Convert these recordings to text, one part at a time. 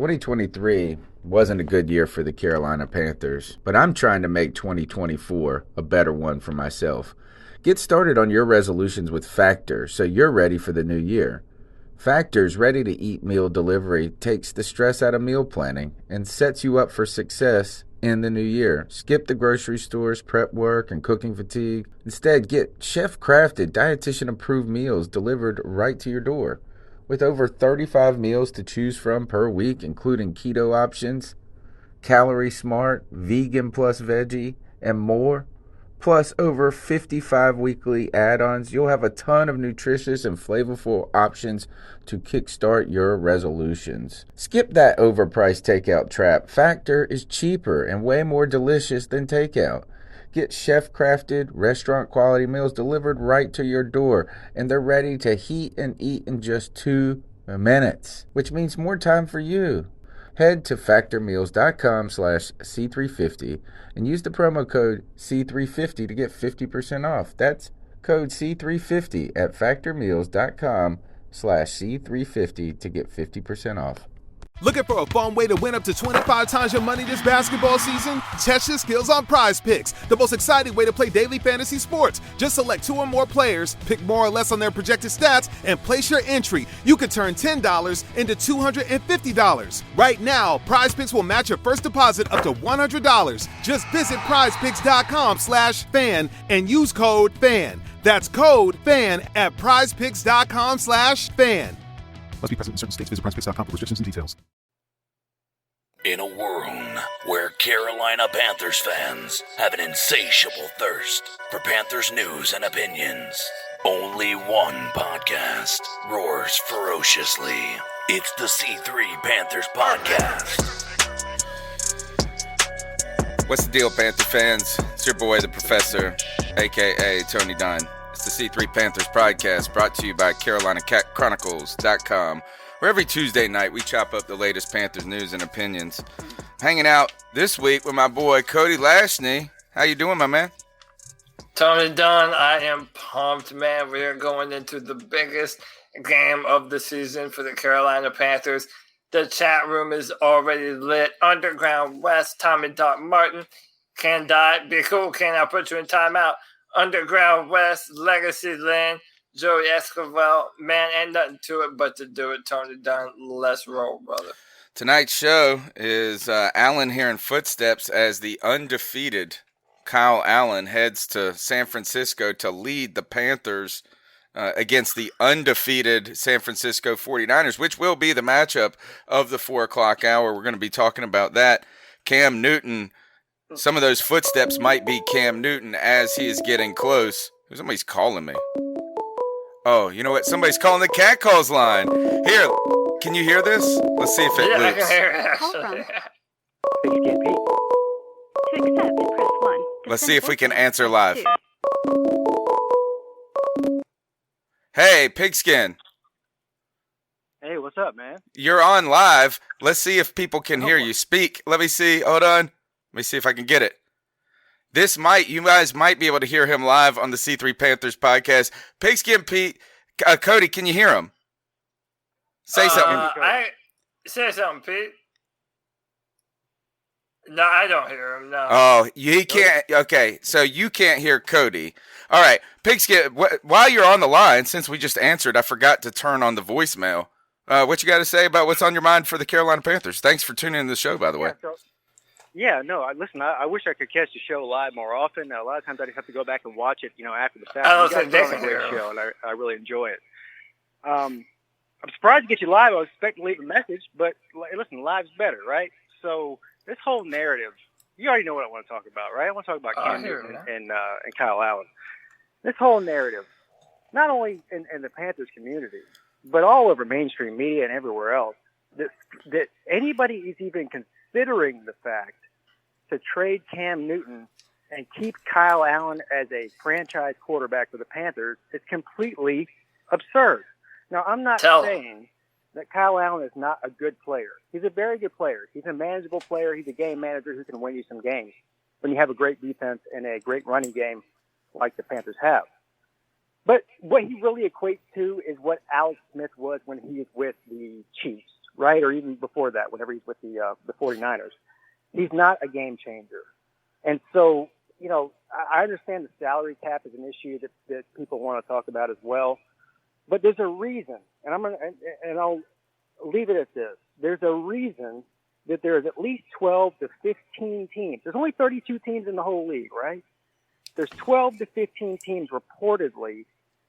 2023 wasn't a good year for the Carolina Panthers, but I'm trying to make 2024 a better one for myself. Get started on your resolutions with Factor so you're ready for the new year. Factor's ready-to-eat meal delivery takes the stress out of meal planning and sets you up for success in the new year. Skip the grocery stores, prep work, and cooking fatigue. Instead, get chef-crafted, dietitian-approved meals delivered right to your door. With over 35 meals to choose from per week, including keto options, calorie smart, vegan plus veggie, and more, plus over 55 weekly add-ons, you'll have a ton of nutritious and flavorful options to kickstart your resolutions. Skip that overpriced takeout trap. Factor is cheaper and way more delicious than takeout. Get chef-crafted, restaurant-quality meals delivered right to your door, and they're ready to heat and eat in just 2 minutes, which means more time for you. Head to factormeals.com/C350 and use the promo code C350 to get 50% off. That's code C350 at factormeals.com/C350 to get 50% off. Looking for a fun way to win up to 25 times your money this basketball season? Test your skills on Prize Picks, the most exciting way to play daily fantasy sports. Just select 2 or more players, pick more or less on their projected stats, and place your entry. You could turn $10 into $250. Right now, Prize Picks will match your first deposit up to $100. Just visit prizepicks.com/fan and use code FAN. That's code FAN at prizepicks.com/fan. Must be present in certain states. Visit prizepicks.com for restrictions and details. In a world where Carolina Panthers fans have an insatiable thirst for Panthers news and opinions, only one podcast roars ferociously. It's the C3 Panthers Podcast. What's the deal, Panther fans? It's your boy, the Professor, a.k.a. Tony Dunn. It's the C3 Panthers Podcast, brought to you by CarolinaCatChronicles.com, where every Tuesday night we chop up the latest Panthers news and opinions. Hanging out this week with my boy, Cody Lashney. How you doing, my man? Tony Dunn, I am pumped, man. We are going into the biggest game of the season for the Carolina Panthers. The chat room is already lit. Underground West, Tommy Doc Martin, Can Die, Be Cool, Can I Put You in Timeout? Underground West, Legacy Lynn, Joey Escobar, man, ain't nothing to it but to do it. Tony Dunn, let's roll, brother. Tonight's show is Allen hearing footsteps as the undefeated Kyle Allen heads to San Francisco to lead the Panthers against the undefeated San Francisco 49ers, which will be the matchup of the 4 o'clock hour. We're going to be talking about that. Cam Newton. Some of those footsteps might be Cam Newton as he is getting close. Somebody's calling me. Oh, you know what? Somebody's calling the Cat Calls line. Here, can you hear this? Let's see if it loops. I can hear it, actually. To accept, press 1. Let's see if we can answer live. Hey, Pigskin. Hey, what's up, man? You're on live. Let's see if people can hear you. Speak. Let me see. Hold on. Let me see if I can get it. You guys might be able to hear him live on the C3 Panthers podcast. Pigskin Pete, Cody, can you hear him? Say something. Say something, Pete. No, I don't hear him, no. Oh, he can't. Okay, so you can't hear Cody. All right, Pigskin, while you're on the line, since we just answered, I forgot to turn on the voicemail. What you got to say about what's on your mind for the Carolina Panthers? Thanks for tuning in to the show, by the way. Listen, I wish I could catch the show live more often. A lot of times I just have to go back and watch it, after the fact. I don't You think guys they are can a hear great him. show, and I really enjoy it. I'm surprised to get you live. I was expecting to leave a message, but listen, live's better, right? So this whole narrative, you already know what I want to talk about, right? I want to talk about Cam Newton and Kyle Allen. This whole narrative, not only in the Panthers community, but all over mainstream media and everywhere else, that anybody is even considering the fact to trade Cam Newton and keep Kyle Allen as a franchise quarterback for the Panthers is completely absurd. Now, I'm not saying that Kyle Allen is not a good player. He's a very good player. He's a manageable player. He's a game manager who can win you some games when you have a great defense and a great running game like the Panthers have. But what he really equates to is what Alex Smith was when he was with the Chiefs, right? Or even before that, whenever he's with the 49ers. He's not a game changer. And so, I understand the salary cap is an issue that people want to talk about as well. But there's a reason, and I'll leave it at this. There's a reason that there's at least 12 to 15 teams. There's only 32 teams in the whole league, right? There's 12 to 15 teams reportedly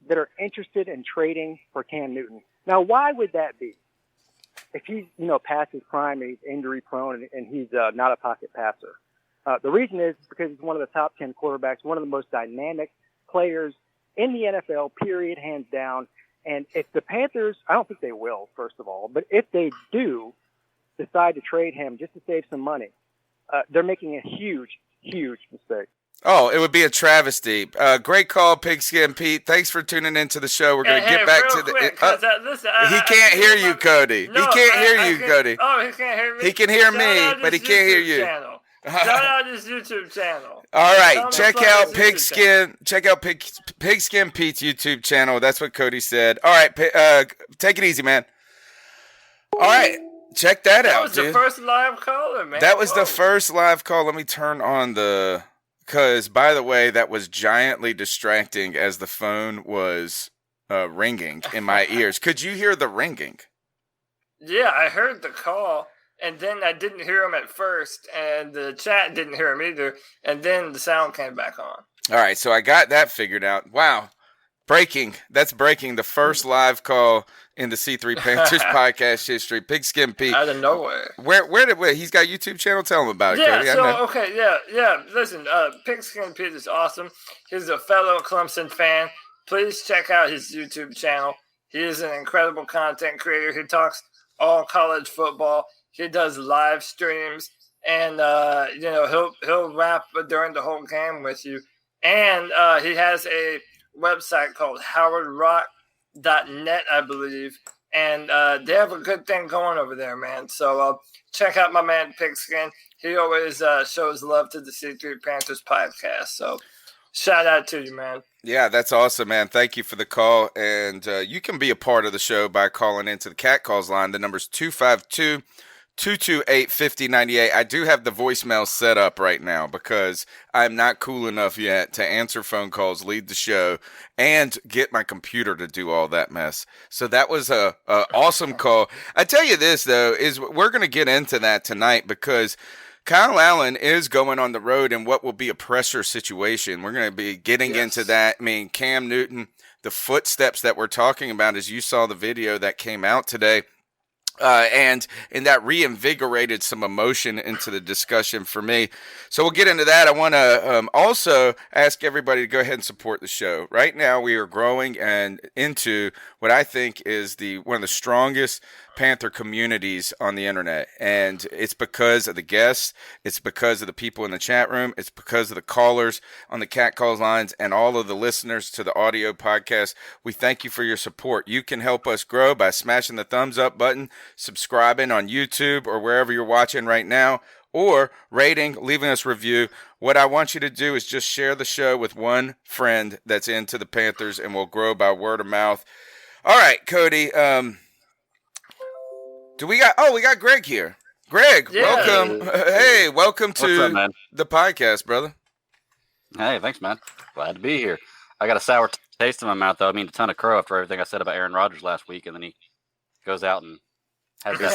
that are interested in trading for Cam Newton. Now, why would that be? If he's, past his prime, he's injury prone, and he's not a pocket passer. The reason is because he's one of the top 10 quarterbacks, one of the most dynamic players in the NFL, period, hands down. And if the Panthers, I don't think they will, first of all, but if they do decide to trade him just to save some money, they're making a huge, huge mistake. Oh, it would be a travesty. Great call, Pigskin Pete. Thanks for tuning into the show. We're going to get back to the... he can't hear you, Cody. He can't hear you, Cody. Oh, he can't hear me? He can hear me, but he can't hear you. Shout out his YouTube channel. All right, check out Pigskin Pete's YouTube channel. That's what Cody said. All right, take it easy, man. All right, check that out, dude. That was the first live caller, man. That was the first live call. Let me turn on the... Because, by the way, that was giantly distracting as the phone was ringing in my ears. Could you hear the ringing? Yeah, I heard the call, and then I didn't hear him at first, and the chat didn't hear him either, and then the sound came back on. All right, so I got that figured out. Wow. Breaking. That's breaking. The first live call in the C3 Panthers podcast history. Pigskin Pete. Out of nowhere. Where he's got a YouTube channel? Tell him about it, Cody. Yeah. Listen, Pigskin Pete is awesome. He's a fellow Clemson fan. Please check out his YouTube channel. He is an incredible content creator. He talks all college football. He does live streams, and he'll rap during the whole game with you. And he has a website called howardrock.net, I believe, and they have a good thing going over there, man. So check out my man Pigskin. He always shows love to the C3 Panthers podcast. So shout out to you, man. Yeah, that's awesome, man. Thank you for the call, and you can be a part of the show by calling into the Cat Calls line. The number's 252-228-5098. I do have the voicemail set up right now because I'm not cool enough yet to answer phone calls, lead the show, and get my computer to do all that mess. So that was a awesome call. I tell you this, though, is we're going to get into that tonight because Kyle Allen is going on the road in what will be a pressure situation. We're going to be getting into that. I mean, Cam Newton, the footsteps that we're talking about, as you saw the video that came out today, and that reinvigorated some emotion into the discussion for me. So we'll get into that. I want to also ask everybody to go ahead and support the show. Right now, we are growing and into what I think is one of the strongest Panther communities on the internet, and it's because of the guests, it's because of the people in the chat room, it's because of the callers on the Cat Calls lines, and all of the listeners to the audio podcast. We thank you for your support. You can help us grow by smashing the thumbs up button, subscribing on YouTube or wherever you're watching right now, or rating, leaving us a review. What I want you to do is just share the show with one friend that's into the Panthers, and we'll grow by word of mouth. All right, Cody. We got Greg here. Greg, welcome. Hey, welcome to the podcast, brother. Hey, thanks, man. Glad to be here. I got a sour taste in my mouth, though. I mean, a ton of crow after everything I said about Aaron Rodgers last week, and then he goes out and has his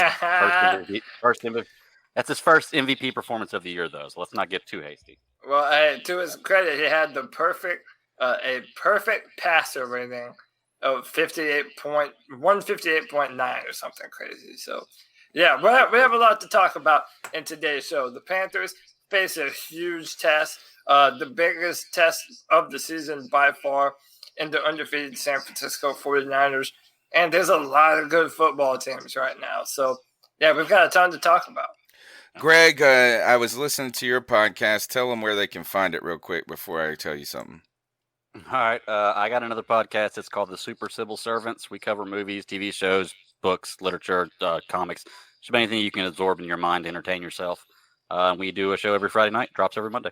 that's his first MVP performance of the year, though, so let's not get too hasty. Well, to his credit, he had the perfect passer rating of 158.9 or something crazy. So, yeah, we have a lot to talk about in today's show. The Panthers face a huge test, the biggest test of the season by far, in the undefeated San Francisco 49ers. And there's a lot of good football teams right now. So, yeah, we've got a ton to talk about. Greg, I was listening to your podcast. Tell them where they can find it real quick before I tell you something. All right. I got another podcast. It's called The Super Civil Servants. We cover movies, TV shows, books, literature, comics, just about anything you can absorb in your mind to entertain yourself. We do a show every Friday night. Drops every Monday.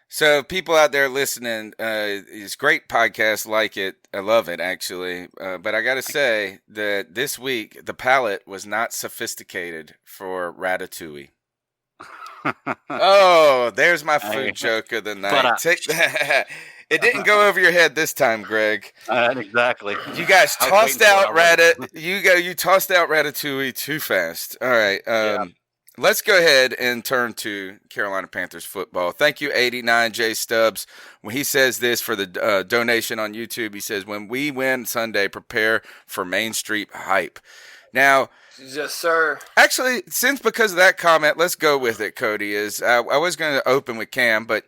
So people out there listening, it's great podcast, like it. I love it, actually. But I got to say that this week, the palate was not sophisticated for Ratatouille. Oh, there's my food joke of the night. Take that. It didn't go over your head this time, Greg. Exactly. You guys tossed out You tossed out Ratatouille too fast. All right. Let's go ahead and turn to Carolina Panthers football. Thank you, 89 J Stubbs. When he says this for the donation on YouTube, he says, "When we win Sunday, prepare for Main Street hype." Now, yes, sir. Actually, because of that comment, let's go with it, Cody. I was going to open with Cam, but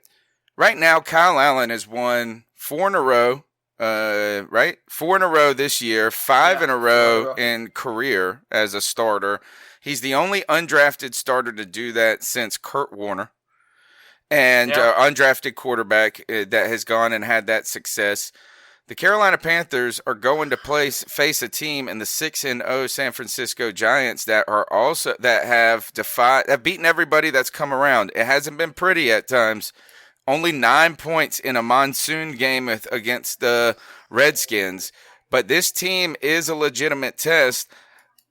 right now, Kyle Allen has won 4 in a row, right? 4 in a row this year, 5 in a row in career as a starter. He's the only undrafted starter to do that since Kurt Warner, and undrafted quarterback that has gone and had that success. The Carolina Panthers are going to face a team in the 6-0 San Francisco Giants that have beaten everybody that's come around. It hasn't been pretty at times. Only 9 points in a monsoon game against the Redskins, but this team is a legitimate test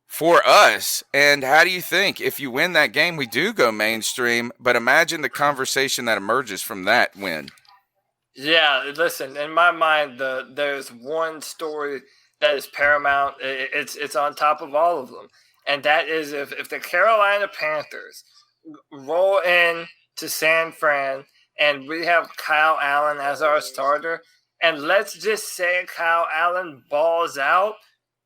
for us. And how do you think if you win that game, we do go mainstream? But imagine the conversation that emerges from that win. Yeah, listen, in my mind, there's one story that is paramount. It's on top of all of them. And that is if the Carolina Panthers roll in to San Fran and we have Kyle Allen as our starter, and let's just say Kyle Allen balls out,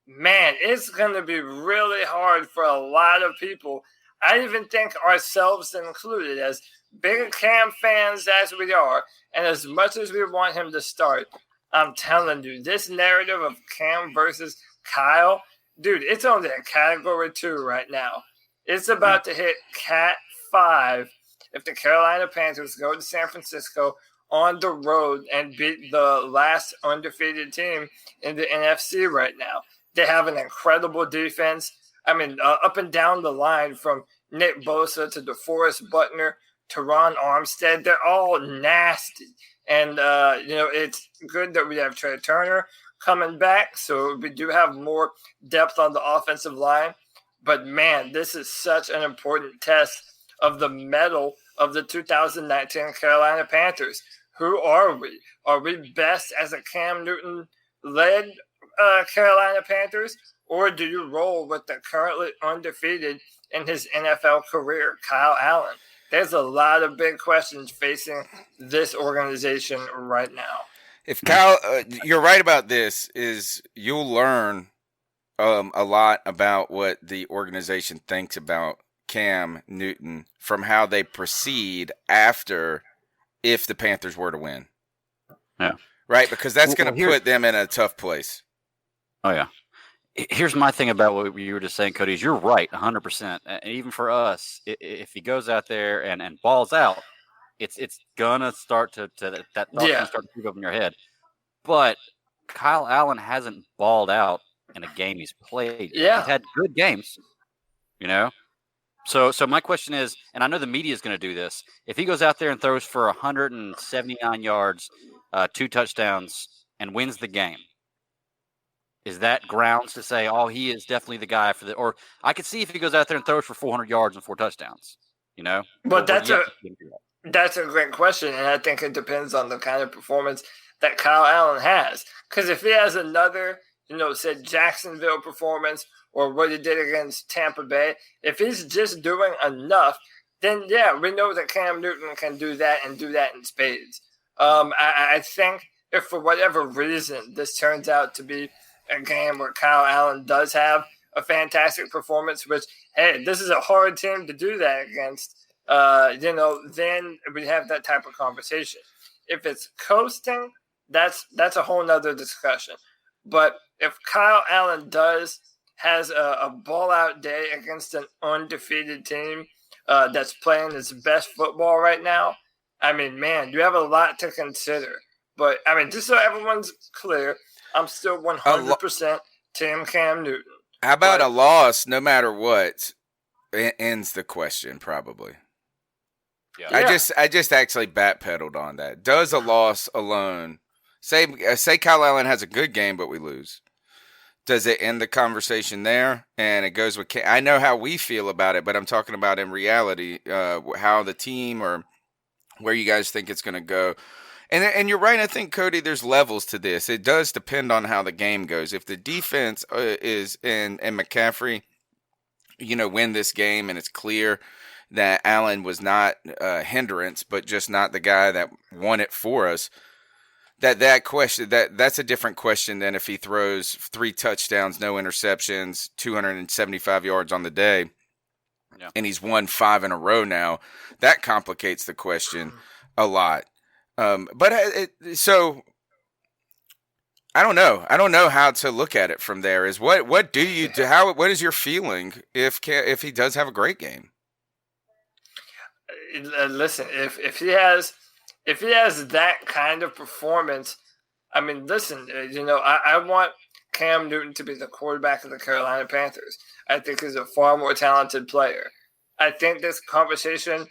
man, it's going to be really hard for a lot of people. I even think ourselves included, as big Cam fans as we are, and as much as we want him to start, I'm telling you, this narrative of Cam versus Kyle, dude, it's only a category 2 right now. It's about to hit Cat 5 if the Carolina Panthers go to San Francisco on the road and beat the last undefeated team in the NFC right now. They have an incredible defense. I mean, up and down the line from Nick Bosa to DeForest Buckner to Ron Armstead, they're all nasty. And, it's good that we have Trey Turner coming back, so we do have more depth on the offensive line. But, man, this is such an important test of the mettle of the 2019 Carolina Panthers. Who are we? Are we best as a Cam Newton-led Carolina Panthers, or do you roll with the currently undefeated in his NFL career, Kyle Allen? There's a lot of big questions facing this organization right now. If Kyle, you're right about this, is you'll learn a lot about what the organization thinks about Cam Newton from how they proceed after, if the Panthers were to win. Yeah. Right? Because that's going to put them in a tough place. Oh, yeah. Here's my thing about what you were just saying, Cody, is you're right, 100%. Even for us, if he goes out there and balls out, it's going to start that thought's going to start to creep up in your head. But Kyle Allen hasn't balled out in a game he's played. Yeah. He's had good games, So my question is, and I know the media is going to do this, if he goes out there and throws for 179 yards, 2 touchdowns, and wins the game, is that grounds to say, oh, he is definitely the guy for the – or I could see if he goes out there and throws for 400 yards and 4 touchdowns, But that's a great question, and I think it depends on the kind of performance that Kyle Allen has. Because if he has another, say Jacksonville performance or what he did against Tampa Bay, if he's just doing enough, then, yeah, we know that Cam Newton can do that and do that in spades. I think if for whatever reason this turns out to be a game where Kyle Allen does have a fantastic performance, which, hey, this is a hard team to do that against, then we have that type of conversation. If it's coasting, that's a whole nother discussion. But if Kyle Allen has a ball-out day against an undefeated team that's playing its best football right now, I mean, man, you have a lot to consider. But, I mean, just so everyone's clear, I'm still 100% Team Cam Newton. How about a loss, no matter what, ends the question, probably? Yeah. I just actually backpedaled on that. Does a loss alone say Kyle Allen has a good game but we lose? Does it end the conversation there? And it goes with I know how we feel about it, but I'm talking about in reality, how the team or where you guys think it's going to go. And you're right. I think, Cody, there's levels to this. It does depend on how the game goes. If the defense is and McCaffrey, win this game, and it's clear that Allen was not a hindrance, but just not the guy that won it for us. That question that's a different question than if he throws 3 touchdowns, no interceptions, 275 yards on the day, and he's won 5 in a row now. That complicates the question a lot. So I don't know. I don't know how to look at it from there. Is what do you do? What is your feeling if he does have a great game? Listen, if he has that kind of performance, I mean, listen, I want Cam Newton to be the quarterback of the Carolina Panthers. I think he's a far more talented player. I think this conversation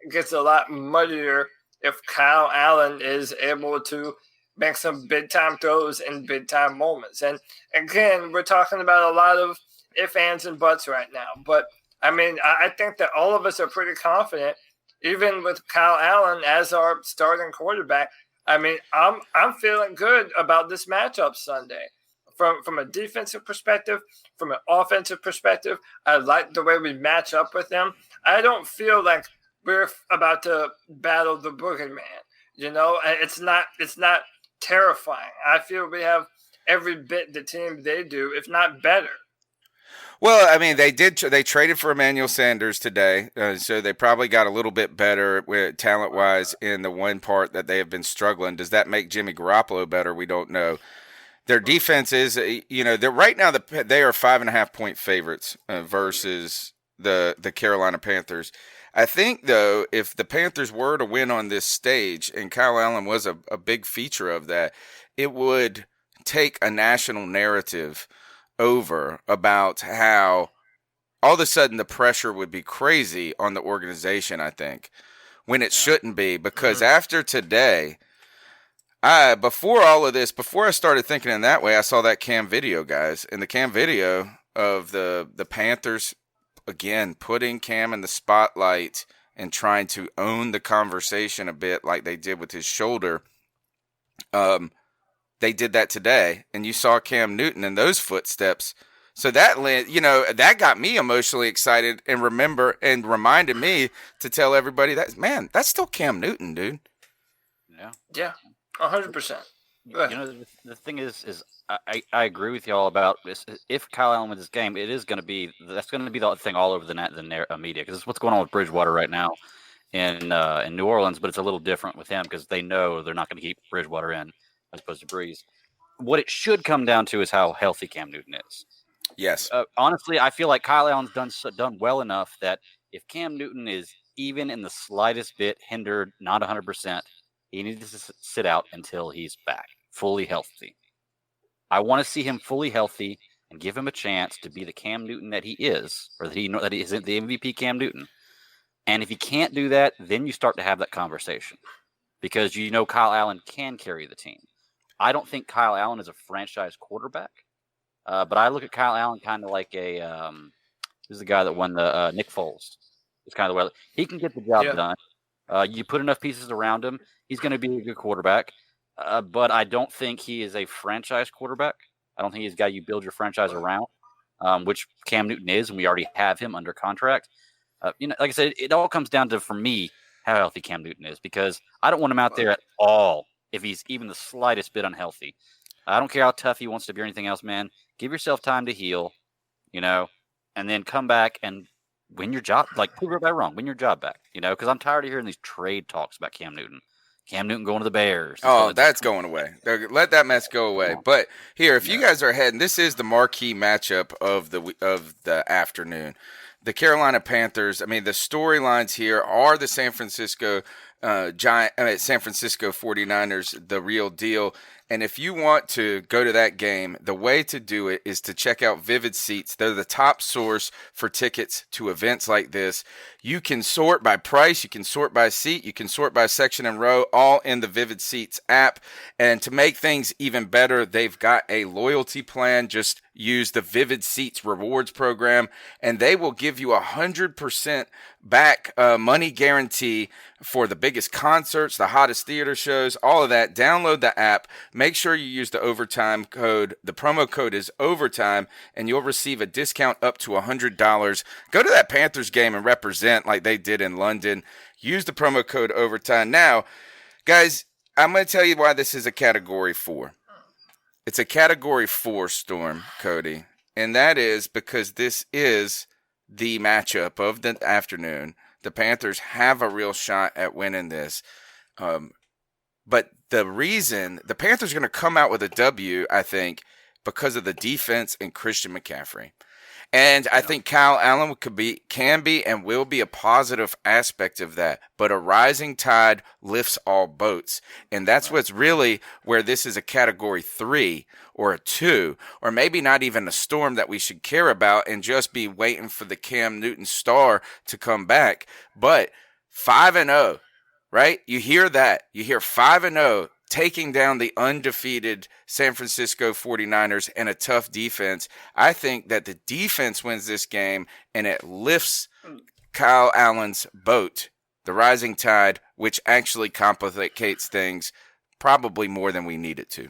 gets a lot muddier if Kyle Allen is able to make some big-time throws in big-time moments. And again, we're talking about a lot of ifs, ands, and buts right now. But, I mean, I think that all of us are pretty confident, even with Kyle Allen as our starting quarterback. I mean, I'm feeling good about this matchup Sunday. From a defensive perspective, from an offensive perspective, I like the way we match up with them. I don't feel like we're about to battle the boogeyman. It's not terrifying. I feel we have every bit the team they do, if not better. Well, I mean, they traded for Emmanuel Sanders today, so they probably got a little bit better with talent-wise in the one part that they have been struggling. Does that make Jimmy Garoppolo better? We don't know. Their defense is, they're right now they are 5.5-point favorites versus the Carolina Panthers. I think, though, if the Panthers were to win on this stage, and Kyle Allen was a big feature of that, it would take a national narrative over about how all of a sudden the pressure would be crazy on the organization, I think, when it shouldn't be. Because after today, before all of this, before I started thinking in that way, I saw that Cam video, guys. And the Cam video of the Panthers, again, putting Cam in the spotlight and trying to own the conversation a bit like they did with his shoulder. They did that today, and you saw Cam Newton in those footsteps. So that got me emotionally excited and reminded me to tell everybody that's still Cam Newton, dude. Yeah, 100%. The thing is I agree with y'all about this. If Kyle Allen wins this game, that's going to be the thing all over the media, because it's what's going on with Bridgewater right now in New Orleans, but it's a little different with him because they know they're not going to keep Bridgewater in as opposed to Breeze. What it should come down to is how healthy Cam Newton is. Yes. Honestly, I feel like Kyle Allen's done well enough that if Cam Newton is even in the slightest bit hindered, not 100%, he needs to sit out until he's back, fully healthy. I want to see him fully healthy and give him a chance to be the Cam Newton that he is, or that he isn't the MVP Cam Newton. And if he can't do that, then you start to have that conversation, because Kyle Allen can carry the team. I don't think Kyle Allen is a franchise quarterback, but I look at Kyle Allen kind of like who's the guy that won the Nick Foles. It's kind of the way he can get the job done. You put enough pieces around him, he's going to be a good quarterback. But I don't think he is a franchise quarterback. I don't think he's a guy you build your franchise around, which Cam Newton is, and we already have him under contract. Like I said, it all comes down to, for me, how healthy Cam Newton is, because I don't want him out there at all if he's even the slightest bit unhealthy. I don't care how tough he wants to be or anything else, man. Give yourself time to heal, and then come back and win your job. Like, prove everybody wrong. Win your job back, because I'm tired of hearing these trade talks about Cam Newton. Cam Newton going to the Bears. Oh, that's going away. Let that mess go away. But here, if you guys are heading, this is the marquee matchup of the afternoon. The Carolina Panthers, I mean, the storylines here are the San Francisco San Francisco 49ers the real deal. And if you want to go to that game, the way to do it is to check out Vivid Seats. They're the top source for tickets to events like this. You can sort by price, you can sort by seat, you can sort by section and row, all in the Vivid Seats app. And to make things even better, they've got a loyalty plan. Just use the Vivid Seats rewards program, and they will give you 100% back money guarantee for the biggest concerts, the hottest theater shows, all of that. Download the app. Make sure you use the overtime code. The promo code is overtime, and you'll receive a discount up to $100. Go to that Panthers game and represent like they did in London. Use the promo code overtime. Now, guys, I'm going to tell you why this is a Category 4. It's a Category 4 storm, Cody, and that is because this is the matchup of the afternoon. The Panthers have a real shot at winning this. But the reason the Panthers are going to come out with a W, I think, because of the defense and Christian McCaffrey. And I think Kyle Allen can be and will be a positive aspect of that. But a rising tide lifts all boats. And that's what's really where this is a Category 3 or a 2, or maybe not even a storm that we should care about and just be waiting for the Cam Newton star to come back. But 5-0, right? You hear that. You hear 5-0. Taking down the undefeated San Francisco 49ers and a tough defense. I think that the defense wins this game, and it lifts Kyle Allen's boat, the rising tide, which actually complicates things probably more than we need it to.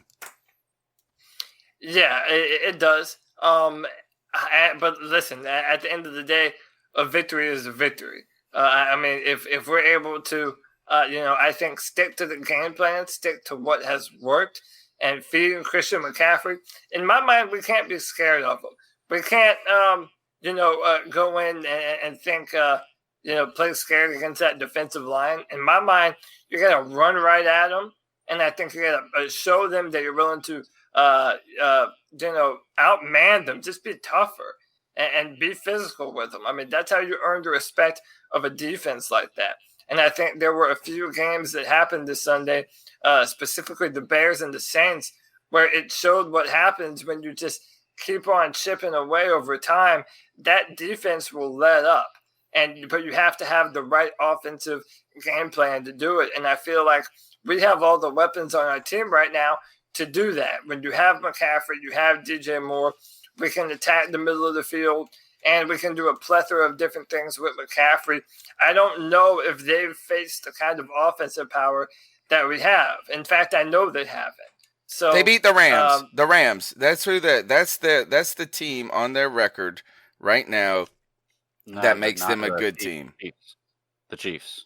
Yeah, it does. But listen, at the end of the day, a victory is a victory. I mean, if we're able to I think stick to the game plan, stick to what has worked, and feeding Christian McCaffrey. In my mind, we can't be scared of him. We can't, go in and think, play scared against that defensive line. In my mind, you're going to run right at them, and I think you're going to show them that you're willing to, outman them. Just be tougher and be physical with them. I mean, that's how you earn the respect of a defense like that. And I think there were a few games that happened this Sunday, specifically the Bears and the Saints, where it showed what happens when you just keep on chipping away over time. That defense will let up, but you have to have the right offensive game plan to do it. And I feel like we have all the weapons on our team right now to do that. When you have McCaffrey, you have DJ Moore, we can attack the middle of the field. And we can do a plethora of different things with McCaffrey. I don't know if they've faced the kind of offensive power that we have. In fact, I know they haven't. So they beat the Rams. The Rams. That's the team on their record right now that makes them a good team. The Chiefs.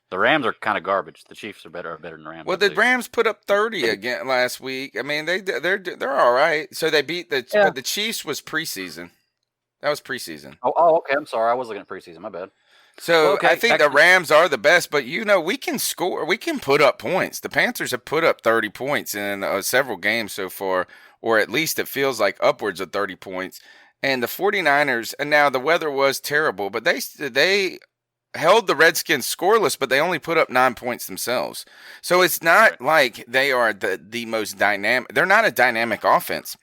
The Rams are kind of garbage. The Chiefs are better than the Rams. Well, the Rams put up 30 again last week. I mean, they're all right. So they beat but the Chiefs was preseason. That was preseason. Oh, okay. I'm sorry. I was looking at preseason. My bad. So I think the Rams are the best, but we can score. We can put up points. The Panthers have put up 30 points in several games so far, or at least it feels like upwards of 30 points. And the 49ers, and now the weather was terrible, but they held the Redskins scoreless, but they only put up 9 points themselves. So it's not like they are the most dynamic. They're not a dynamic offense.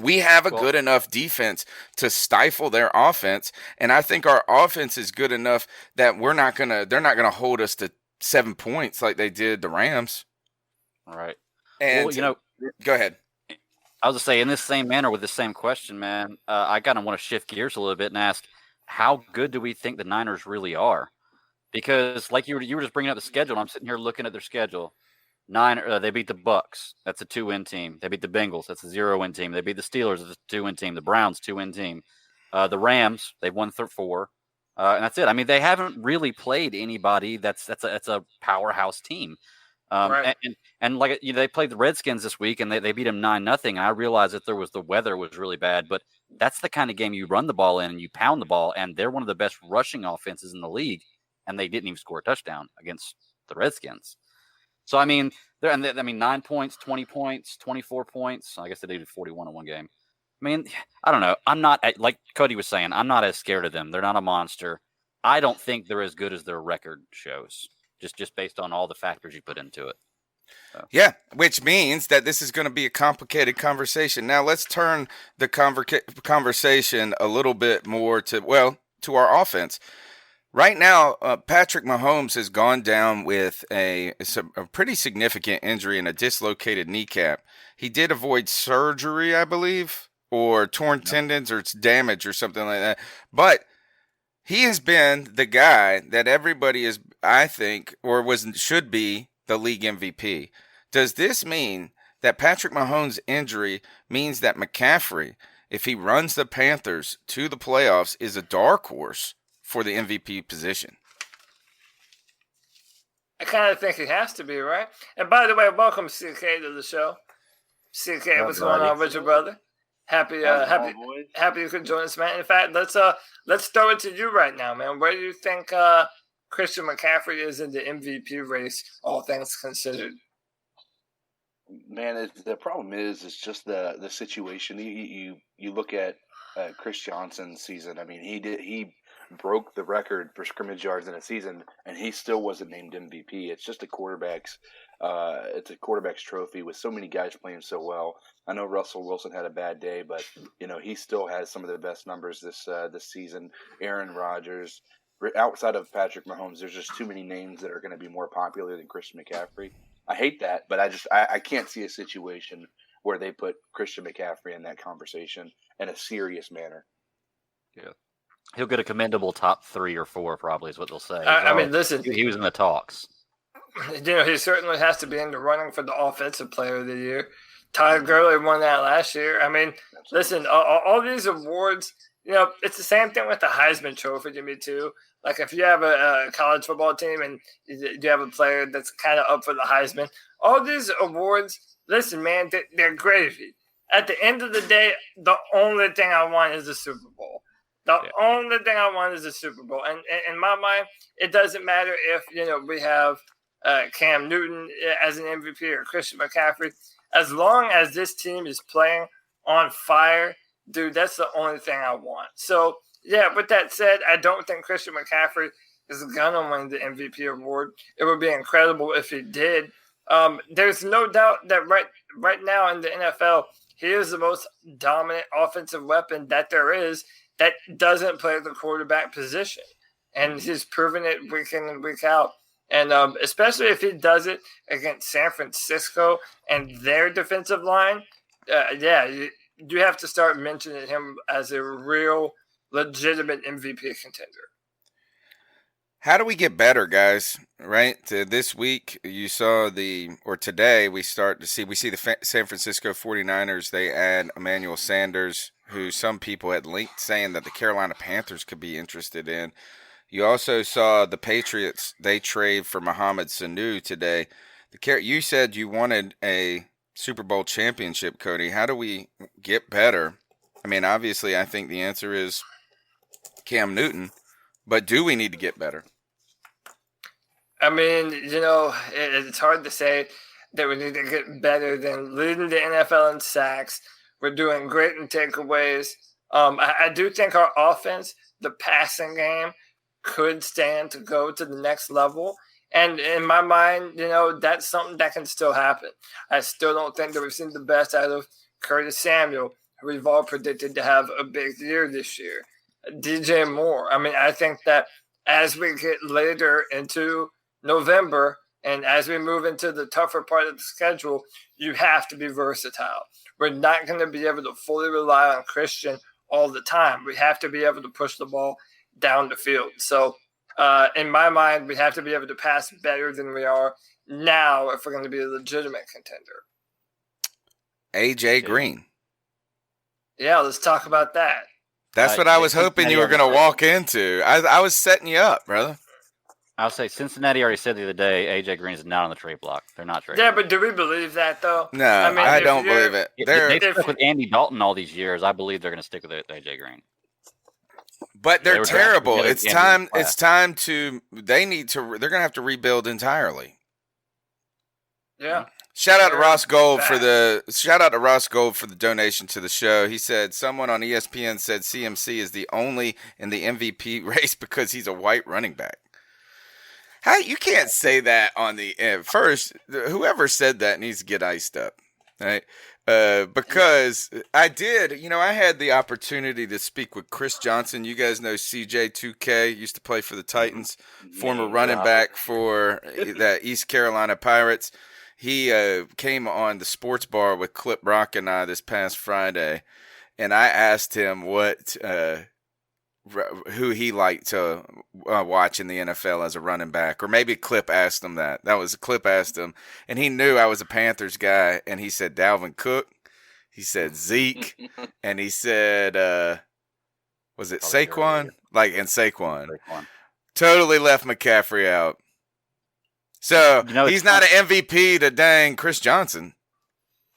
We have a good enough defense to stifle their offense, and I think our offense is good enough that they're not gonna hold us to 7 points like they did the Rams. All right. And go ahead. I was to say, in this same manner with the same question, man, I kind of want to shift gears a little bit and ask, how good do we think the Niners really are? Because like you were just bringing up the schedule, and I'm sitting here looking at their schedule. They beat the Bucks. That's a 2-win team. They beat the Bengals. That's a 0-win team. They beat the Steelers. That's a 2-win team. The Browns, 2-win team. The Rams, they've won 4. And that's it. I mean, they haven't really played anybody that's a powerhouse team. Right. And like they played the Redskins this week, and they beat them 9-0. And I realized that the weather was really bad, but that's the kind of game you run the ball in and you pound the ball. And they're one of the best rushing offenses in the league, and they didn't even score a touchdown against the Redskins. So, I mean, 9 points, 20 points, 24 points. I guess they did 41 in one game. I mean, I don't know. I'm not, like Cody was saying, I'm not as scared of them. They're not a monster. I don't think they're as good as their record shows. just based on all the factors you put into it. So. Yeah, which means that this is going to be a complicated conversation. Now let's turn the conversation a little bit more to our offense. Right now, Patrick Mahomes has gone down with a pretty significant injury and a dislocated kneecap. He did avoid surgery, I believe, or torn tendons or it's damage or something like that. But he has been the guy that everybody is, I think, or should be the league MVP. Does this mean that Patrick Mahomes' injury means that McCaffrey, if he runs the Panthers to the playoffs, is a dark horse for the MVP position? I kind of think he has to be, right? And by the way, welcome CK to the show. CK, what's going on with your brother? Happy you could join us, man. In fact, let's throw it to you right now, man. Where do you think Christian McCaffrey is in the MVP race, all things considered? Man, the problem is just the situation. You look at Chris Johnson's season. I mean, he broke the record for scrimmage yards in a season, and he still wasn't named MVP. It's just a quarterback's trophy with so many guys playing so well. I know Russell Wilson had a bad day, but he still has some of the best numbers this season. Aaron Rodgers, outside of Patrick Mahomes, there's just too many names that are going to be more popular than Christian McCaffrey. I hate that, but I can't see a situation where they put Christian McCaffrey in that conversation in a serious manner. Yeah. He'll get a commendable top 3 or 4, probably is what they'll say. I mean, listen. He was in the talks. He certainly has to be in the running for the Offensive Player of the Year. Todd Gurley won that last year. I mean, listen, all these awards, it's the same thing with the Heisman Trophy to me, too. Like, if you have a college football team and you have a player that's kind of up for the Heisman, all these awards, listen, man, they're gravy. At the end of the day, the only thing I want is the Super Bowl. The only thing I want is the Super Bowl. And in my mind, it doesn't matter if, we have Cam Newton as an MVP or Christian McCaffrey. As long as this team is playing on fire, dude, that's the only thing I want. So, yeah, with that said, I don't think Christian McCaffrey is going to win the MVP award. It would be incredible if he did. There's no doubt that right now in the NFL, he is the most dominant offensive weapon that there is that doesn't play the quarterback position. And he's proven it week in and week out. And especially if he does it against San Francisco and their defensive line, you have to start mentioning him as a real legitimate MVP contender. How do we get better, guys? Right? This week, today, we see the San Francisco 49ers, they add Emmanuel Sanders, who some people had linked saying that the Carolina Panthers could be interested in. You also saw the Patriots, they trade for Mohamed Sanu today. You said you wanted a Super Bowl championship, Cody. How do we get better? I mean, obviously, I think the answer is Cam Newton, but do we need to get better? I mean, it's hard to say that we need to get better than leading the NFL in sacks. We're doing great in takeaways. I do think our offense, the passing game, could stand to go to the next level. And in my mind, that's something that can still happen. I still don't think that we've seen the best out of Curtis Samuel, who we've all predicted to have a big year this year. DJ Moore. I mean, I think that as we get later into November and as we move into the tougher part of the schedule, you have to be versatile. We're not going to be able to fully rely on Christian all the time. We have to be able to push the ball down the field. So in my mind, we have to be able to pass better than we are now if we're going to be a legitimate contender. AJ Green. Yeah, let's talk about that. That's what I was hoping you were going to walk into. I was setting you up, brother. I'll say Cincinnati already said the other day AJ Green is not on the trade block. They're not trading. Yeah, but do we believe that, though? No, I don't believe it. They've stuck with Andy Dalton all these years. I believe they're going to stick with AJ Green. But they're terrible. It's time to. They're going to have to rebuild entirely. Yeah. Shout out to Ross Gold for the donation to the show. He said someone on ESPN said CMC is the only in the MVP race because he's a white running back. How you can't say that on the first? Whoever said that needs to get iced up, right? Because I did, I had the opportunity to speak with Chris Johnson. You guys know CJ2K, used to play for the Titans, former running back for the East Carolina Pirates. He came on the sports bar with Clip Brock and I this past Friday, and I asked him who he liked to watch in the NFL as a running back, or maybe Clip asked him that. That was Clip asked him, and he knew I was a Panthers guy, and he said Dalvin Cook, he said Zeke, and he said, was it Saquon? And Saquon. Totally left McCaffrey out. So he's not an MVP to dang Chris Johnson.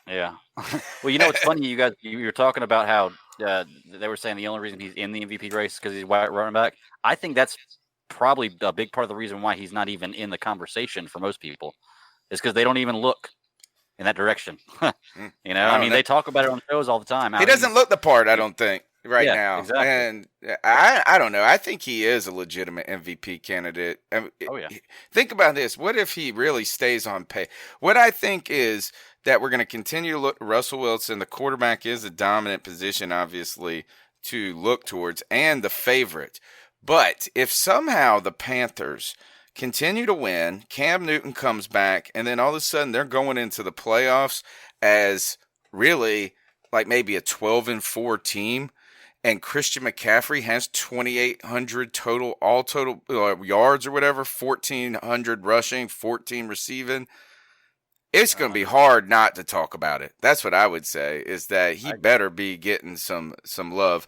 Yeah. Well, it's funny. You were talking about how they were saying the only reason he's in the MVP race is because he's a white running back. I think that's probably a big part of the reason why he's not even in the conversation for most people, is because they don't even look in that direction. They talk about it on shows all the time. He doesn't look the part, I don't think, now. Exactly. And I don't know. I think he is a legitimate MVP candidate. Think about this. What if he really stays on pace? What I think is that we're going to continue to look at Russell Wilson. The quarterback is a dominant position, obviously, to look towards, and the favorite. But if somehow the Panthers continue to win, Cam Newton comes back, and then all of a sudden they're going into the playoffs as really like maybe a 12-4 team, and Christian McCaffrey has 2,800 total yards or whatever, 1,400 rushing, 14 receiving. It's going to be hard not to talk about it. That's what I would say, is that he better be getting some love.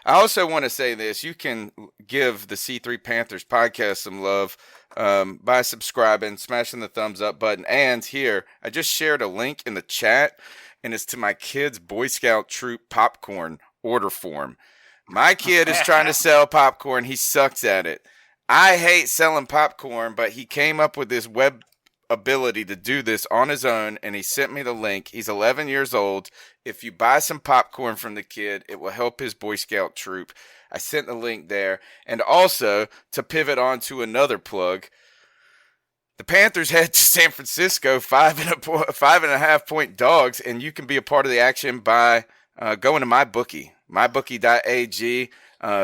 I also want to say this. You can give the C3 Panthers podcast some love by subscribing, smashing the thumbs up button. And here, I just shared a link in the chat, and it's to my kid's Boy Scout troop popcorn order form. My kid is trying to sell popcorn. He sucks at it. I hate selling popcorn, but he came up with this web ability to do this on his own, and he sent me the link. He's 11 years old. If you buy some popcorn from the kid, it will help his Boy Scout troop. I sent the link there. And also, to pivot on to another plug, the Panthers head to San Francisco, 5.5 point dogs, and you can be a part of the action by going to MyBookie, mybookie.ag.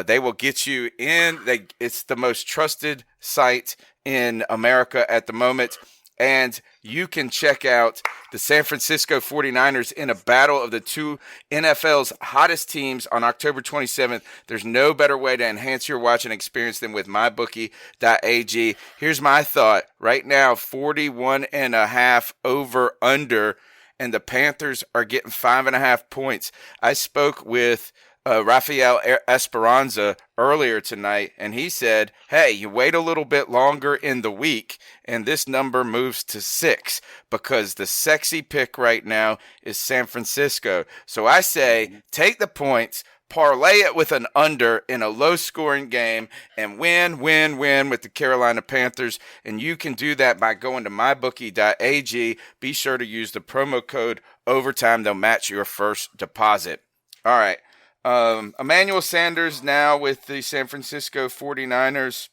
They will get you in. It's the most trusted site in America at the moment. And you can check out the San Francisco 49ers in a battle of the two NFL's hottest teams on October 27th. There's no better way to enhance your watching experience than with mybookie.ag. Here's my thought. Right now, 41.5 over under, and the Panthers are getting 5.5 points. I spoke with Rafael Esperanza earlier tonight, and he said, hey, you wait a little bit longer in the week, and this number moves to 6, because the sexy pick right now is San Francisco. So I say, take the points, parlay it with an under in a low-scoring game, and win with the Carolina Panthers. And you can do that by going to mybookie.ag. Be sure to use the promo code OVERTIME. They'll match your first deposit. All right. Emmanuel Sanders now with the San Francisco 49ers.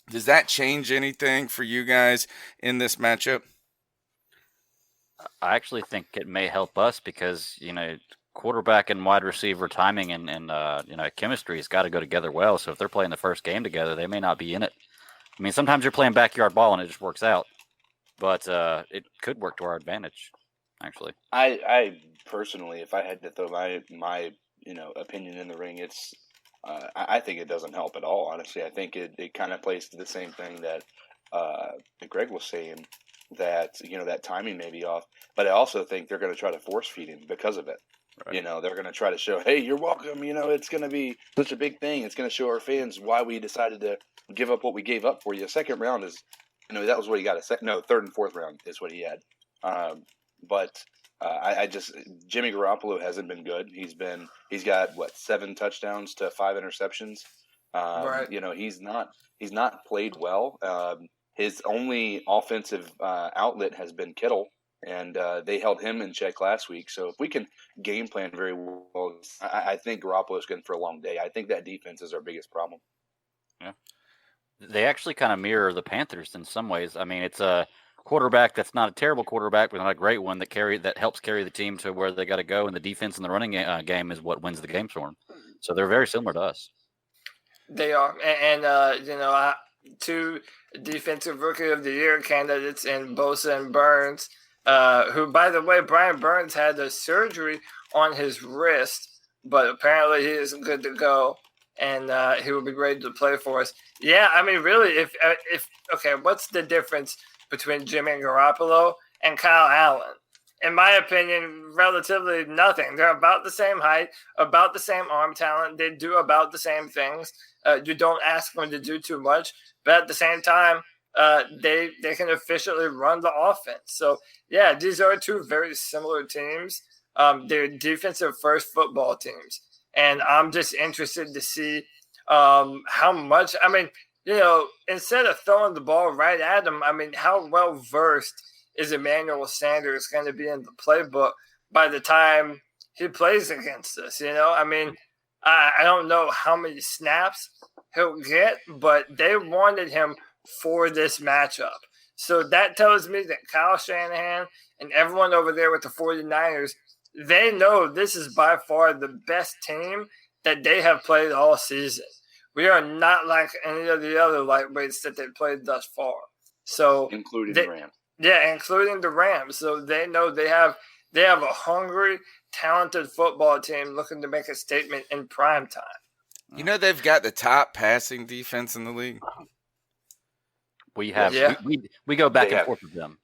Does that change anything for you guys in this matchup? I actually think it may help us because, quarterback and wide receiver timing and chemistry has got to go together well. So if they're playing the first game together, they may not be in it. I mean, sometimes you're playing backyard ball and it just works out, but it could work to our advantage, actually. I personally, if I had to throw my opinion in the ring, it's I think it doesn't help at all. Honestly, I think it kind of plays to the same thing that Greg was saying, that that timing may be off. But I also think they're going to try to force feed him because of it. Right. They're going to try to show, hey, you're welcome. It's going to be such a big thing. It's going to show our fans why we decided to give up what we gave up for you. Second round is, that was what he got. Third and fourth round is what he had. But I just Jimmy Garoppolo hasn't been good. He's got 7 touchdowns to 5 interceptions. Right. He's not played well. His only offensive outlet has been Kittle, and they held him in check last week. So if we can game plan very well, I think Garoppolo's good for a long day. I think that defense is our biggest problem. Yeah. they actually kind of mirror the Panthers in some ways. I mean, it's a quarterback that's not a terrible quarterback, but not a great one that helps carry the team to where they got to go, and the defense and the running game is what wins the games for them. So they're very similar to us. They are, and two defensive rookie of the year candidates in Bosa and Burns, who, by the way, Brian Burns had a surgery on his wrist, but apparently he is good to go, and he will be ready to play for us. Yeah, I mean, really, if what's the difference between Jimmy Garoppolo and Kyle Allen? In my opinion, relatively nothing. They're about the same height, about the same arm talent. They do about the same things. You don't ask them to do too much, but at the same time, they can efficiently run the offense. So, yeah, these are two very similar teams. They're defensive first football teams. And I'm just interested to see how much, instead of throwing the ball right at them, how well versed is Emmanuel Sanders going to be in the playbook by the time he plays against us? I don't know how many snaps he'll get, but they wanted him for this matchup. So that tells me that Kyle Shanahan and everyone over there with the 49ers, they know this is by far the best team that they have played all season. We are not like any of the other lightweights that they've played thus far. So including the Rams. Yeah, including the Rams. So they know they have a hungry, talented football team looking to make a statement in prime time. You know they've got the top passing defense in the league. We have we go back and forth with them.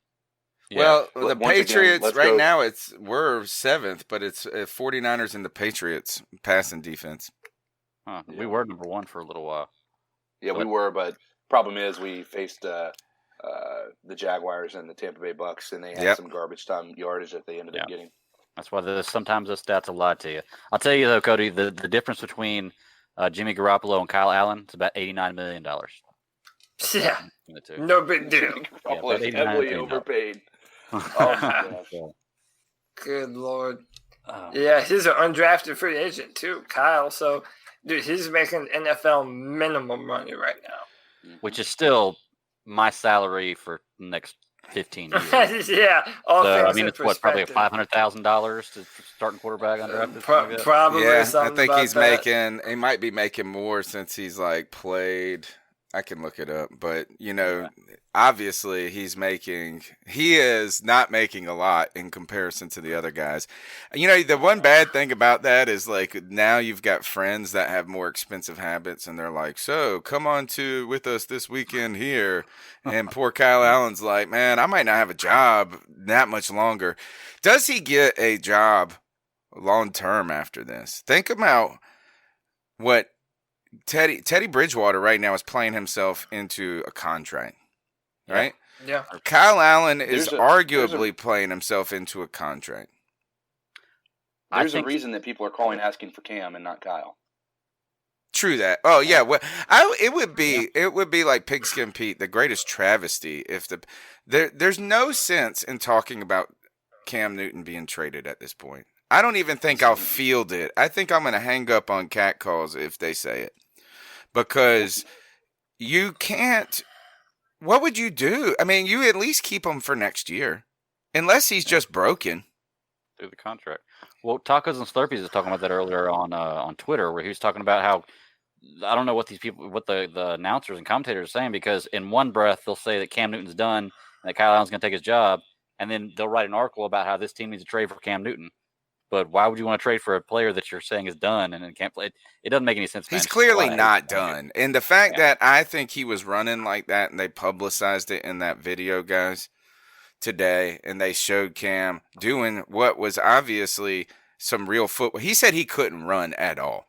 Yeah. Well, the Once Patriots again, now we're 7th, but it's 49ers and the Patriots passing defense. Huh. We were number 1 for a little while. Yeah, we were, but problem is we faced the Jaguars and the Tampa Bay Bucks, and they had some garbage time yardage that they ended up getting. That's why sometimes those stats will lie to you. I'll tell you though, Cody, the difference between Jimmy Garoppolo and Kyle Allen is about $89 million. Yeah, no big deal. Garoppolo's heavily overpaid. Oh my gosh. Good Lord. Yeah, he's an undrafted free agent too, Kyle. So, dude, he's making NFL minimum money right now. Which is still my salary for the next 15 years. Yeah. It's probably $500,000 to starting quarterback undrafted. Probably. Yeah, something I think about he's that. he might be making more since he's played. I can look it up, but obviously he is not making a lot in comparison to the other guys. The one bad thing about that is now you've got friends that have more expensive habits and they're like, so come on with us this weekend here. And poor Kyle Allen's like, man, I might not have a job that much longer. Does he get a job long term after this? Think about what Teddy Bridgewater right now is playing himself into a contract, right? Yeah. Kyle Allen is arguably playing himself into a contract. There's a reason that people are asking for Cam and not Kyle. True that. Oh yeah. Well, it would be like Pigskin Pete, the greatest travesty if there's no sense in talking about Cam Newton being traded at this point. I don't even think I'll field it. I think I'm going to hang up on catcalls if they say it. Because you can't – what would you do? You at least keep him for next year. Unless he's just broken. Through the contract. Well, Tacos and Slurpees was talking about that earlier on Twitter, where he was talking about how – I don't know what the announcers and commentators are saying, because in one breath they'll say that Cam Newton's done and that Kyle Allen's going to take his job, and then they'll write an article about how this team needs to trade for Cam Newton. But why would you want to trade for a player that you're saying is done and can't play? It doesn't make any sense. He's clearly not done. And the fact that I think he was running like that and they publicized it in that video, guys, today, and they showed Cam doing what was obviously some real football. He said he couldn't run at all.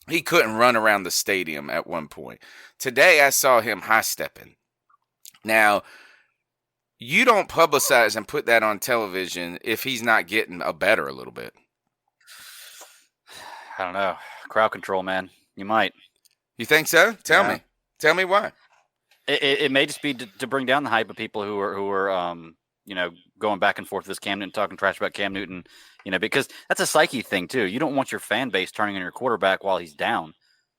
He couldn't run around the stadium at one point. Today I saw him high-stepping. Now, you don't publicize and put that on television if he's not getting better a little bit. I don't know. Crowd control, man. You might. You think so? Tell me. Tell me why. It may just be to bring down the hype of people who are going back and forth with this Cam Newton, talking trash about Cam Newton, because that's a psyche thing too. You don't want your fan base turning on your quarterback while he's down.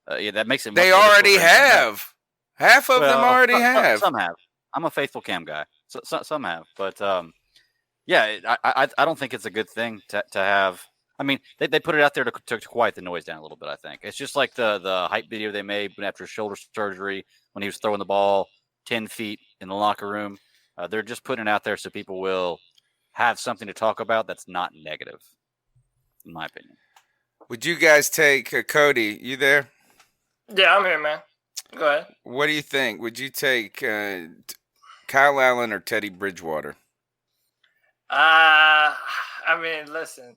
That makes it. They already have. Half of them already have. Some have. I'm a faithful Cam guy. Some have, but yeah, I don't think it's a good thing to have. I mean, they put it out there to quiet the noise down a little bit. I think it's just like the hype video they made after shoulder surgery when he was throwing the ball 10 feet in the locker room. They're just putting it out there so people will have something to talk about that's not negative, in my opinion. Would you guys take Cody? You there? Yeah, I'm here, man. Go ahead. What do you think? Would you take Kyle Allen or Teddy Bridgewater? I mean, listen,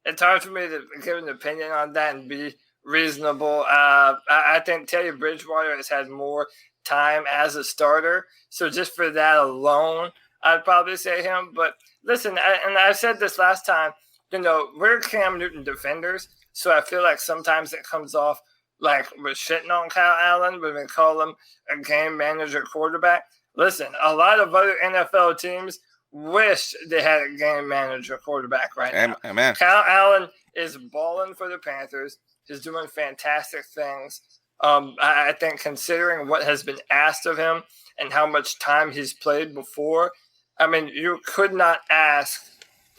it's hard for me to give an opinion on that and be reasonable. I think Teddy Bridgewater has had more time as a starter, so just for that alone, I'd probably say him. But listen, and I said this last time, we're Cam Newton defenders, so I feel like sometimes it comes off like we're shitting on Kyle Allen when we call him a game manager quarterback. Listen, a lot of other NFL teams wish they had a game manager quarterback right now. Amen. Kyle Allen is balling for the Panthers. He's doing fantastic things. I think considering what has been asked of him and how much time he's played before, I mean, you could not ask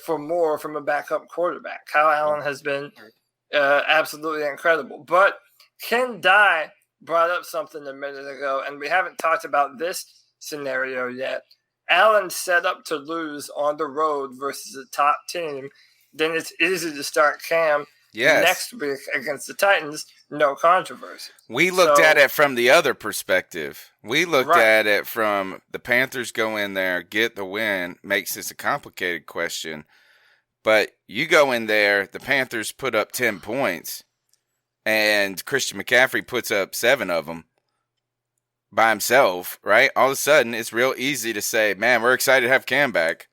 for more from a backup quarterback. Kyle Allen has been absolutely incredible. But Ken Dye brought up something a minute ago, and we haven't talked about this scenario yet. Allen's set up to lose on the road versus a top team. Then it's easy to start Cam next week against the Titans. No controversy. We looked at it from the other perspective. We looked at it from the Panthers go in there, get the win, makes this a complicated question. But you go in there, the Panthers put up 10 points, and Christian McCaffrey puts up 7 of them by himself, right? All of a sudden, it's real easy to say, man, we're excited to have Cam back.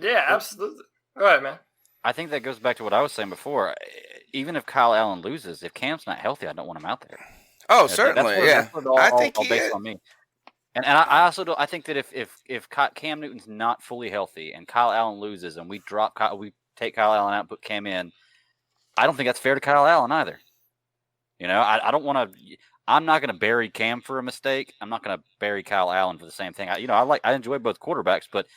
Yeah, absolutely. Go ahead, man. I think that goes back to what I was saying before. Even if Kyle Allen loses, if Cam's not healthy, I don't want him out there. Oh, certainly, that's I think all based on me. And I also don't. I think that if Cam Newton's not fully healthy and Kyle Allen loses and we take Kyle Allen out and put Cam in, I don't think that's fair to Kyle Allen either. I don't want to. I'm not going to bury Cam for a mistake. I'm not going to bury Kyle Allen for the same thing. I enjoy both quarterbacks, but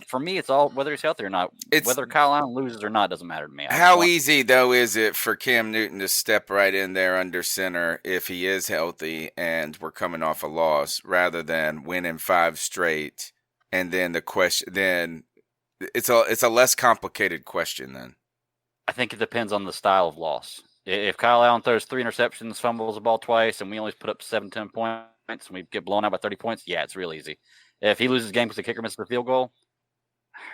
for me, it's all whether he's healthy or not. Whether Kyle Allen loses or not doesn't matter to me. How easy, though, is it for Cam Newton to step right in there under center if he is healthy and we're coming off a loss rather than winning 5 straight? And then the question, then it's a less complicated question then. I think it depends on the style of loss. If Kyle Allen throws 3 interceptions, fumbles the ball twice, and we only put up 7-10 points, and we get blown out by 30 points, yeah, it's real easy. If he loses the game because the kicker misses the field goal,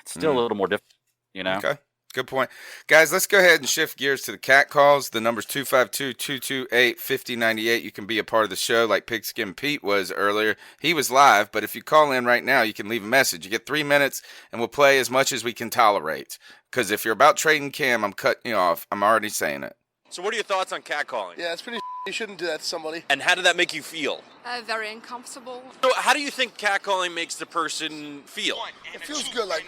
it's still a little more difficult, Okay, good point. Guys, let's go ahead and shift gears to the cat calls. The number's 252-228-5098. You can be a part of the show like Pigskin Pete was earlier. He was live, but if you call in right now, you can leave a message. You get 3 minutes, and we'll play as much as we can tolerate. Because if you're about trading Cam, I'm cutting you off. I'm already saying it. So what are your thoughts on catcalling? Yeah, it's pretty you shouldn't do that to somebody. And how did that make you feel? Very uncomfortable. So how do you think catcalling makes the person feel? It feels good, like...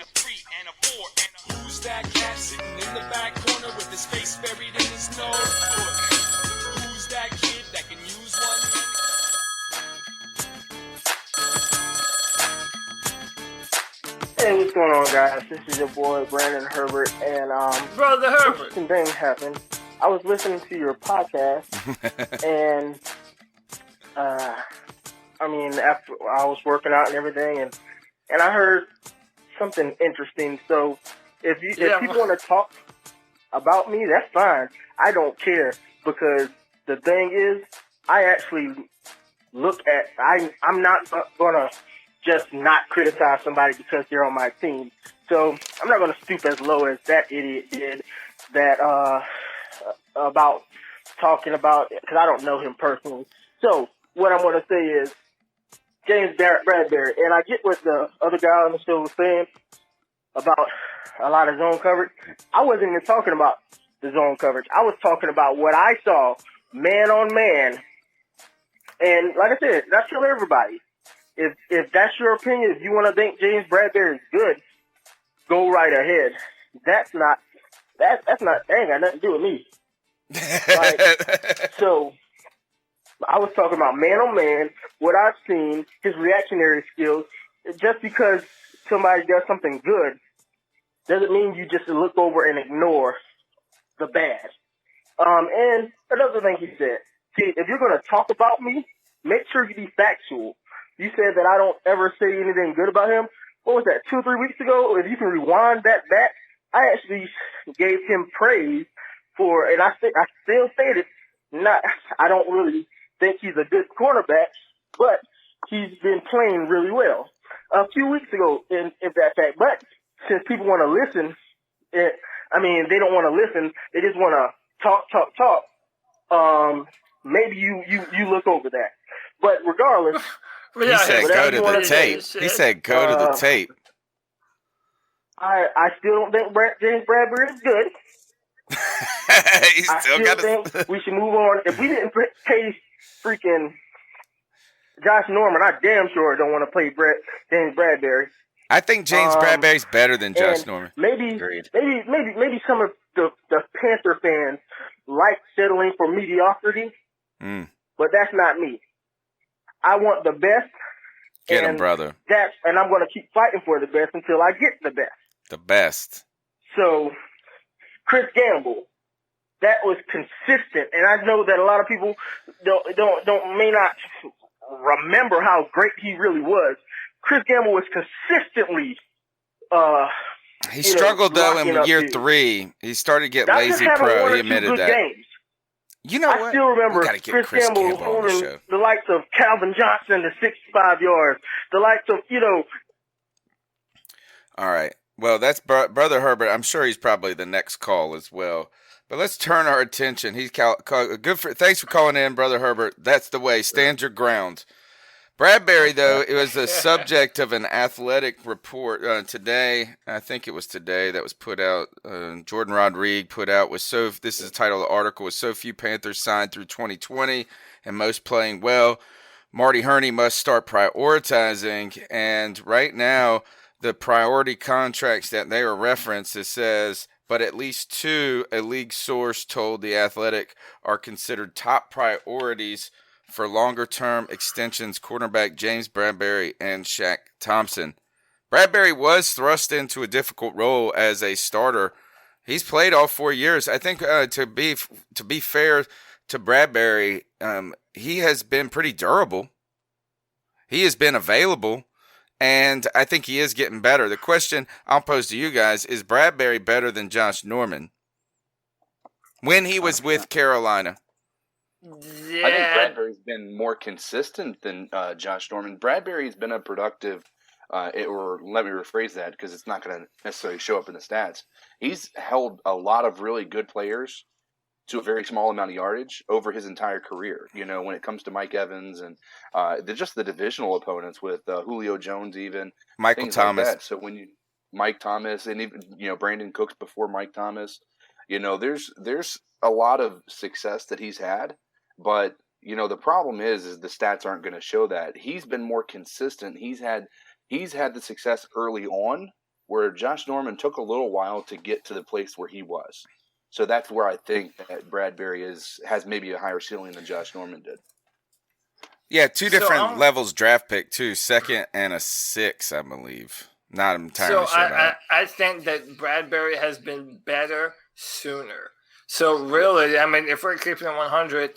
Who's that cat sitting in the back corner with his face buried in his nose? Who's that kid that can use one? Hey, what's going on, guys? This is your boy, Brandon Herbert, and, Brother Herbert. Interesting thing happened. I was listening to your podcast, and, after I was working out and everything, and I heard something interesting. So, if people want to talk about me, that's fine. I don't care, because the thing is, I actually look at, I'm not going to just not criticize somebody because they're on my team. So I'm not going to stoop as low as that idiot did that about talking about, because I don't know him personally. So what I'm going to say is James Bradbury, and I get what the other guy on the show was saying about a lot of zone coverage. I wasn't even talking about the zone coverage. I was talking about what I saw man on man. And like I said, that's for everybody. If that's your opinion, if you want to think James Bradbury is good, go right ahead. That ain't got nothing to do with me. So I was talking about man on man, what I've seen, his reactionary skills. Just because somebody does something good doesn't mean you just look over and ignore the bad. And another thing he said, see, if you're going to talk about me, make sure you be factual. You said that I don't ever say anything good about him. What was that, 2 or 3 weeks ago? If you can rewind that back, I actually gave him praise for, and I still stated, I don't really think he's a good quarterback, but he's been playing really well. A few weeks ago, in that fact, but since people want to listen, they don't want to listen. They just want to talk. Maybe you look over that. But regardless, he said go to the tape. He said go to the tape. I still don't think James Bradbury is good. I still think we should move on. If we didn't pay freaking Josh Norman, I damn sure don't want to play James Bradbury. I think James Bradbury's better than Josh Norman. Maybe some of the Panther fans like settling for mediocrity, but that's not me. I want the best. Get him, brother. And I'm going to keep fighting for the best until I get the best. The best. So, Chris Gamble, that was consistent, and I know that a lot of people may not remember how great he really was. Chris Gamble was consistently. He struggled though in year 3. He started to get lazy pro. He admitted that. Games. You know what? I still remember Chris Gamble holding the likes of Calvin Johnson to 65 yards. The likes of All right. Well, that's Brother Herbert. I'm sure he's probably the next call as well. But let's turn our attention. Thanks for calling in, Brother Herbert. That's the way. Stand your ground. Bradbury, though, it was the subject of an athletic report today. I think it was today that was put out. Jordan Rodriguez put out this is the title of the article, with so few Panthers signed through 2020 and most playing well. Marty Herney must start prioritizing. And right now, the priority contracts that they are referenced, it says, but at least 2, a league source told The Athletic, are considered top priorities for longer-term extensions: cornerback James Bradbury and Shaq Thompson. Bradbury was thrust into a difficult role as a starter. He's played all 4 years. I think to be fair to Bradbury, he has been pretty durable. He has been available, and I think he is getting better. The question I'll pose to you guys is Bradbury better than Josh Norman when he was with Carolina? Yeah. I think Bradbury's been more consistent than Josh Norman. Bradbury's been a productive, or let me rephrase that because it's not going to necessarily show up in the stats. He's held a lot of really good players to a very small amount of yardage over his entire career. You know, when it comes to Mike Evans and just the divisional opponents with Julio Jones, even Michael Thomas. Like that. So when Mike Thomas and even Brandon Cooks before Mike Thomas, there's a lot of success that he's had. But, the problem is the stats aren't going to show that. He's been more consistent. He's had the success early on, where Josh Norman took a little while to get to the place where he was. So that's where I think that Bradbury has maybe a higher ceiling than Josh Norman did. Yeah, 2 different levels draft pick, too. 2nd and a 6, I believe. Not entirely sure. I think that Bradbury has been better sooner. So really, if we're keeping it 100,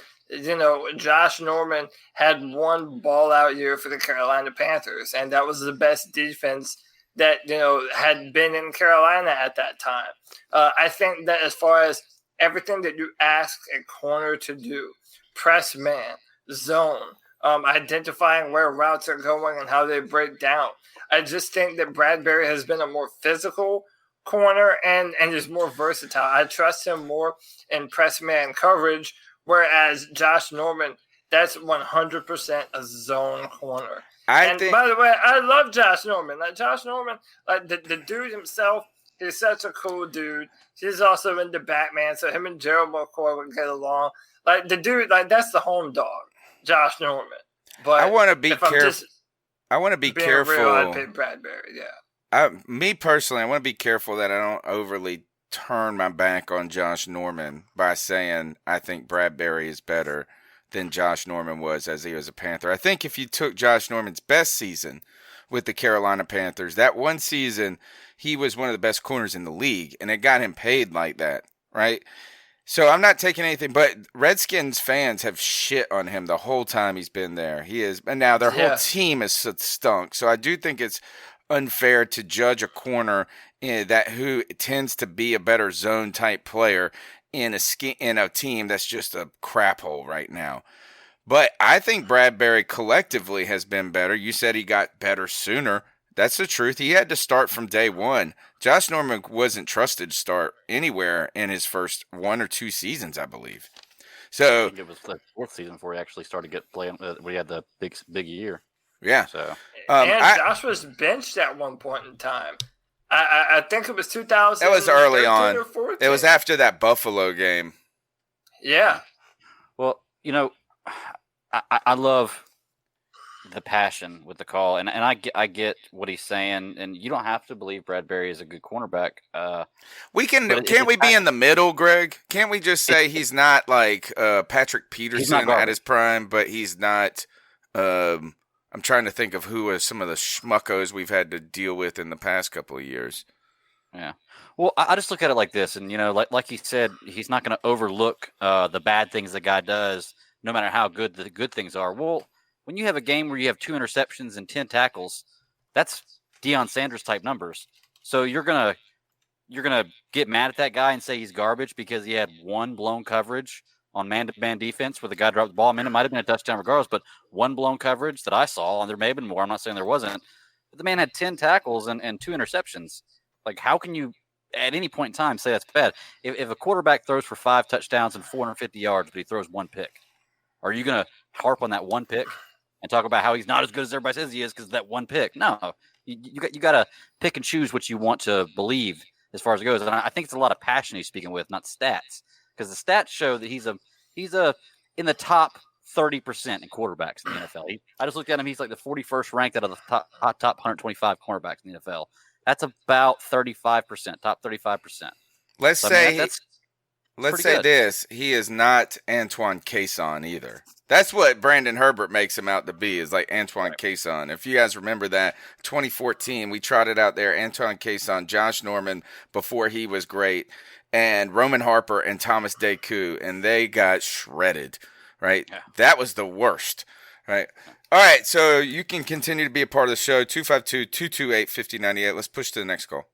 Josh Norman had 1 ball-out year for the Carolina Panthers, and that was the best defense that, had been in Carolina at that time. I think that as far as everything that you ask a corner to do, press man, zone, identifying where routes are going and how they break down, I just think that Bradbury has been a more physical corner and is more versatile. I trust him more in press man coverage, whereas Josh Norman, that's 100% a zone corner. By the way, I love Josh Norman. Josh Norman, the dude himself, he's such a cool dude. He's also into Batman, so him and Gerald McCoy would get along. The dude, that's the home dog, Josh Norman. But I want to be careful. I want to be careful. Real, I'd pick Bradbury, yeah. Me personally, I want to be careful that I don't overly turn my back on Josh Norman by saying I think Bradbury is better than Josh Norman was as he was a Panther. I think if you took Josh Norman's best season with the Carolina Panthers, that one season he was one of the best corners in the league, and it got him paid like that, right? So I'm not taking anything, but Redskins fans have shit on him the whole time he's been there. He is, and now their whole team is stunk. So I do think it's unfair to judge a corner that who tends to be a better zone type player in a team that's just a crap hole right now. But I think Bradbury collectively has been better. You said he got better sooner. That's the truth. He had to start from day one. Josh Norman wasn't trusted to start anywhere in his first 1 or 2 seasons, I believe. So I think it was the 4th season before he actually started playing. We had the big year. Yeah. So Josh was benched at one point in time. I think it was 2000. It was early on. Or 14. It was after that Buffalo game. Yeah. Well, I love the passion with the call, and I get what he's saying, and you don't have to believe Bradbury is a good cornerback. Can't we be in the middle, Greg? Can't we just say he's not like Patrick Peterson at his prime, but he's not. I'm trying to think of who are some of the schmuckos we've had to deal with in the past couple of years. Yeah. Well, I just look at it like this, and like he said, he's not going to overlook the bad things the guy does, no matter how good the good things are. Well, when you have a game where you have 2 interceptions and 10 tackles, that's Deion Sanders type numbers. So you're gonna get mad at that guy and say he's garbage because he had 1 blown coverage on man-to-man defense where the guy dropped the ball. I mean, it might have been a touchdown regardless, but 1 blown coverage that I saw, and there may have been more. I'm not saying there wasn't. But the man had 10 tackles and 2 interceptions. Like, how can you at any point in time say that's bad? If a quarterback throws for 5 touchdowns and 450 yards, but he throws 1 pick, are you going to harp on that 1 pick and talk about how he's not as good as everybody says he is because of that 1 pick? No, you got to pick and choose what you want to believe as far as it goes. And I think it's a lot of passion he's speaking with, not stats, because the stats show that he's in the top 30% in quarterbacks in the NFL. I just looked at him; he's like the 41st ranked out of the top 125 cornerbacks in the NFL. That's about 35%, top 35%. Let's so, say I mean, that's Let's say this. He is not Antoine Cason either. That's what Brandon Herbert makes him out to be, is like Antoine Cason. If you guys remember that, 2014, we trotted out there Antoine Cason, Josh Norman before he was great, and Roman Harper and Thomas Deku, and they got shredded, right? Yeah. That was the worst, right? All right, so you can continue to be a part of the show, 252-228-5098. Let's push to the next call.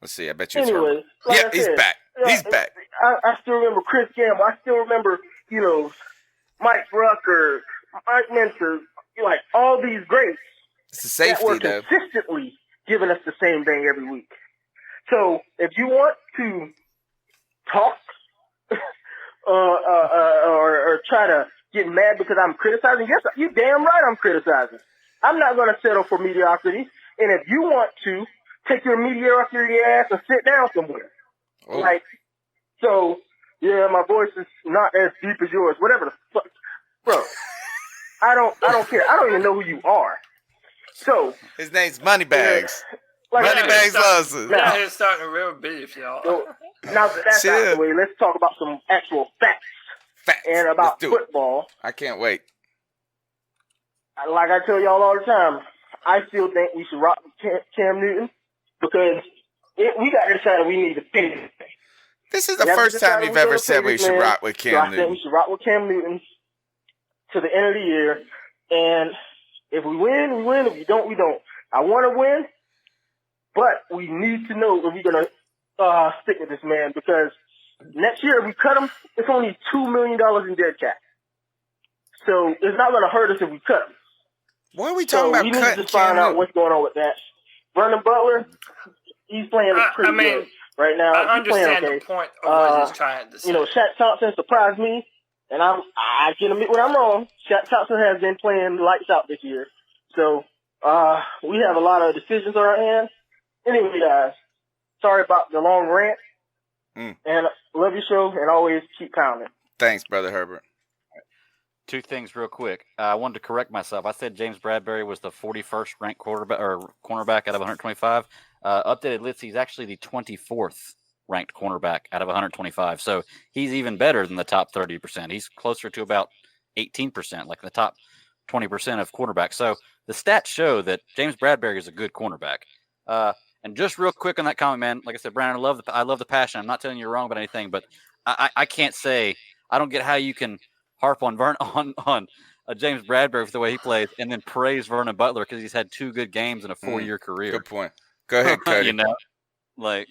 Let's see, I bet you it's Herbert. Like yeah, he's back. He's back. I still remember Chris Gamble. I still remember, Mike Rucker, Mike Minter, like all these greats it's the safety, that were though. consistently giving us the same thing every week. So if you want to talk or try to get mad because I'm criticizing, yes, you damn right I'm criticizing. I'm not going to settle for mediocrity. And if you want to, take your mediocrity ass and sit down somewhere. Oh. Yeah, my voice is not as deep as yours. Whatever the fuck, bro. I don't care. I don't even know who you are. So his name's Moneybags. Like, Moneybags Lawson. Now he's starting a real beef, y'all. So, now that that's out of the way, let's talk about some actual facts. And about football. I can't wait. Like I tell y'all all the time, I still think we should rock Cam Newton because we got to decide we need to finish. This is the first time you've ever said we should rock with Cam Newton. I think we should rock with Cam Newton to the end of the year. And if we win, we win. If we don't, we don't. I want to win, but we need to know if we're going to stick with this man because next year if we cut him, it's only $2 million in dead cap. So it's not going to hurt us if we cut him. What are we talking about? We need to find out what's going on with that. Vernon Butler, he's playing pretty good right now. I understand the point of what he's trying to say. Shaq Thompson surprised me, and I can admit when I'm wrong. Shaq Thompson has been playing lights out this year. So we have a lot of decisions on our hands. Anyway, guys, sorry about the long rant. And love your show, and always keep pounding. Thanks, Brother Herbert. Two things real quick. I wanted to correct myself. I said James Bradbury was the 41st ranked cornerback out of 125. Updated list, he's actually the 24th ranked cornerback out of 125. So he's even better than the top 30%. He's closer to about 18%, like the top 20% of quarterbacks. So the stats show that James Bradberry is a good cornerback. And just real quick on that comment, man, like I said, Brian, I love the passion. I'm not telling you you're wrong about anything, but I can't say, I don't get how you can harp on James Bradberry for the way he plays and then praise Vernon Butler because he's had 2 good games in a 4-year career. Good point. Go ahead, Cody. You know, like.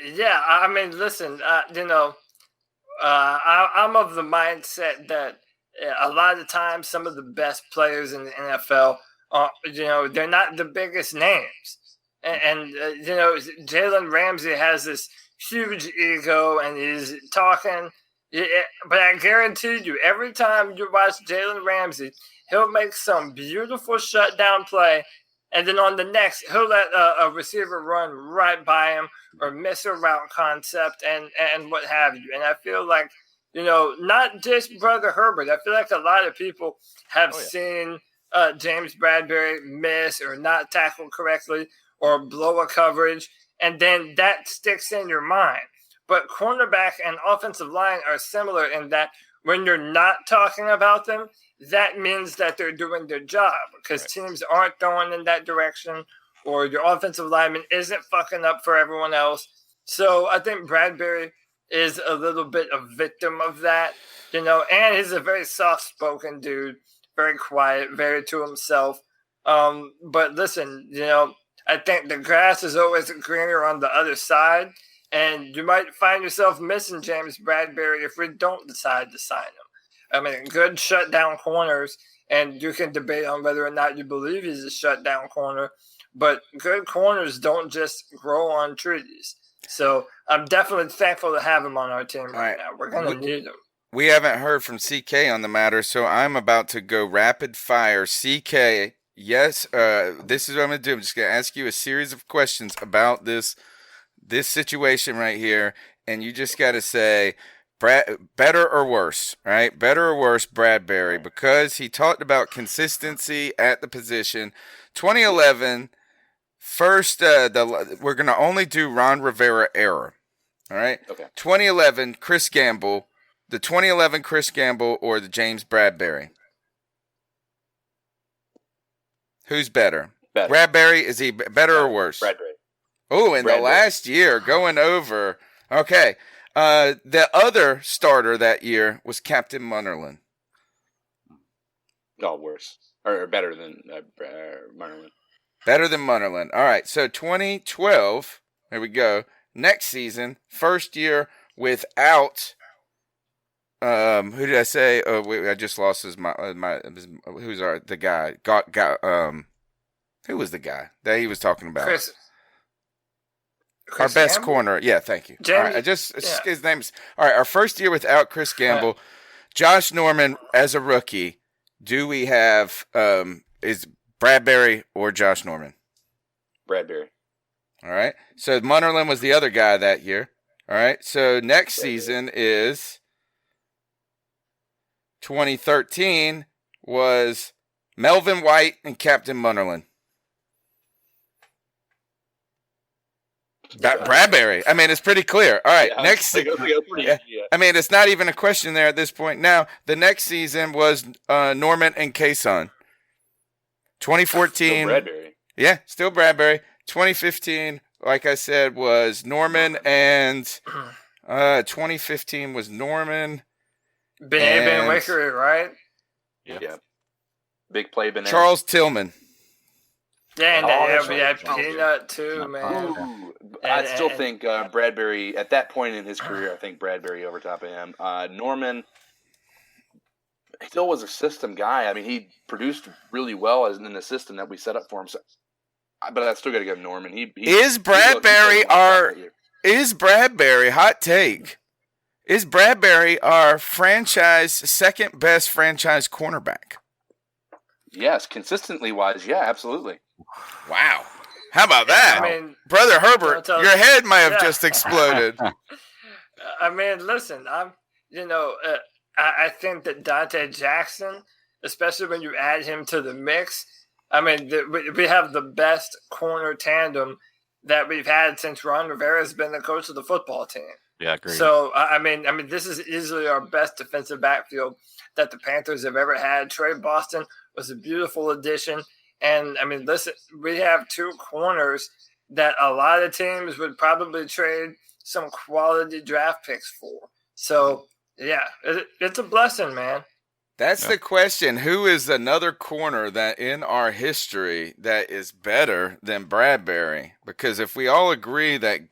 Yeah, I mean, listen, I'm of the mindset that a lot of times some of the best players in the NFL, they're not the biggest names. And Jalen Ramsey has this huge ego and he's talking. But I guarantee you, every time you watch Jalen Ramsey, he'll make some beautiful shutdown play. And then on the next, he'll let a receiver run right by him or miss a route concept and what have you. And I feel like, not just Brother Herbert. I feel like a lot of people have seen James Bradberry miss or not tackle correctly or blow a coverage, and then that sticks in your mind. But cornerback and offensive line are similar in that when you're not talking about them, that means that they're doing their job because teams aren't going in that direction or your offensive lineman isn't fucking up for everyone else. So I think Bradberry is a little bit a victim of that, and he's a very soft-spoken dude, very quiet, very to himself. But listen, I think the grass is always greener on the other side, and you might find yourself missing James Bradberry if we don't decide to sign him. I mean, good shutdown corners, and you can debate on whether or not you believe he's a shutdown corner, but good corners don't just grow on trees. So I'm definitely thankful to have him on our team right now. We're going to need him. We haven't heard from CK on the matter, so I'm about to go rapid fire. CK, yes, this is what I'm going to do. I'm just going to ask you a series of questions about this situation right here, and you just got to say better or worse, right? Better or worse, Bradberry, because he talked about consistency at the position. 2011, first, we're going to only do Ron Rivera era, all right? Okay. 2011, Chris Gamble, the 2011 Chris Gamble or the James Bradberry? Who's better? Bradberry, is he better or worse? Bradberry. Oh, in the last year, going over. Okay. The other starter that year was Captain Munnerlyn. Oh, worse. Or better than Munnerlyn. Better than Munnerlyn. All right. So 2012, there we go. Next season, first year without, who did I say? Oh, wait, I just lost the guy? Who was the guy that he was talking about? Chris our best Gamble? corner. Yeah, thank you. James, all right, his name's all right. Our first year without Chris Gamble, Josh Norman as a rookie. Do we have is Bradberry or Josh Norman? Bradberry. All right. So Munnerlyn was the other guy that year. All right. So next season is 2013 was Melvin White and Captain Munnerlyn. Bradberry. I mean, it's pretty clear. All right, next. I mean, it's not even a question there at this point. Now, the next season was Norman and Kayson. 2014. Still Bradberry. Yeah, still Bradberry. 2015, like I said, was Norman and 2015 was Norman. Ben Wickery, right? Yeah. Big play, Ben. Charles Tillman. Yeah, and Peanut too, man. I still think Bradberry, at that point in his career, I think Bradberry over top of him. Norman still was a system guy. I mean, he produced really well in the system that we set up for him. So, but I still got to give Norman. Is Bradberry hot take? Is Bradberry our second best franchise cornerback? Yes, consistently wise, yeah, absolutely. Wow. How about that? I mean, Brother Herbert, your head might have just exploded. I mean, listen, I think that Dante Jackson, especially when you add him to the mix, I mean, we have the best corner tandem that we've had since Ron Rivera's been the coach of the football team. Yeah, agreed. So I mean, this is easily our best defensive backfield that the Panthers have ever had. Trey Boston was a beautiful addition, and I mean, listen, we have two corners that a lot of teams would probably trade some quality draft picks for. So yeah, it's a blessing, man. That's the question. Who is another corner that in our history that is better than Bradbury? Because if we all agree that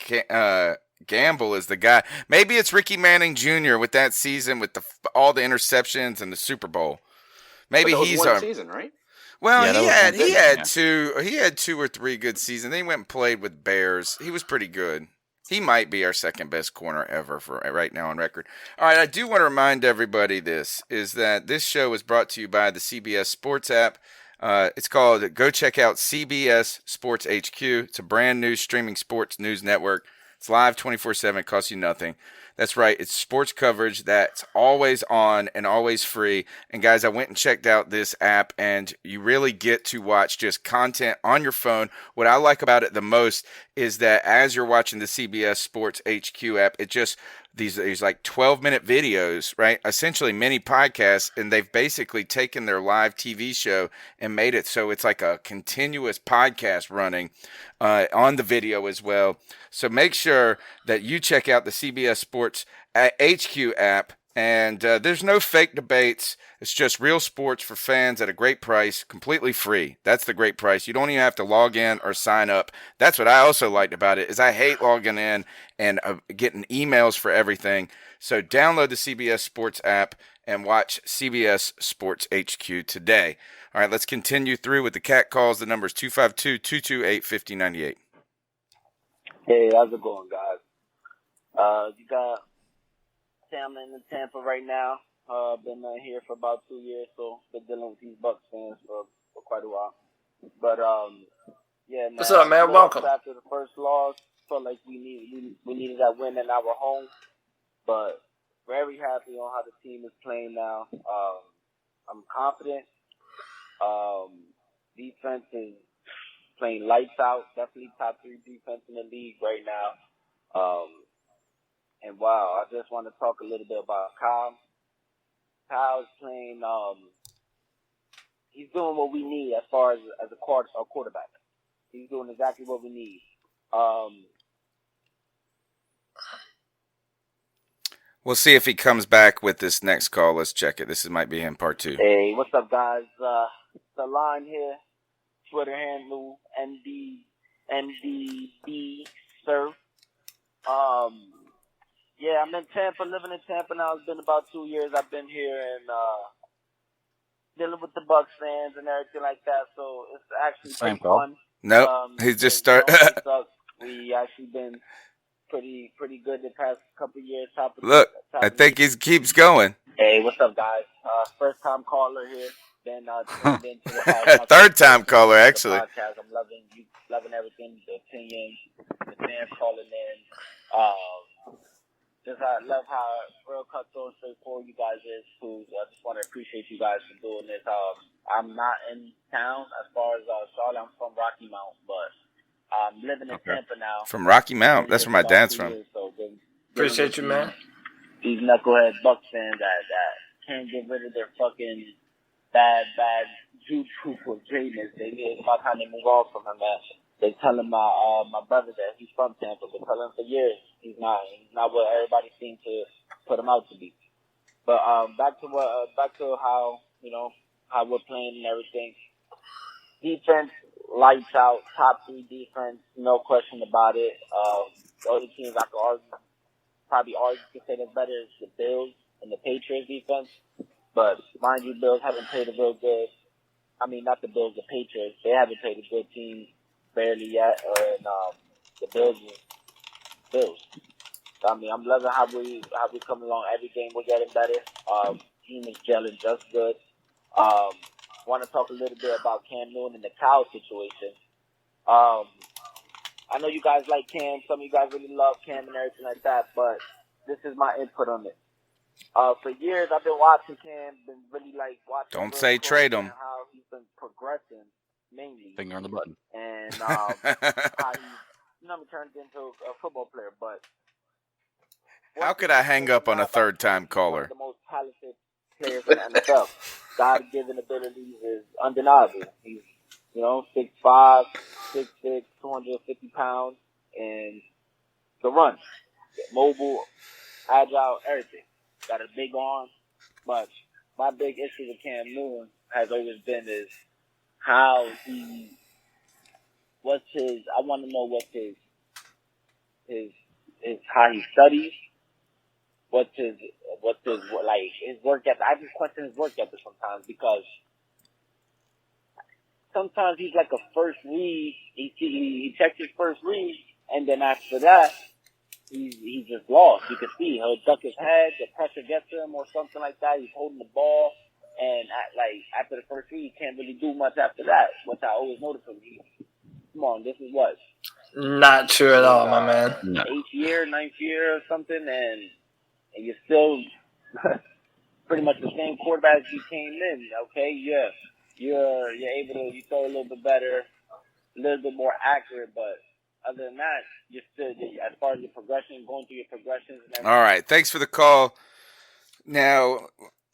Gamble is the guy, maybe it's Ricky Manning Jr. with that season with all the interceptions and the Super Bowl. Maybe But that was he's one season, right? Well, Yeah, that he was had one he season, had yeah. he had 2 or 3 good seasons. Then he went and played with Bears. He was pretty good. He might be our second best corner ever for right now on record. All right, I do want to remind everybody this is that this show is brought to you by the CBS Sports app. It's called Go Check Out CBS Sports HQ. It's a brand new streaming sports news network. It's live 24/7. It costs you nothing. That's right. It's sports coverage that's always on and always free. And guys, I went and checked out this app, and you really get to watch just content on your phone. What I like about it the most is that as you're watching the CBS Sports HQ app, it just these like 12-minute videos, right? Essentially mini podcasts, and they've basically taken their live TV show and made it so it's like a continuous podcast running on the video as well. So make sure that you check out the CBS Sports HQ app. And there's no fake debates. It's just real sports for fans at a great price, completely free. That's the great price. You don't even have to log in or sign up. That's what I also liked about it is I hate logging in and getting emails for everything. So download the CBS Sports app and watch CBS Sports HQ today. All right, let's continue through with the cat calls. The number is 252-228-5098. Hey, how's it going, guys? You got Sam in Tampa right now. Been here for about 2 years, so been dealing with these Bucks fans for quite a while. But yeah, man. What's up, man? Welcome. After the first loss, felt like we needed that win in our home, but very happy on how the team is playing now. I'm confident. Defense is playing lights out. Definitely top 3 defense in the league right now. And wow, I just want to talk a little bit about Kyle. Kyle's playing. He's doing what we need as far as a quarterback. He's doing exactly what we need. We'll see if he comes back with this next call. Let's check it. This might be him, part 2. Hey, what's up, guys? The line here. Twitter handle MDB Surf. Yeah, I'm in Tampa, living in Tampa now. It's been about 2 years I've been here and dealing with the Bucks fans and everything like that. So it's actually Same pretty call. fun. Nope, he just started. We actually been pretty good the past couple of years. Look, I think he keeps going. Hey, what's up, guys? First time caller here. Then tuned into the podcast. Third time caller, actually. Podcast. I'm loving everything, the opinions, the fans calling in. I love how real cutthroat and straightforward you guys is too. I just want to appreciate you guys for doing this. I'm not in town as far as Charlotte. I'm from Rocky Mount, but I'm living in Tampa now. From Rocky Mount. That's where my dad's from. Appreciate you, man. These knucklehead Bucks fans that can't get rid of their fucking bad juju for greatness. It's about time they move on from him, man. They telling my brother that he's from Tampa. They telling him for years he's not what everybody seems to put him out to be. But back to how how we're playing and everything. Defense lights out, top 3 defense, no question about it. The only teams I could probably argue to say that's better is the Bills and the Patriots defense. But mind you, Bills haven't played a real good. I mean, not the Bills, the Patriots. They haven't played a good team barely yet. And the Bills is Bills. I mean, I'm loving how we come along. Every game we're getting better. Team is gelling just good. Want to talk a little bit about Cam Newton and the Cow situation. I know you guys like Cam. Some of you guys really love Cam and everything like that. But this is my input on it. For years, I've been watching Cam, been really watching. Don't say trade him. How he's been progressing, mainly. Finger on the button. And how he turned into a football player. But How could I hang up on a third-time caller? The most talented players in the NFL. God-given abilities is undeniable. He's, 6'5", 6'6", 250 pounds, and can run, mobile, agile, everything. Got a big arm, but my big issue with Cam Newton has always been is how I want to know what his how he studies, what's his work ethic. I just question his work ethic sometimes because sometimes he's like a first read. He checks his first read, and then after that, he's just lost. You can see he'll duck his head, the pressure gets to him, or something like that. He's holding the ball, and after the first read, he can't really do much after that. Which I always noticed from him. Come on, this is what. Not true at all, my man. No. 9th year or something, and you're still pretty much the same quarterback as you came in. Okay, yeah, you're able to throw a little bit better, a little bit more accurate, but other than that, you're still as far as your progression, going through your progressions. And everything. All right, thanks for the call. Now,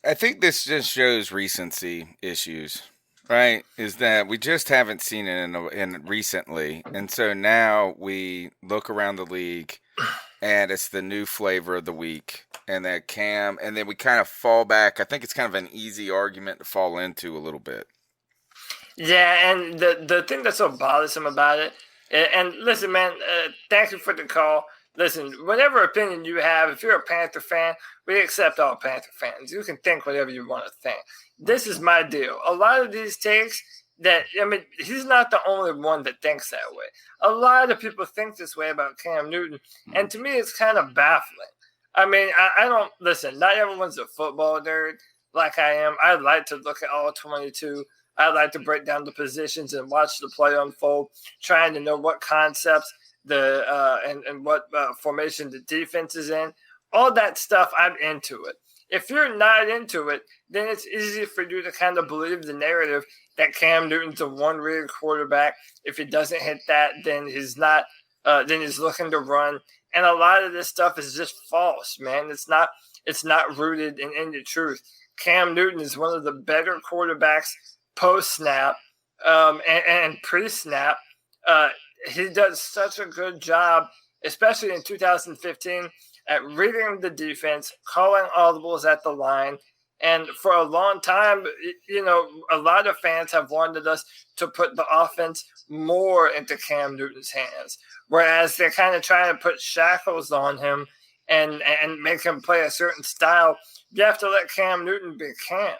I think this just shows recency issues. Right, is that we just haven't seen it in recently, and so now we look around the league, and it's the new flavor of the week, and that Cam, and then we kind of fall back. I think it's kind of an easy argument to fall into a little bit. Yeah, and the thing that's so bothersome about it, and listen, man, thank you for the call. Listen, whatever opinion you have, if you're a Panther fan, we accept all Panther fans. You can think whatever you want to think. This is my deal. A lot of these takes he's not the only one that thinks that way. A lot of people think this way about Cam Newton, and to me, it's kind of baffling. I don't, listen, not everyone's a football nerd like I am. I like to look at all 22. I like to break down the positions and watch the play unfold, trying to know what concepts and what formation the defense is in. All that stuff, I'm into it. If you're not into it, then it's easy for you to kind of believe the narrative that Cam Newton's a one-read quarterback. If he doesn't hit that, then he's not. Then he's looking to run. And a lot of this stuff is just false, man. It's not rooted in any truth. Cam Newton is one of the better quarterbacks post-snap and pre-snap. He does such a good job, especially in 2015, at reading the defense, calling audibles at the line. And for a long time, a lot of fans have wanted us to put the offense more into Cam Newton's hands, whereas they're kind of trying to put shackles on him and make him play a certain style. You have to let Cam Newton be Cam.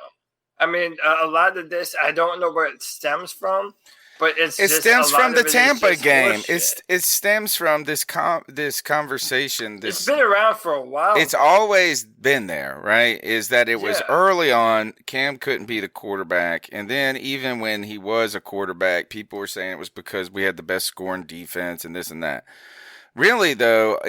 A lot of this, I don't know where it stems from. But it stems from the Tampa game. It stems from this conversation. It's been around for a while. It's always been there, right? Is that it was early on, Cam couldn't be the quarterback. And then even when he was a quarterback, people were saying it was because we had the best scoring defense and this and that. Really, though,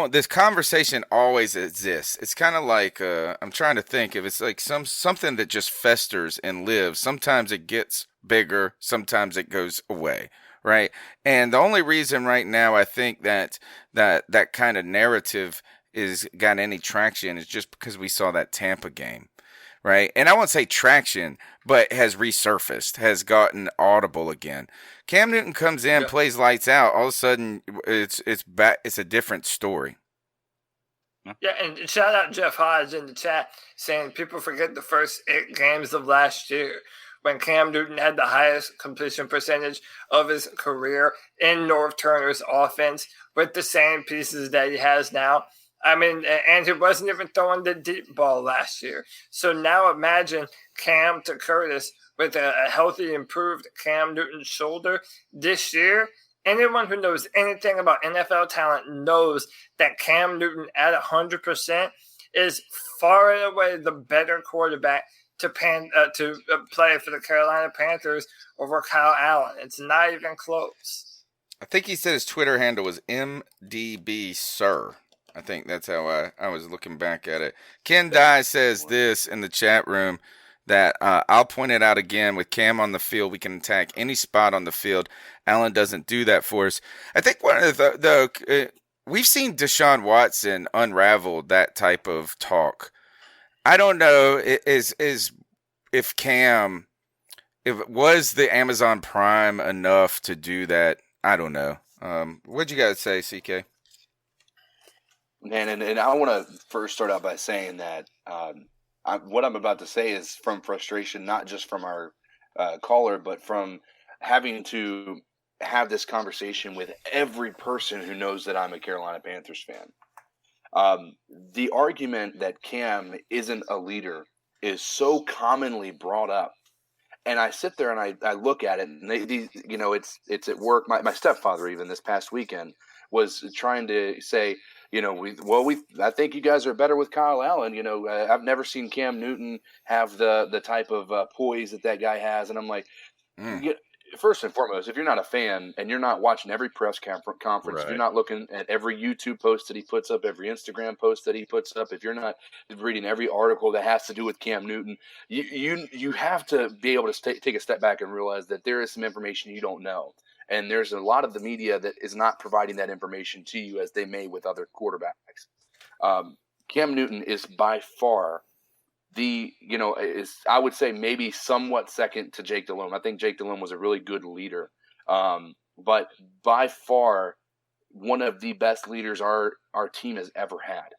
this conversation always exists. It's kind of like I'm trying to think if it's like something that just festers and lives. Sometimes it gets bigger, sometimes it goes away, right? And the only reason right now I think that kind of narrative is got any traction is just because we saw that Tampa game, right? And I won't say traction, but has resurfaced, has gotten audible again. Cam Newton comes in, plays lights out. All of a sudden, it's back. It's a different story. Yeah, and shout out Jeff Hodge in the chat saying people forget the first 8 games of last year when Cam Newton had the highest completion percentage of his career in North Turner's offense with the same pieces that he has now. And he wasn't even throwing the deep ball last year. So now imagine Cam to Curtis with a healthy, improved Cam Newton shoulder this year. Anyone who knows anything about NFL talent knows that Cam Newton at 100% is far and away the better quarterback to play for the Carolina Panthers over Kyle Allen. It's not even close. I think he said his Twitter handle was MDB Sir. I think that's how I was looking back at it. Ken Dye says this in the chat room that I'll point it out again. With Cam on the field, we can attack any spot on the field. Allen doesn't do that for us. I think one of we've seen Deshaun Watson unravel that type of talk. I don't know if Cam, if it was the Amazon Prime enough to do that. I don't know. What'd you guys say, CK? Man, and I want to first start out by saying that what I'm about to say is from frustration, not just from our caller, but from having to have this conversation with every person who knows that I'm a Carolina Panthers fan. The argument that Cam isn't a leader is so commonly brought up. And I sit there and I look at it, and it's at work. My stepfather, even this past weekend, was trying to say, I think you guys are better with Kyle Allen. I've never seen Cam Newton have the type of poise that guy has. And I'm like, first and foremost, if you're not a fan and you're not watching every press conference, Right. if you're not looking at every YouTube post that he puts up, every Instagram post that he puts up, if you're not reading every article that has to do with Cam Newton, you have to be able to take a step back and realize that there is some information you don't know. And there's a lot of the media that is not providing that information to you as they may with other quarterbacks. Cam Newton is by far I would say maybe somewhat second to Jake Delhomme. I think Jake Delhomme was a really good leader. But by far one of the best leaders our team has ever had.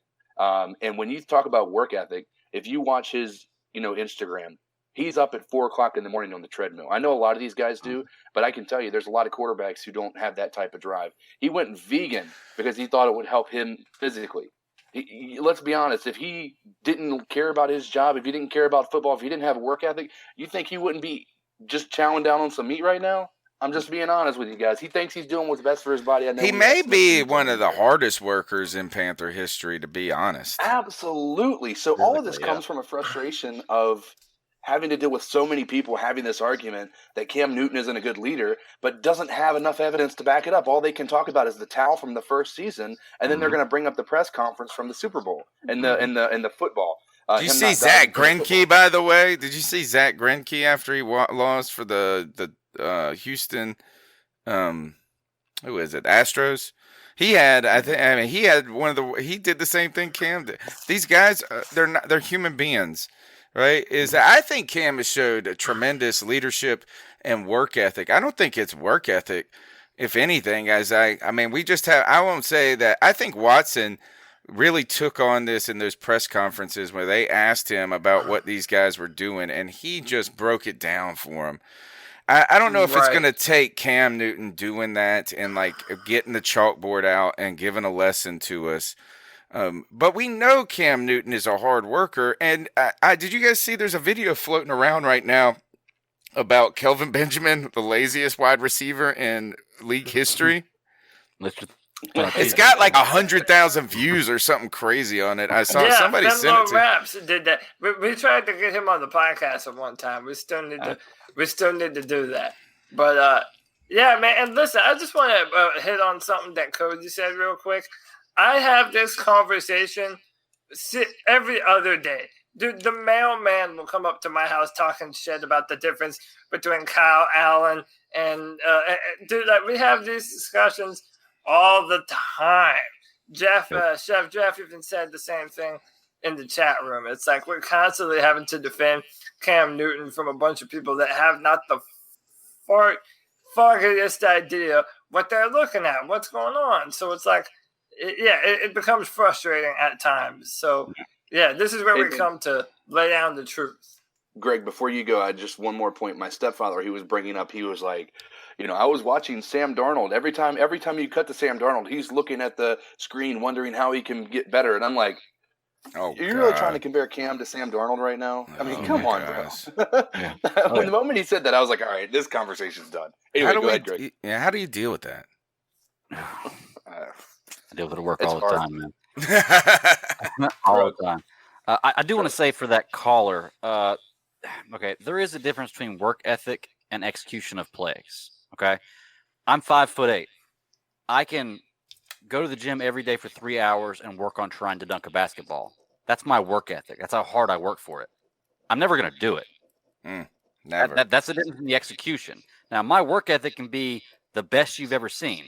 And when you talk about work ethic, if you watch his, Instagram, he's up at 4:00 in the morning on the treadmill. I know a lot of these guys do, but I can tell you there's a lot of quarterbacks who don't have that type of drive. He went vegan because he thought it would help him physically. Let's be honest, if he didn't care about his job, if he didn't care about football, if he didn't have a work ethic, you think he wouldn't be just chowing down on some meat right now? I'm just being honest with you guys. He thinks he's doing what's best for his body. I know He may be one of the hardest workers in Panther history, to be honest. Absolutely. So all of this comes from a frustration of having to deal with so many people having this argument that Cam Newton isn't a good leader, but doesn't have enough evidence to back it up. All they can talk about is the towel from the first season, and then they're going to bring up the press conference from the Super Bowl and the football. Did you see Zach Greinke, by the way? Did you see Zach Greinke after he lost for the Houston? Who is it? Astros. He had, he did the same thing Cam did. These guys, they're human beings. Right? I think Cam has showed a tremendous leadership and work ethic. I don't think it's work ethic. If anything, guys, I won't say that. I think Watson really took on this in those press conferences where they asked him about what these guys were doing, and he just broke it down for them. I don't know if it's going to take Cam Newton doing that and like getting the chalkboard out and giving a lesson to us. But we know Cam Newton is a hard worker, and did you guys see there's a video floating around right now about Kelvin Benjamin, the laziest wide receiver in league history? It's got like 100,000 views or something crazy on it. I saw somebody send it to Raps did that. We tried to get him on the podcast at one time. We still need to do that. But yeah, man. And listen, I just want to hit on something that Cody said real quick. I have this conversation every other day. Dude, the mailman will come up to my house talking shit about the difference between Kyle Allen and dude, like we have these discussions all the time. Chef Jeff even said the same thing in the chat room. It's like we're constantly having to defend Cam Newton from a bunch of people that have not the foggiest idea what they're looking at, what's going on. So it's like, it becomes frustrating at times. So, yeah, this is where we come to lay down the truth. Greg, before you go, I just one more point. My stepfather, he was bringing up, he was like, I was watching Sam Darnold. Every time you cut to Sam Darnold, he's looking at the screen wondering how he can get better. And I'm like, you're really trying to compare Cam to Sam Darnold right now? I mean, come on, bro. When the moment he said that, I was like, all right, this conversation's done. Anyway, go ahead, Greg. Yeah, how do you deal with that? I deal with it at work all the time, man. All the time. I do want to say for that caller, okay, there is a difference between work ethic and execution of plays. Okay, I'm 5'8". I can go to the gym every day for 3 hours and work on trying to dunk a basketball. That's my work ethic. That's how hard I work for it. I'm never going to do it. Never. That's the difference in the execution. Now, my work ethic can be the best you've ever seen.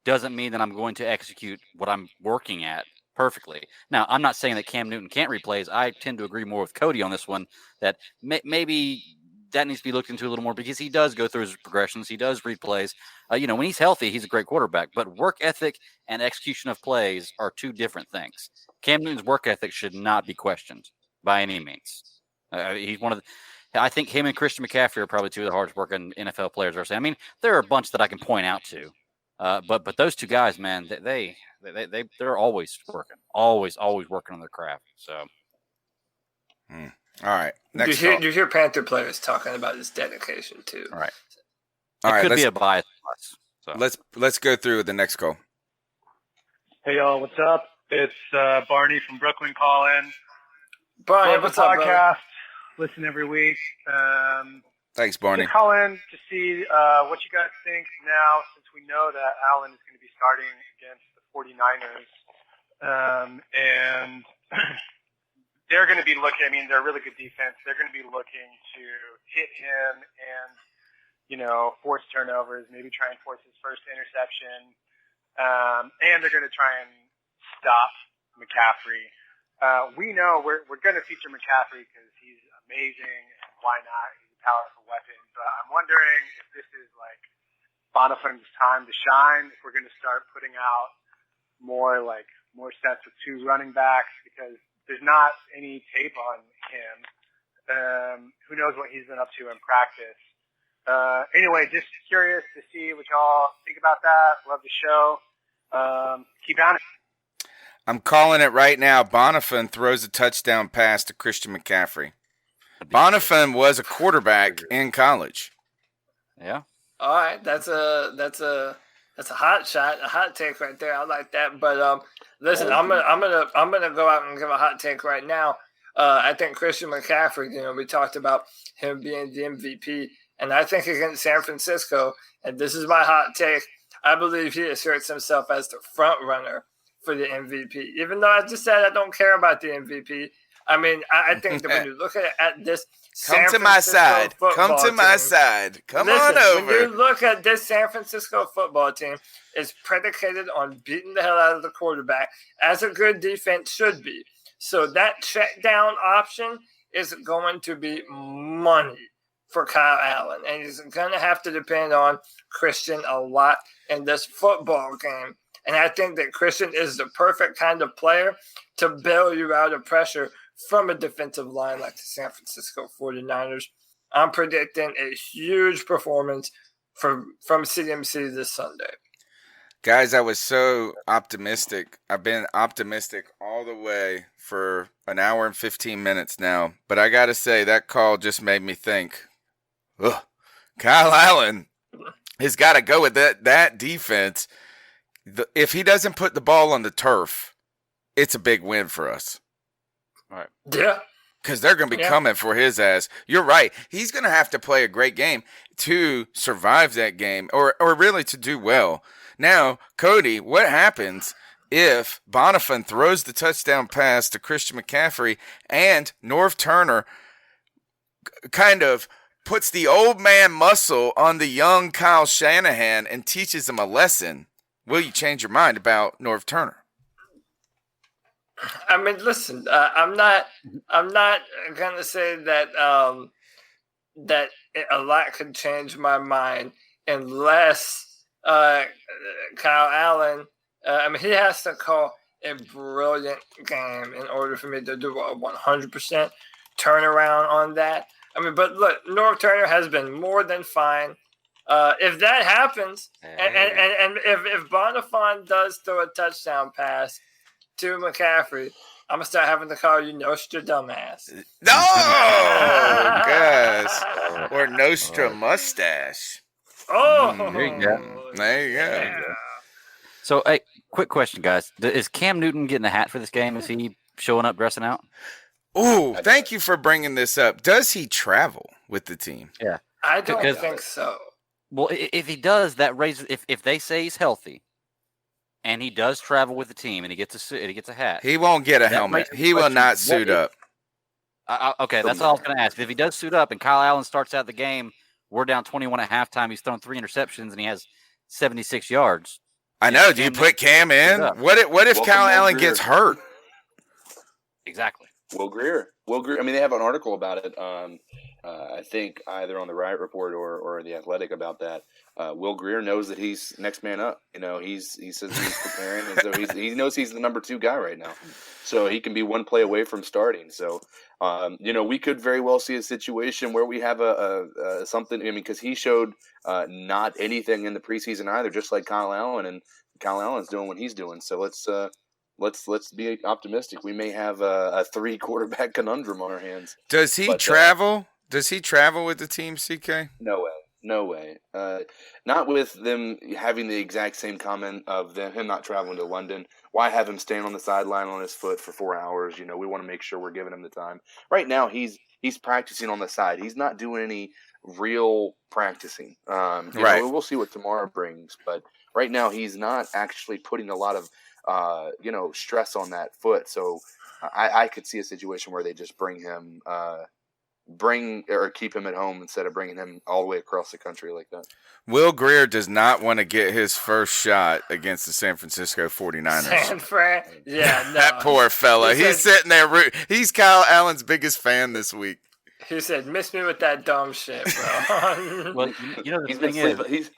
doesn't mean that I'm going to execute what I'm working at perfectly. Now, I'm not saying that Cam Newton can't read plays. I tend to agree more with Cody on this one, that maybe that needs to be looked into a little more because he does go through his progressions. He does read plays. When he's healthy, he's a great quarterback, but work ethic and execution of plays are two different things. Cam Newton's work ethic should not be questioned by any means. He's one of the, I think him and Christian McCaffrey are probably two of the hardest working NFL players I've seen. I mean, there are a bunch that I can point out to, but those two guys, man, they're always working, always working on their craft. So, all right, next you hear Panther players talking about his dedication too. All right, all right. Could be a bias. So. Let's go through the next call. Hey y'all, what's up? It's Barney from Brooklyn calling. Barney, love what's the up, podcast. Listen every week. Thanks, Barney. Just call in to see what you guys think now, since we know that Allen is going to be starting against the 49ers. And they're going to be looking, I mean, they're a really good defense. They're going to be looking to hit him and, force turnovers, maybe try and force his first interception. And they're going to try and stop McCaffrey. We know we're going to feature McCaffrey because he's amazing, and why not? He's a powerful weapon. But I'm wondering if this is like Bonifan's time to shine, if we're going to start putting out more sets with two running backs, because there's not any tape on him. Who knows what he's been up to in practice. Anyway, just curious to see what y'all think about that. Love the show. Keep on it. I'm calling it right now. Bonifan throws a touchdown pass to Christian McCaffrey. Bonifan was a quarterback in college. Yeah. All right, that's a hot shot, a hot take right there. I like that. But listen, I'm gonna go out and give a hot take right now. I think Christian McCaffrey. We talked about him being the MVP, and I think against San Francisco, and this is my hot take, I believe he asserts himself as the front runner for the MVP. Even though I just said I don't care about the MVP, I mean, I think that when you look at this Come to my side. Come to my side. Come on over. When you look at this San Francisco football team, it's predicated on beating the hell out of the quarterback, as a good defense should be. So that check down option is going to be money for Kyle Allen, and he's going to have to depend on Christian a lot in this football game. And I think that Christian is the perfect kind of player to bail you out of pressure from a defensive line like the San Francisco 49ers. I'm predicting a huge performance from CMC this Sunday. Guys, I was so optimistic. I've been optimistic all the way for an hour and 15 minutes now. But I got to say, that call just made me think, Kyle Allen has got to go with that defense. If he doesn't put the ball on the turf, it's a big win for us. All right. Yeah. Because they're going to be coming for his ass. You're right. He's going to have to play a great game to survive that game, or really to do well. Now, Cody, what happens if Bonifan throws the touchdown pass to Christian McCaffrey and Norv Turner kind of puts the old man muscle on the young Kyle Shanahan and teaches him a lesson? Will you change your mind about Norv Turner? I mean, listen, I'm not gonna say that that a lot could change my mind unless Kyle Allen. I mean, he has to call a brilliant game in order for me to do a 100% turnaround on that. I mean, but look, Norv Turner has been more than fine. If that happens, and if Bonifan does throw a touchdown pass to McCaffrey, I'm gonna start having to call you Nostra dumbass. No, gosh, or Nostra mustache. Oh, there you go. There you go. Yeah. So, hey, quick question, guys: is Cam Newton getting a hat for this game? Is he showing up dressing out? Ooh, thank you for bringing this up. Does he travel with the team? Yeah, I don't think so. Well, if he does, that raises. If they say he's healthy, and he does travel with the team, and he gets a suit, he gets a hat, he won't get a helmet. He will not suit up. Okay, that's all I was going to ask. If he does suit up, and Kyle Allen starts out the game, we're down 21 at halftime. He's thrown 3 interceptions, and he has 76 yards. I know. Do you put Cam in? What if Welcome Kyle Will Allen Greer. gets hurt? Exactly. Will Greer. I mean, they have an article about it. I think either on the Riot Report or the Athletic about that. Will Greer knows that he's next man up. He says he's preparing, and so he knows he's the number 2 guy right now. So he can be one play away from starting. So, we could very well see a situation where we have a something. I mean, because he showed not anything in the preseason either, just like Kyle Allen, and Kyle Allen's doing what he's doing. So let's be optimistic. We may have a 3 quarterback conundrum on our hands. Does he travel? Does he travel with the team, CK? No way. Not with them having the exact same comment of him not traveling to London. Why have him stand on the sideline on his foot for 4 hours? We want to make sure we're giving him the time. Right now, he's practicing on the side. He's not doing any real practicing. Right. We'll see what tomorrow brings, but right now he's not actually putting a lot of stress on that foot. So I could see a situation where they just bring him, keep him at home instead of bringing him all the way across the country like that. Will Greer does not want to get his first shot against the San Francisco 49ers. San Fran? Yeah, no. That poor fella. He's sitting there. He's Kyle Allen's biggest fan this week. He said, miss me with that dumb shit, bro. Well, the thing is...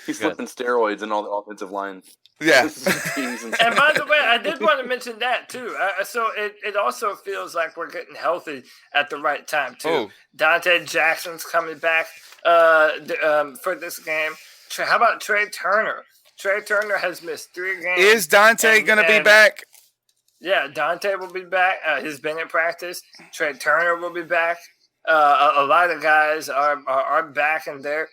He's slipping steroids in all the offensive line. Yeah. And by the way, I did want to mention that too. So it also feels like we're getting healthy at the right time too. Oh. Dante Jackson's coming back for this game. How about Trey Turner? Trey Turner has missed 3 games. Is Dante going to be back? Yeah, Dante will be back. He's been in practice. Trey Turner will be back. A lot of guys are back, and they're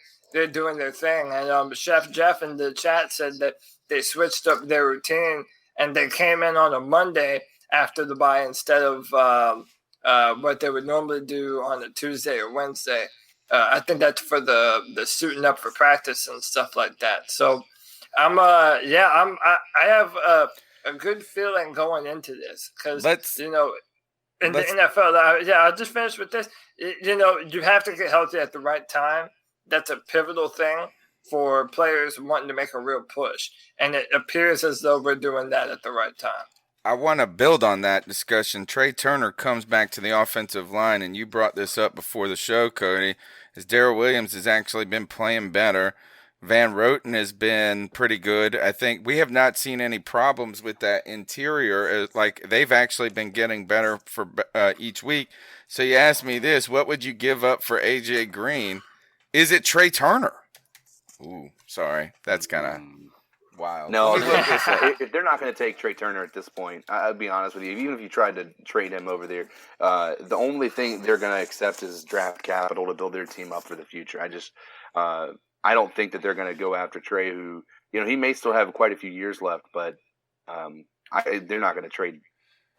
doing their thing. And Chef Jeff in the chat said that they switched up their routine and they came in on a Monday after the bye instead of what they would normally do on a Tuesday or Wednesday. I think that's for the suiting up for practice and stuff like that. So I have a good feeling going into this because in the NFL. I'll just finish with this. You have to get healthy at the right time. That's a pivotal thing for players wanting to make a real push. And it appears as though we're doing that at the right time. I want to build on that discussion. Trey Turner comes back to the offensive line, and you brought this up before the show, Cody, as Darrell Williams has actually been playing better. Van Roten has been pretty good. I think we have not seen any problems with that interior. Like, they've actually been getting better for each week. So you asked me this, what would you give up for A.J. Green? Is it Trey Turner? Ooh, sorry. That's kind of wild. No, if they're not going to take Trey Turner at this point, I'll be honest with you. Even if you tried to trade him over there, the only thing they're going to accept is draft capital to build their team up for the future. I don't think that they're going to go after Trey, who, he may still have quite a few years left, but they're not going to trade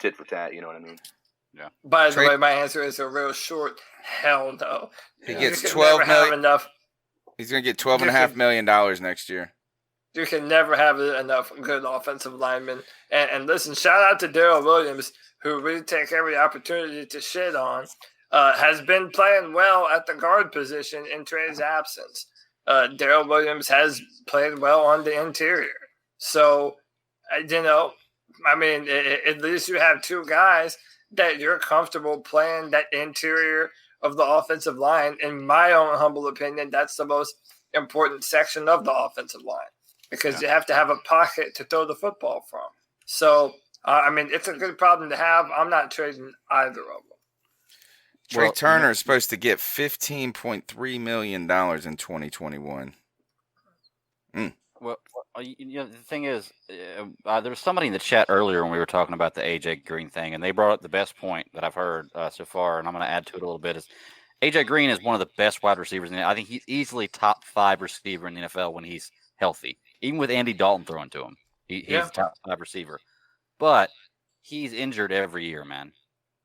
tit for tat. You know what I mean? Yeah. By the way, my answer is a real short hell no. He gets $12 million. He's going to get $12.5 million next year. You can never have enough good offensive linemen. And listen, shout out to Darrell Williams, who we take every opportunity to shit on, has been playing well at the guard position in Trey's absence. Darrell Williams has played well on the interior. So, at least you have 2 guys that you're comfortable playing that interior of the offensive line. In my own humble opinion, that's the most important section of the offensive line because you have to have a pocket to throw the football from. So, it's a good problem to have. I'm not trading either of them. Trey Turner is supposed to get $15.3 million in 2021. Well, the thing is, there was somebody in the chat earlier when we were talking about the AJ Green thing, and they brought up the best point that I've heard so far, and I'm going to add to it a little bit. Is AJ Green is one of the best wide receivers I think he's easily top 5 receiver in the NFL when he's healthy, even with Andy Dalton throwing to him. He's a top 5 receiver, but he's injured every year, man.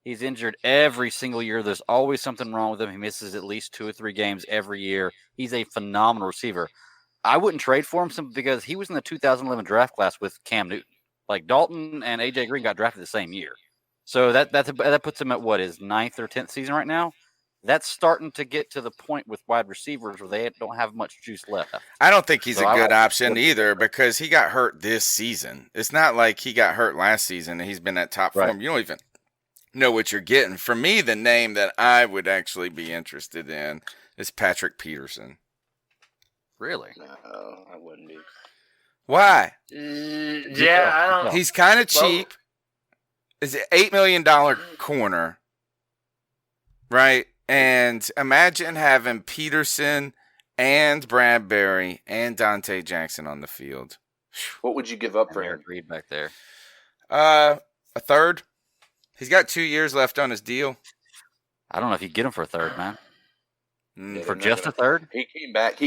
He's injured every single year. There's always something wrong with him. He misses at least 2 or 3 games every year. He's a phenomenal receiver. I wouldn't trade for him simply because he was in the 2011 draft class with Cam Newton. Like, Dalton and A.J. Green got drafted the same year. So that puts him at, his 9th or 10th season right now? that's starting to get to the point with wide receivers where they don't have much juice left. I don't think he's So a I good like- option either because he got hurt this season. It's not like he got hurt last season and he's been at top Right. form. You don't even know what you're getting. For me, the name that I would actually be interested in is Patrick Peterson. Really? No, I wouldn't be. Why? Yeah, I don't. He's kind of cheap. Is it $8 million corner, right? And imagine having Peterson and Bradbury and Dante Jackson on the field. What would you give up for him? Reed back there. A third. He's got 2 years left on his deal. I don't know if you get him for a third, man. Yeah, For just a third? He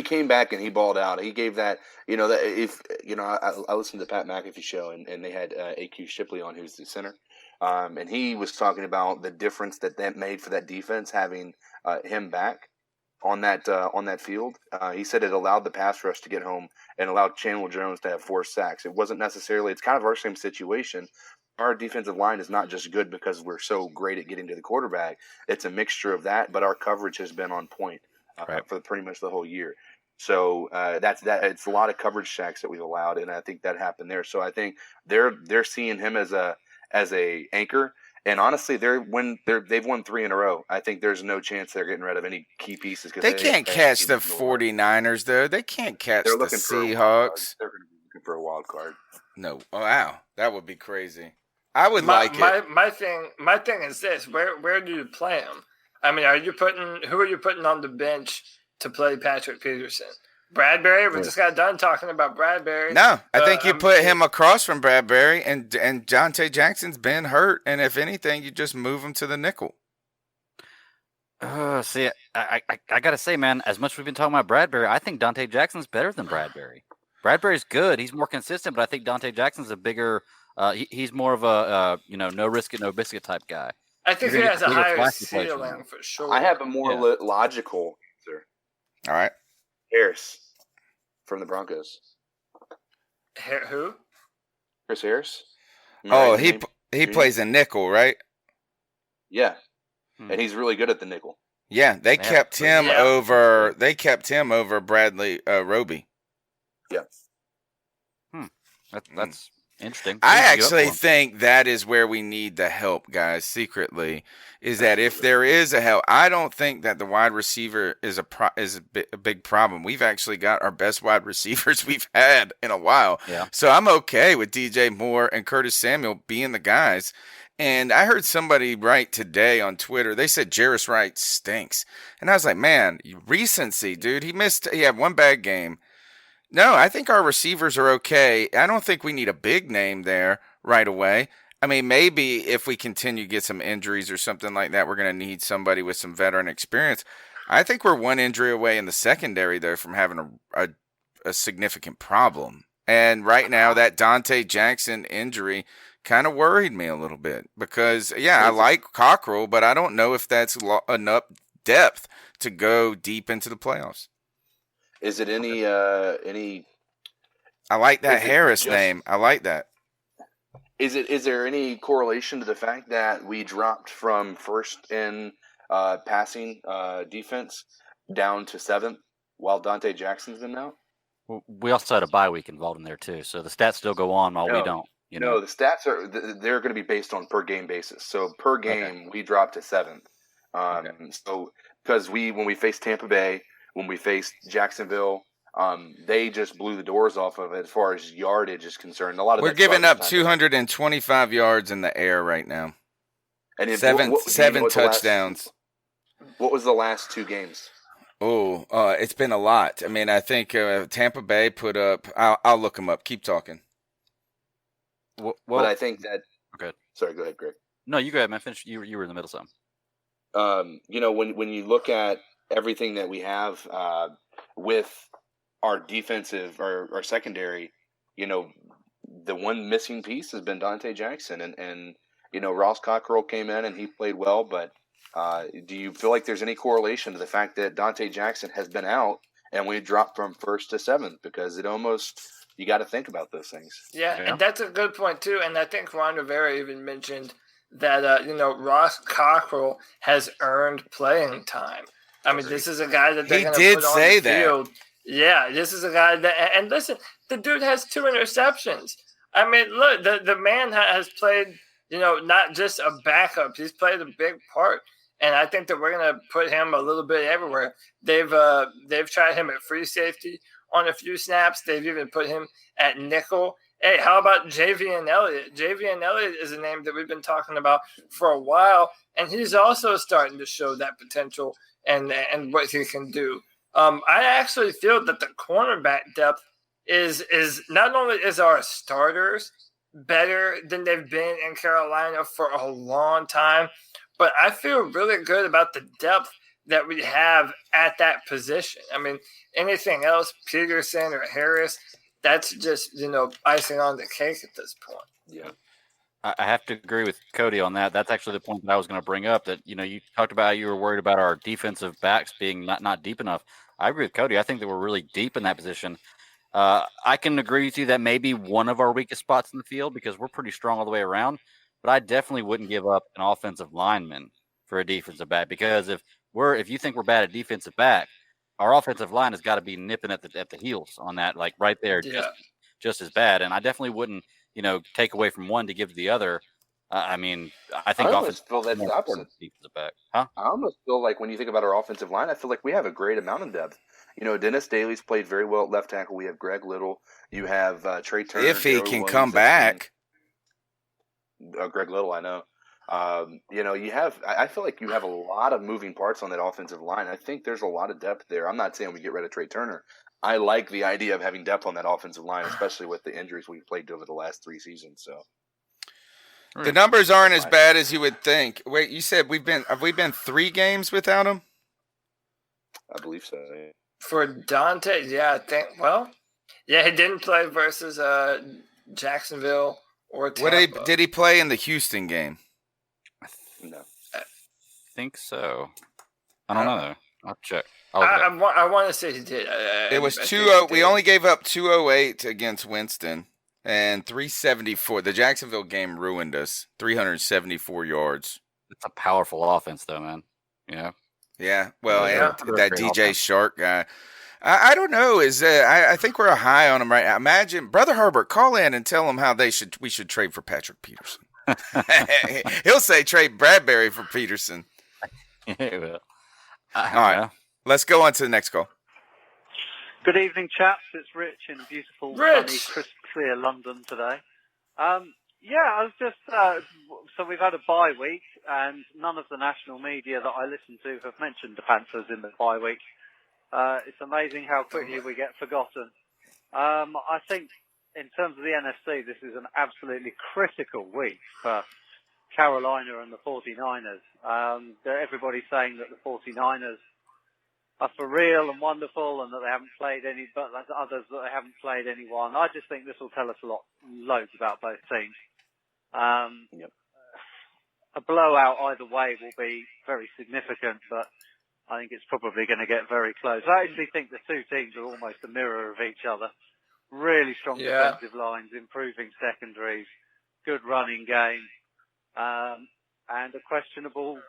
came back and he balled out. He gave that, that if, I listened to the Pat McAfee show and they had AQ Shipley on, who's the center. And he was talking about the difference that made for that defense, having him back on that field. He said it allowed the pass rush to get home and allowed Chandler Jones to have 4 sacks. It wasn't necessarily, it's kind of our same situation. Our defensive line is not just good because we're so great at getting to the quarterback. It's a mixture of that, but our coverage has been on point for pretty much the whole year. So that's that. It's a lot of coverage sacks that we've allowed, and I think that happened there. So I think they're seeing him as a anchor. And honestly, they've won 3 in a row. I think there's no chance they're getting rid of any key pieces. They can't catch the 49ers, though. They can't catch the Seahawks. They're going to be looking for a wild card. No. Oh, wow. That would be crazy. I would My thing is this: where do you play him? I mean, who are you putting on the bench to play Patrick Peterson? Bradbury? We just got done talking about Bradbury. No, I think you put him across from Bradbury, and Dante Jackson's been hurt, and if anything, you just move him to the nickel. See, I got to say, man, as much as we've been talking about Bradbury, I think Dante Jackson's better than Bradbury. Bradbury's good. He's more consistent, but I think Dante Jackson's a bigger he's more of a no risk it, no biscuit type guy. I think he has a higher ceiling for sure. I have a more logical answer. All right. Harris from the Broncos. Who? Chris Harris. Oh, he plays a nickel, right? Yeah, and he's really good at the nickel. Yeah, they kept him over. They kept him over Bradley Roby. Yeah. That's interesting. I actually think that is where we need the help, guys, secretly, is that if there is a help, I don't think that the wide receiver is a big problem. We've actually got our best wide receivers we've had in a while. Yeah. So I'm okay with DJ Moore and Curtis Samuel being the guys. And I heard somebody write today on Twitter, they said Jarris Wright stinks. And I was like, man, recency, dude. He had one bad game. No, I think our receivers are okay. I don't think we need a big name there right away. I mean, maybe if we continue to get some injuries or something like that, we're going to need somebody with some veteran experience. I think we're one injury away in the secondary, though, from having a significant problem. And right now, that Dante Jackson injury kind of worried me a little bit because, I like Cockrell, but I don't know if that's enough depth to go deep into the playoffs. Is it any? I like that Harris name. I like that. Is there any correlation to the fact that we dropped from first in passing defense down to 7th while Dante Jackson's been out? Well, we also had a bye week involved in there too, so the stats still go on while we don't. No, the stats they're going to be based on per game basis. So per game we dropped to 7th. So because when we faced Tampa Bay. When we faced Jacksonville, they just blew the doors off of it as far as yardage is concerned. We're giving up 225 yards in the air right now. And seven touchdowns. What was the last 2 games? Oh, it's been a lot. I mean, I think Tampa Bay put up. I'll look them up. Keep talking. Well, but I think that. Okay. Sorry, go ahead, Greg. No, you go ahead, man. Finish. You were in the middle of something. When you look at everything that we have with our defensive or our secondary, the one missing piece has been Dante Jackson, and Ross Cockrell came in and he played well, but do you feel like there's any correlation to the fact that Dante Jackson has been out and we dropped from 1st to 7th? Because you got to think about those things. Yeah, and that's a good point too. And I think Ron Rivera even mentioned that Ross Cockrell has earned playing time. I mean, this is a guy that they're going to put on the field. Yeah, this is a guy that, and listen, the dude has 2 interceptions. I mean, look, the man has played, not just a backup. He's played a big part, and I think that we're going to put him a little bit everywhere. They've tried him at free safety on a few snaps. They've even put him at nickel. Hey, how about Javian Elliott? Javian Elliott is a name that we've been talking about for a while, and he's also starting to show that potential and what he can do. I actually feel that the cornerback depth is not only is our starters better than they've been in Carolina for a long time, but I feel really good about the depth that we have at that position. I mean, anything else, Peterson or Harris, that's just, icing on the cake at this point. Yeah. I have to agree with Cody on that. That's actually the point that I was going to bring up, that, you talked about you were worried about our defensive backs being not deep enough. I agree with Cody. I think that we're really deep in that position. I can agree with you that maybe one of our weakest spots in the field, because we're pretty strong all the way around, but I definitely wouldn't give up an offensive lineman for a defensive back, because if you think we're bad at defensive back, our offensive line has got to be nipping at the heels on that, like right there, just as bad. And I definitely wouldn't, take away from one to give to the other. I mean, I think I almost feel that's the opposite. Defensive back, huh? I almost feel like when you think about our offensive line, I feel like we have a great amount of depth. Dennis Daly's played very well at left tackle. We have Greg Little. You have Trey Turner. If he can come back. Greg Little, I know. You have. I feel like you have a lot of moving parts on that offensive line. I think there's a lot of depth there. I'm not saying we get rid of Trey Turner. I like the idea of having depth on that offensive line, especially with the injuries we've played over the last 3 seasons. So the numbers aren't as bad as you would think. Wait, you said have we been 3 games without him? I believe so. Yeah. For Dante, yeah, I think. Well, yeah, he didn't play versus Jacksonville or Tampa. Did he play in the Houston game? No, I think so. I don't know. I'll check. I want to say he did. It was 2-0. We only gave up 208 against Winston and 374. The Jacksonville game ruined us. 374 yards. It's a powerful offense, though, man. Yeah. Well, and that DJ Shark guy. I don't know. I think we're high on him right now. Imagine Brother Herbert, call in and tell him how we should trade for Patrick Peterson. He'll say trade Bradbury for Peterson. All right. Let's go on to the next call. Good evening, chaps. It's Rich in beautiful, sunny, crisp, clear London today. I was just so we've had a bye week, and none of the national media that I listen to have mentioned the Panthers in the bye week. It's amazing how quickly we get forgotten. I think in terms of the NFC, this is an absolutely critical week for Carolina and the 49ers. Everybody's saying that the 49ers are for real and wonderful, and that they haven't played any, but there's others that they haven't played anyone. I just think this will tell us loads about both teams. A blowout either way will be very significant, but I think it's probably going to get very close. I actually think the two teams are almost a mirror of each other. Really strong defensive lines, improving secondaries, good running game, and a questionable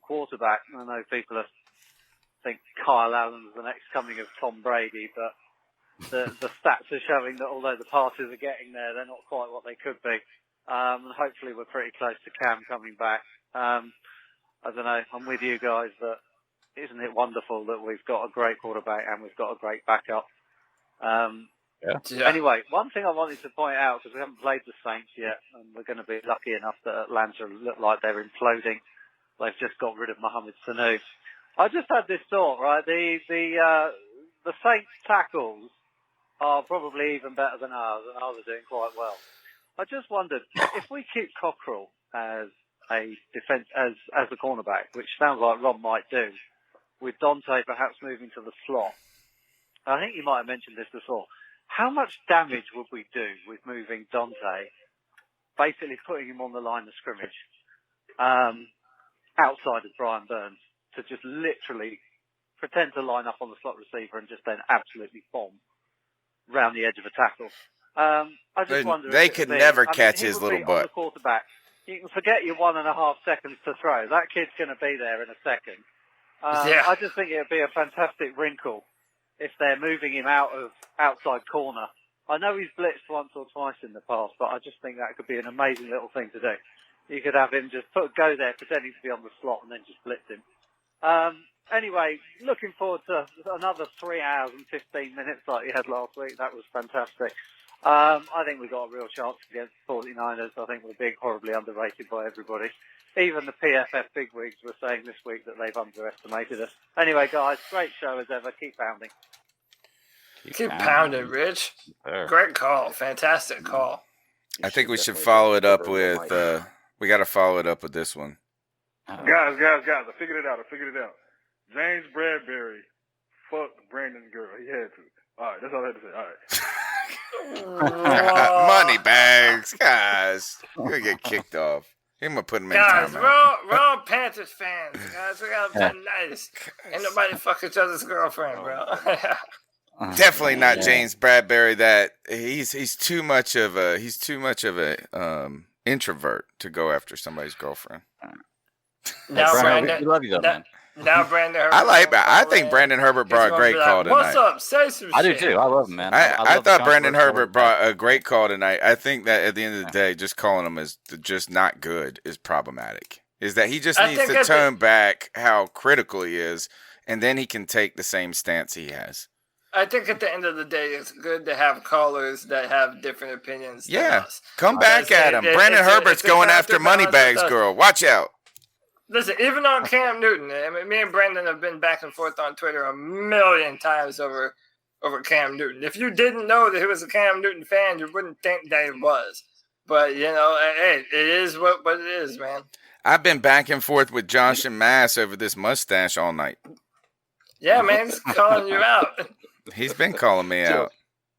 quarterback. I know people think Kyle Allen's the next coming of Tom Brady, but the stats are showing that although the passes are getting there, they're not quite what they could be. And hopefully we're pretty close to Cam coming back. I don't know, I'm with you guys that isn't it wonderful that we've got a great quarterback and we've got a great backup. Anyway, one thing I wanted to point out, because we haven't played the Saints yet, and we're going to be lucky enough that Atlanta look like they're imploding. They've just got rid of Mohamed Sanu. I just had this thought, right? The Saints tackles are probably even better than ours, and ours are doing quite well. I just wondered if we keep Cockrell as a defense as the cornerback, which sounds like Ron might do, with Dante perhaps moving to the slot. I think you might have mentioned this before. How much damage would we do with moving Dante, basically putting him on the line of scrimmage, outside of Brian Burns, to just literally pretend to line up on the slot receiver and just then absolutely bomb round the edge of a tackle? I just wonder they could never catch his little butt. The quarterback you can forget your 1.5 seconds to throw. That kid's going to be there in a second. Yeah. I just think it would be a fantastic wrinkle if they're moving him out of outside corner. I know he's blitzed once or twice in the past, but I just think that could be an amazing little thing to do. You could have him just go there, pretending to be on the slot, and then just blitz him. Anyway, looking forward to another 3 hours and 15 minutes like you had last week. That was fantastic. I think we've got a real chance against the 49ers. I think we're being horribly underrated by everybody. Even the PFF bigwigs were saying this week that they've underestimated us. Anyway, guys, great show as ever. Keep pounding. Keep pounding, Rich. Great call. Fantastic call. I think we should follow it up with. We got to follow it up with this one. Guys, I figured it out. James Bradbury fucked Brandon's girl. He had to. All right, that's all I had to say. All right. Money bags, guys. You're going to get kicked off. I'm going to put him in Guys, timeout. we're all Panthers fans, guys. We got to be nice. Ain't nobody fuck each other's girlfriend, bro. Definitely not James Bradbury. That he's too much of a introvert to go after somebody's girlfriend. Now, Brandon, we love you though, man. Now, Brandon Herbert. I think Brandon Herbert brought a great call tonight. What's up? Say some shit. I do too. I love him, man. I thought Brandon Herbert brought a great call tonight. I think that at the end of the day, just calling him is just not good is problematic. Is that he just needs to tone back how critical he is, and then he can take the same stance he has. I think at the end of the day, it's good to have callers that have different opinions than us. Come back at him. Brandon Herbert's going after Moneybags girl. Watch out. Listen, even on Cam Newton, I mean, me and Brandon have been back and forth on Twitter a million times over Cam Newton. If you didn't know that he was a Cam Newton fan, you wouldn't think that he was. But, you know, hey, it is what it is, man. I've been back and forth with Josh and Mass over this mustache all night. Yeah, man, he's calling you out. He's been calling me out.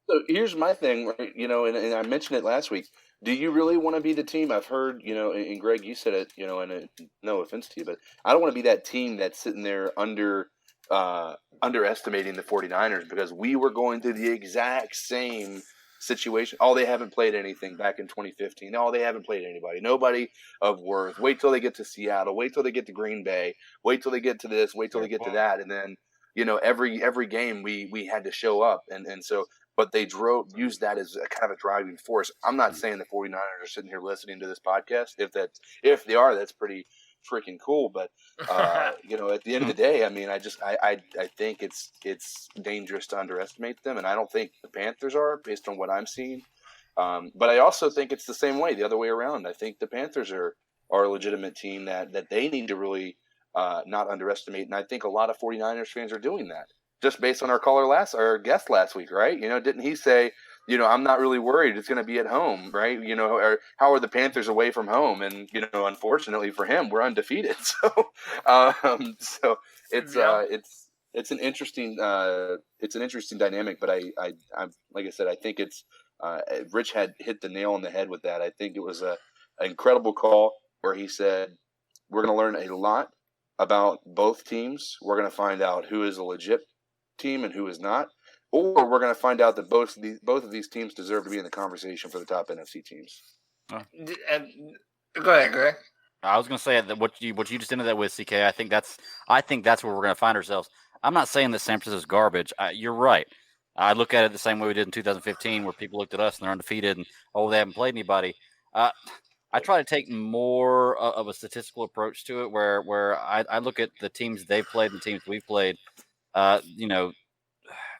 So here's my thing, right? You know, and I mentioned it last week. Do you really want to be the team? I've heard, you know, and Greg, you said it, you know, and no offense to you, but I don't want to be that team that's sitting there underestimating the 49ers because we were going through the exact same situation. Oh, they haven't played anything back in 2015. Oh, they haven't played anybody. Nobody of worth. Wait till they get to Seattle. Wait till they get to Green Bay. Wait till they get to this. Wait till they get to that. And then, you know, every game we had to show up. And so, but they used that as a kind of a driving force. I'm not saying the 49ers are sitting here listening to this podcast. If they are, that's pretty freaking cool. But, you know, at the end of the day, I mean, I think it's dangerous to underestimate them. And I don't think the Panthers are based on what I'm seeing. But I also think it's the same way, the other way around. I think the Panthers are a legitimate team that they need to really not underestimate. And I think a lot of 49ers fans are doing that. Just based on our guest last week, right? You know, didn't he say, you know, I'm not really worried. It's going to be at home, right? You know, or how are the Panthers away from home? And, you know, unfortunately for him, we're undefeated. So, so it's an interesting dynamic. But I'm like I said, I think it's Rich had hit the nail on the head with that. I think it was an incredible call where he said we're going to learn a lot about both teams. We're going to find out who is a legit team and who is not, or we're going to find out that both of these teams deserve to be in the conversation for the top NFC teams. Go ahead, Greg. I was going to say that what you just ended that with, CK. I think that's where we're going to find ourselves. I'm not saying that San Francisco's garbage. You're right. I look at it the same way we did in 2015, where people looked at us and they're undefeated and they haven't played anybody. I try to take more of a statistical approach to it, where I look at the teams they've played and the teams we've played. You know,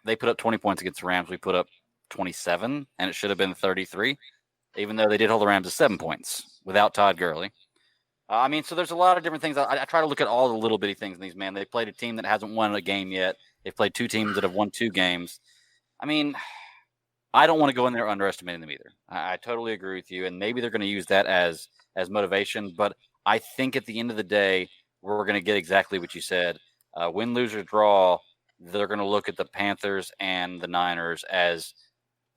they put up 20 points against the Rams. We put up 27, and it should have been 33, even though they did hold the Rams to 7 points without Todd Gurley. I mean, so there's a lot of different things. I try to look at all the little bitty things in these, man. They played a team that hasn't won a game yet. They've played two teams that have won 2 games. I mean, I don't want to go in there underestimating them either. I totally agree with you, and maybe they're going to use that as motivation. But I think at the end of the day, we're going to get exactly what you said. Win, lose, or draw, they're going to look at the Panthers and the Niners as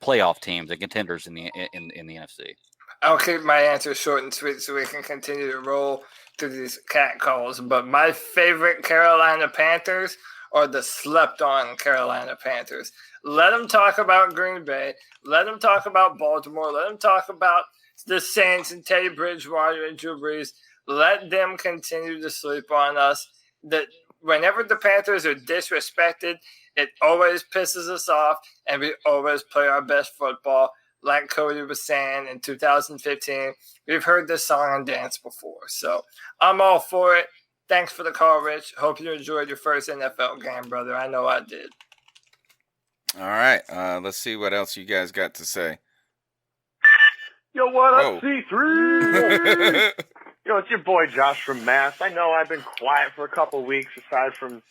playoff teams and contenders in the NFC. I'll keep my answer short and sweet so we can continue to roll through these cat calls. But my favorite Carolina Panthers are the slept-on Carolina Panthers. Let them talk about Green Bay. Let them talk about Baltimore. Let them talk about the Saints and Teddy Bridgewater and Drew Brees. Let them continue to sleep on us. Whenever the Panthers are disrespected, it always pisses us off, and we always play our best football. Like Cody was saying in 2015, we've heard this song and dance before. So I'm all for it. Thanks for the call, Rich. Hope you enjoyed your first NFL game, brother. I know I did. All right. Let's see what else you guys got to say. Yo, what Whoa. up, C3? Yo, it's your boy Josh from Mass. I know I've been quiet for a couple weeks, aside from,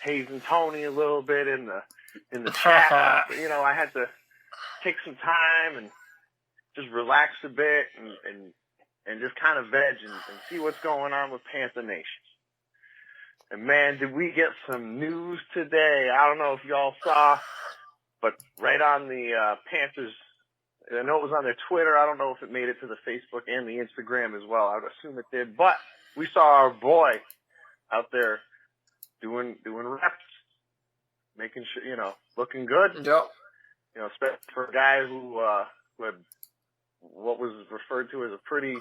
hazing Tony a little bit in the chat. But, I had to take some time and just relax a bit and just kind of veg and see what's going on with Panther Nation. And man, did we get some news today? I don't know if y'all saw, but right on the Panthers, I know it was on their Twitter. I don't know if it made it to the Facebook and the Instagram as well. I would assume it did. But we saw our boy out there doing reps, making sure, looking good. Yep. Especially for a guy who had what was referred to as a pretty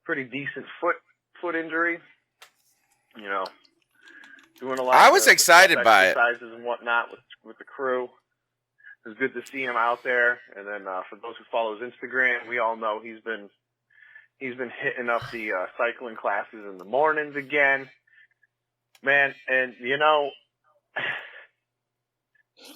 decent foot injury. Doing a lot. I was excited by it. Exercises and whatnot with the crew. It was good to see him out there. And then for those who follow his Instagram, we all know he's been hitting up the cycling classes in the mornings again. Man, and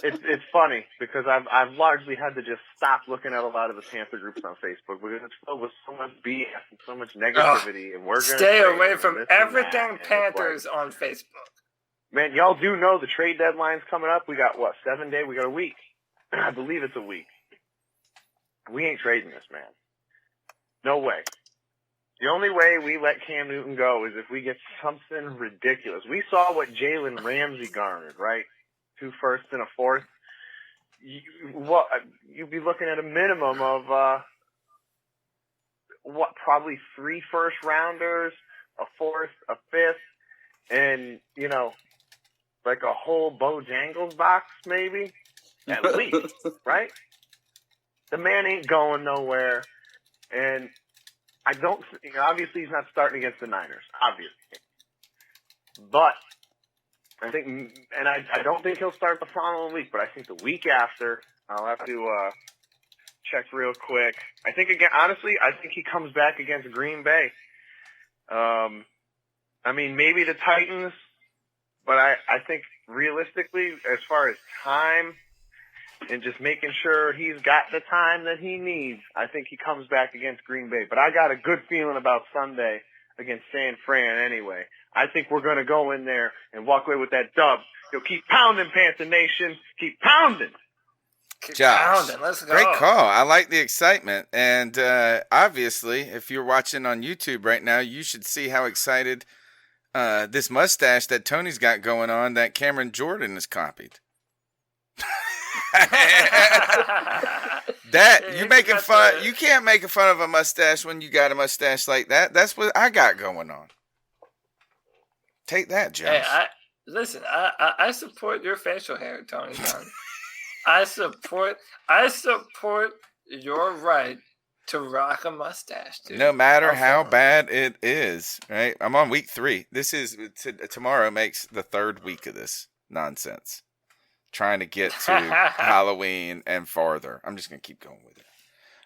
it's funny because I've largely had to just stop looking at a lot of the Panther groups on Facebook because it's filled with so much BS and so much negativity, and we're gonna stay away from everything Panthers on Facebook. Man, y'all do know the trade deadline's coming up. We got 7 days? We got a week. I believe it's a week. We ain't trading this, man. No way. The only way we let Cam Newton go is if we get something ridiculous. We saw what Jalen Ramsey garnered, right? 2 firsts and a fourth. You'd be looking at a minimum of probably 3 first rounders, a fourth, a fifth, and like a whole Bojangles box maybe, at least, right? The man ain't going nowhere, and I don't. Obviously, he's not starting against the Niners, obviously, but. I think, and I don't think he'll start the following week, but I think the week after, I'll have to check real quick. I think honestly, I think he comes back against Green Bay. Maybe the Titans, but I think realistically, as far as time and just making sure he's got the time that he needs, I think he comes back against Green Bay. But I got a good feeling about Sunday against San Fran anyway. I think we're going to go in there and walk away with that dub. Keep pounding, Panther Nation. Keep pounding. Josh, let's go. Great call. I like the excitement. And obviously, if you're watching on YouTube right now, you should see how excited this mustache that Tony's got going on that Cameron Jordan has copied. You're making fun. You can't make fun of a mustache when you got a mustache like that. That's what I got going on. Take that, Josh. Hey, listen. I support your facial hair, Tony. I support your right to rock a mustache, dude. No matter how bad it is, right? I'm on week 3. This is tomorrow makes the 3rd week of this nonsense. Trying to get to Halloween and farther. I'm just gonna keep going with it.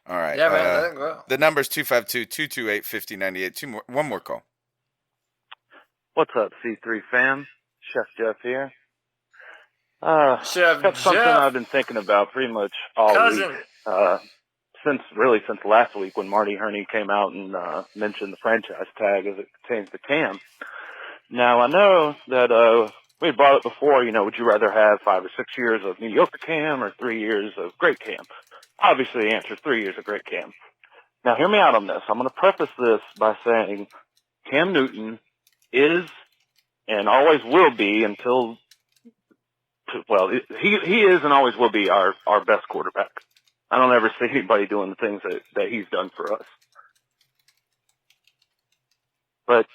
All right. Yeah, man. Let it go. The number's 252-228-5098. One more call. What's up, C3 fam? Chef Jeff here. Chef That's something Jeff. I've been thinking about pretty much all week. Since last week when Marty Herney came out and mentioned the franchise tag as it pertains to Cam. Now, I know that we brought it before, would you rather have 5 or 6 years of mediocre Cam or 3 years of great Cam? Obviously, the answer is 3 years of great Cam. Now, hear me out on this. I'm going to preface this by saying Cam Newton is and always will be he is and always will be our best quarterback. I don't ever see anybody doing the things that he's done for us. But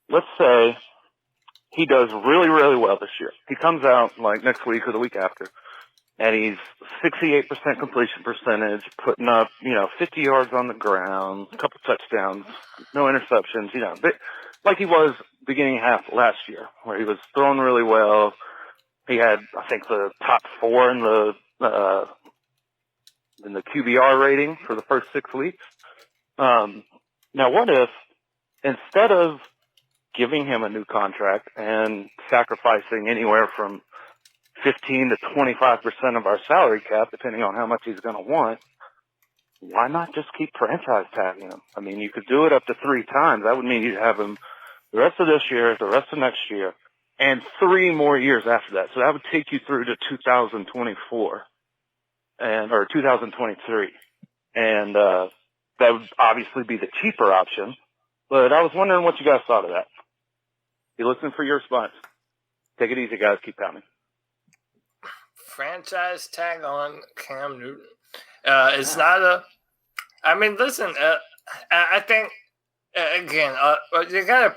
let's say he does really, really well this year. He comes out like next week or the week after and he's 68% completion percentage, putting up, 50 yards on the ground, a couple touchdowns, no interceptions, but like he was beginning half last year, where he was throwing really well. He had, I think, the top 4 in the QBR rating for the first 6 weeks. Now, what if instead of giving him a new contract and sacrificing anywhere from 15 to 25% of our salary cap, depending on how much he's going to want, why not just keep franchise tagging him? I mean, you could do it up to 3 times. That would mean you'd have him the rest of this year, the rest of next year, and 3 more years after that. So that would take you through to 2024 or 2023. And that would obviously be the cheaper option. But I was wondering what you guys thought of that. Be listening for your response. Take it easy, guys. Keep pounding. Franchise tag on Cam Newton. It's not a. I mean, listen. I think again, you gotta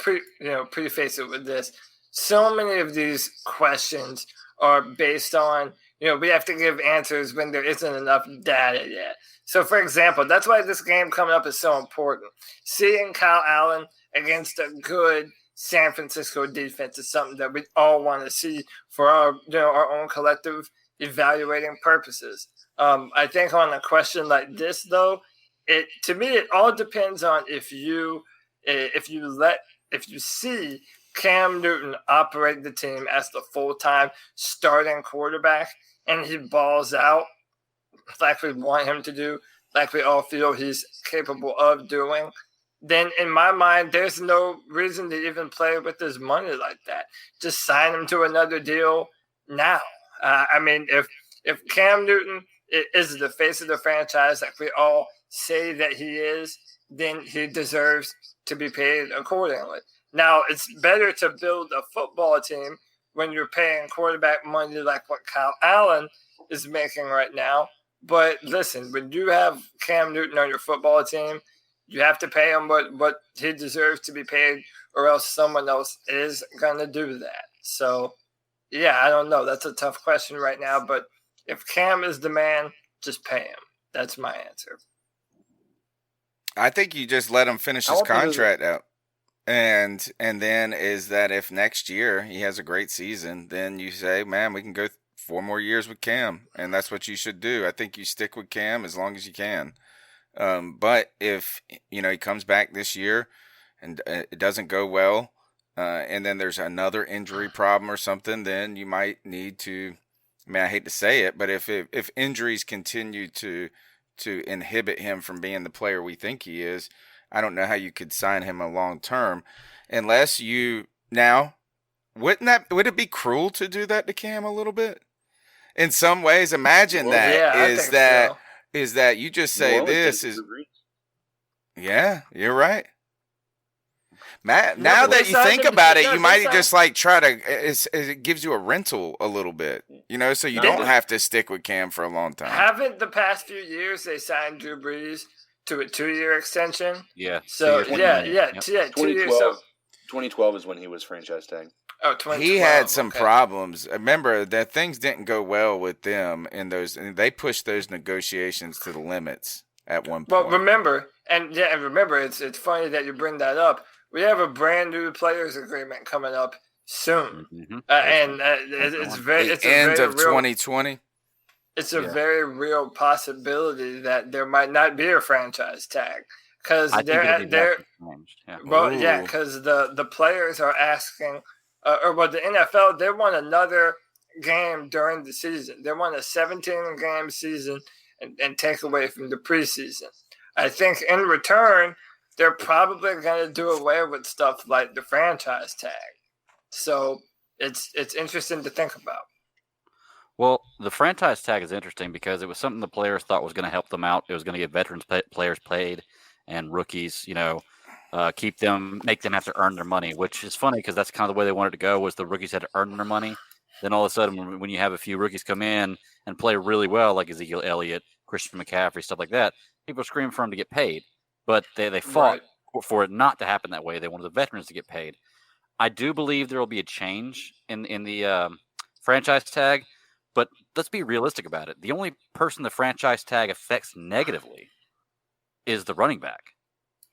preface it with this. So many of these questions are based on we have to give answers when there isn't enough data yet. So, for example, that's why this game coming up is so important. Seeing Kyle Allen against a good San Francisco defense is something that we all want to see for our own collective evaluating purposes. I think on a question like this, though, to me it all depends on if you see Cam Newton operate the team as the full-time starting quarterback and he balls out like we want him to do, like we all feel he's capable of doing, then in my mind, there's no reason to even play with his money like that. Just sign him to another deal now. I mean, if Cam Newton is the face of the franchise, like we all say that he is, then he deserves to be paid accordingly. Now, it's better to build a football team when you're paying quarterback money like what Kyle Allen is making right now. But listen, when you have Cam Newton on your football team, you have to pay him what he deserves to be paid, or else someone else is going to do that. So, yeah, I don't know. That's a tough question right now. But if Cam is the man, just pay him. That's my answer. I think you just let him finish his contract out. And then is that if next year he has a great season, then you say, man, we can go 4 more years with Cam, and that's what you should do. I think you stick with Cam as long as you can. But if he comes back this year and it doesn't go well, and then there's another injury problem or something, then you might need to. I mean, I hate to say it, but if injuries continue to inhibit him from being the player we think he is, I don't know how you could sign him a long term, unless you now. Would it be cruel to do that to Cam a little bit? In some ways, imagine is that you just say this is. Yeah, you're right. Matt, now that you think about it, you might just try to. It gives you a rental a little bit, so you don't have to stick with Cam for a long time. Haven't the past few years they signed Drew Brees to a 2-year extension? Yeah. So 2 years. 2012 is when he was franchise tagged. Oh, 2012. He had some problems. Remember that things didn't go well with them and they pushed those negotiations to the limits at one point. Well, remember, it's funny that you bring that up. We have a brand new players agreement coming up soon, and it's the end of 2020. It's a very real possibility that there might not be a franchise tag because because the players are asking. The NFL, they want another game during the season. They want a 17-game season and take away from the preseason. I think in return, they're probably going to do away with stuff like the franchise tag. So it's interesting to think about. Well, the franchise tag is interesting because it was something the players thought was going to help them out. It was going to get veterans players paid and rookies, keep them, make them have to earn their money, which is funny because that's kind of the way they wanted to go, was the rookies had to earn their money. Then all of a sudden, when you have a few rookies come in and play really well, like Ezekiel Elliott, Christian McCaffrey, stuff like that, people scream for them to get paid. But they fought for it not to happen that way. They wanted the veterans to get paid. I do believe there will be a change in the franchise tag, but let's be realistic about it. The only person the franchise tag affects negatively is the running back.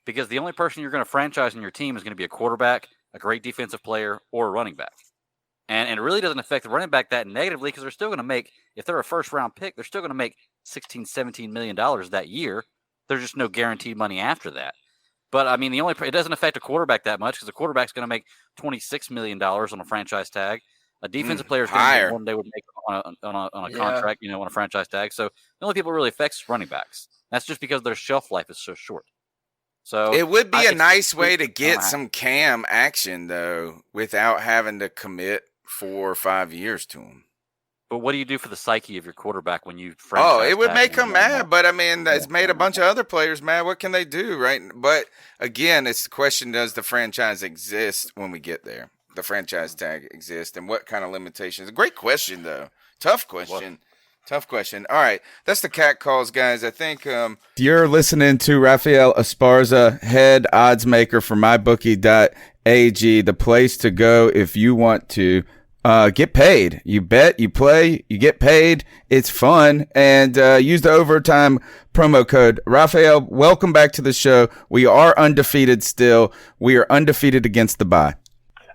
Because the only person you're going to franchise in your team is going to be a quarterback, a great defensive player, or a running back. And it really doesn't affect the running back that negatively because they're still going to make, if they're a first-round pick, they're still going to make $16, $17 million that year. There's just no guaranteed money after that. But, I mean, it doesn't affect a quarterback that much because a quarterback's going to make $26 million on a franchise tag. A defensive player is going to make more than they would make on a contract, on a franchise tag. So the only people it really affects is running backs. That's just because their shelf life is so short. So it would be a nice way to get some Cam action, though, without having to commit 4 or 5 years to him. But what do you do for the psyche of your quarterback when you franchise it would tag make him them mad. But, I mean, it's made a bunch of other players mad. What can they do, right? But, again, it's the question, does the franchise exist when we get there? The franchise tag exist, and what kind of limitations? A great question, though. Tough question. Tough question. All right, that's the cat calls, guys. I think you're listening to Rafael Esparza, head odds maker for mybookie.ag, the place to go if you want to get paid. You bet, you play, you get paid. It's fun, and use the overtime promo code. Rafael, welcome back to the show. We are undefeated still. We are undefeated against the bye.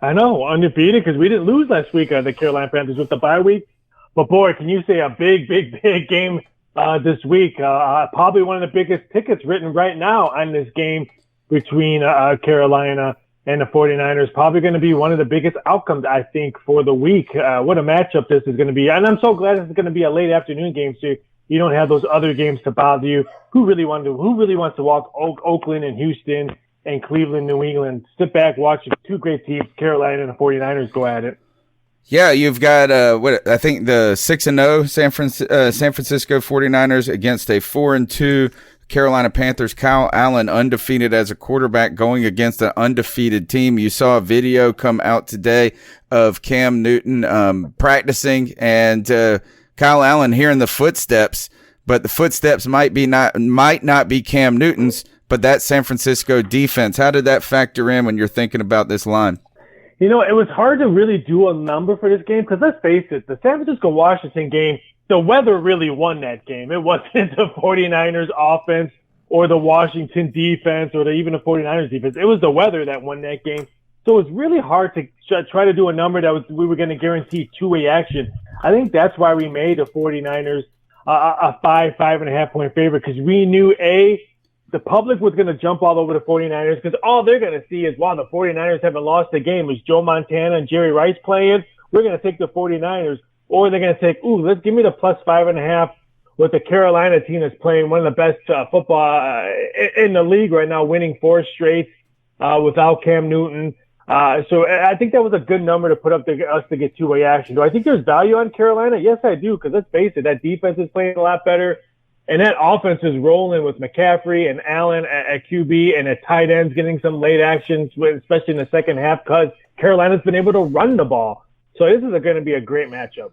I know, undefeated because we didn't lose last week the Carolina Panthers with the bye week. But, boy, can you say a big game this week. Probably one of the biggest tickets written right now on this game between Carolina and the 49ers. Probably going to be one of the biggest outcomes, I think, for the week. What a matchup this is going to be. And I'm so glad this is going to be a late afternoon game, so you don't have those other games to bother you. Who really wants to watch Oakland and Houston and Cleveland, New England? Sit back, watch two great teams, Carolina and the 49ers, go at it. Yeah, you've got I think the 6-0 San Francisco 49ers against a 4-2 Carolina Panthers. Kyle Allen undefeated as a quarterback going against an undefeated team. You saw a video come out today of Cam Newton practicing, and Kyle Allen hearing the footsteps, but the footsteps might not be Cam Newton's, but that San Francisco defense. How did that factor in when you're thinking about this line? You know, it was hard to really do a number for this game because let's face it, the San Francisco-Washington game, the weather really won that game. It wasn't the 49ers offense or the Washington defense or even the 49ers defense. It was the weather that won that game. So it was really hard to try to do a number that we were going to guarantee two-way action. I think that's why we made the 49ers a 5.5 point favorite because we knew, the public was going to jump all over the 49ers because all they're going to see is, wow, the 49ers haven't lost a game. Is Joe Montana and Jerry Rice playing? We're going to take the 49ers. Or they're going to take, let's give me the plus 5.5 with the Carolina team that's playing one of the best football in the league right now, winning 4 straight without Cam Newton. So I think that was a good number to put up us to get two-way action. Do I think there's value on Carolina? Yes, I do, because let's face it, that defense is playing a lot better. And that offense is rolling with McCaffrey and Allen at QB and at tight ends getting some late actions, especially in the second half, because Carolina's been able to run the ball. So this is going to be a great matchup.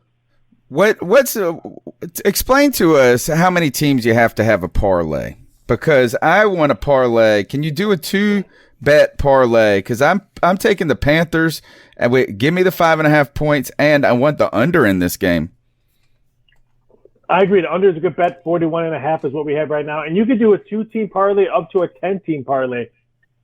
Explain to us how many teams you have to have a parlay, because I want a parlay. Can you do a 2-bet parlay? Because I'm taking the Panthers and give me the 5.5 points, and I want the under in this game. I agree. The under is a good bet. 41.5 is what we have right now. And you could do a 2-team parlay up to a 10-team parlay.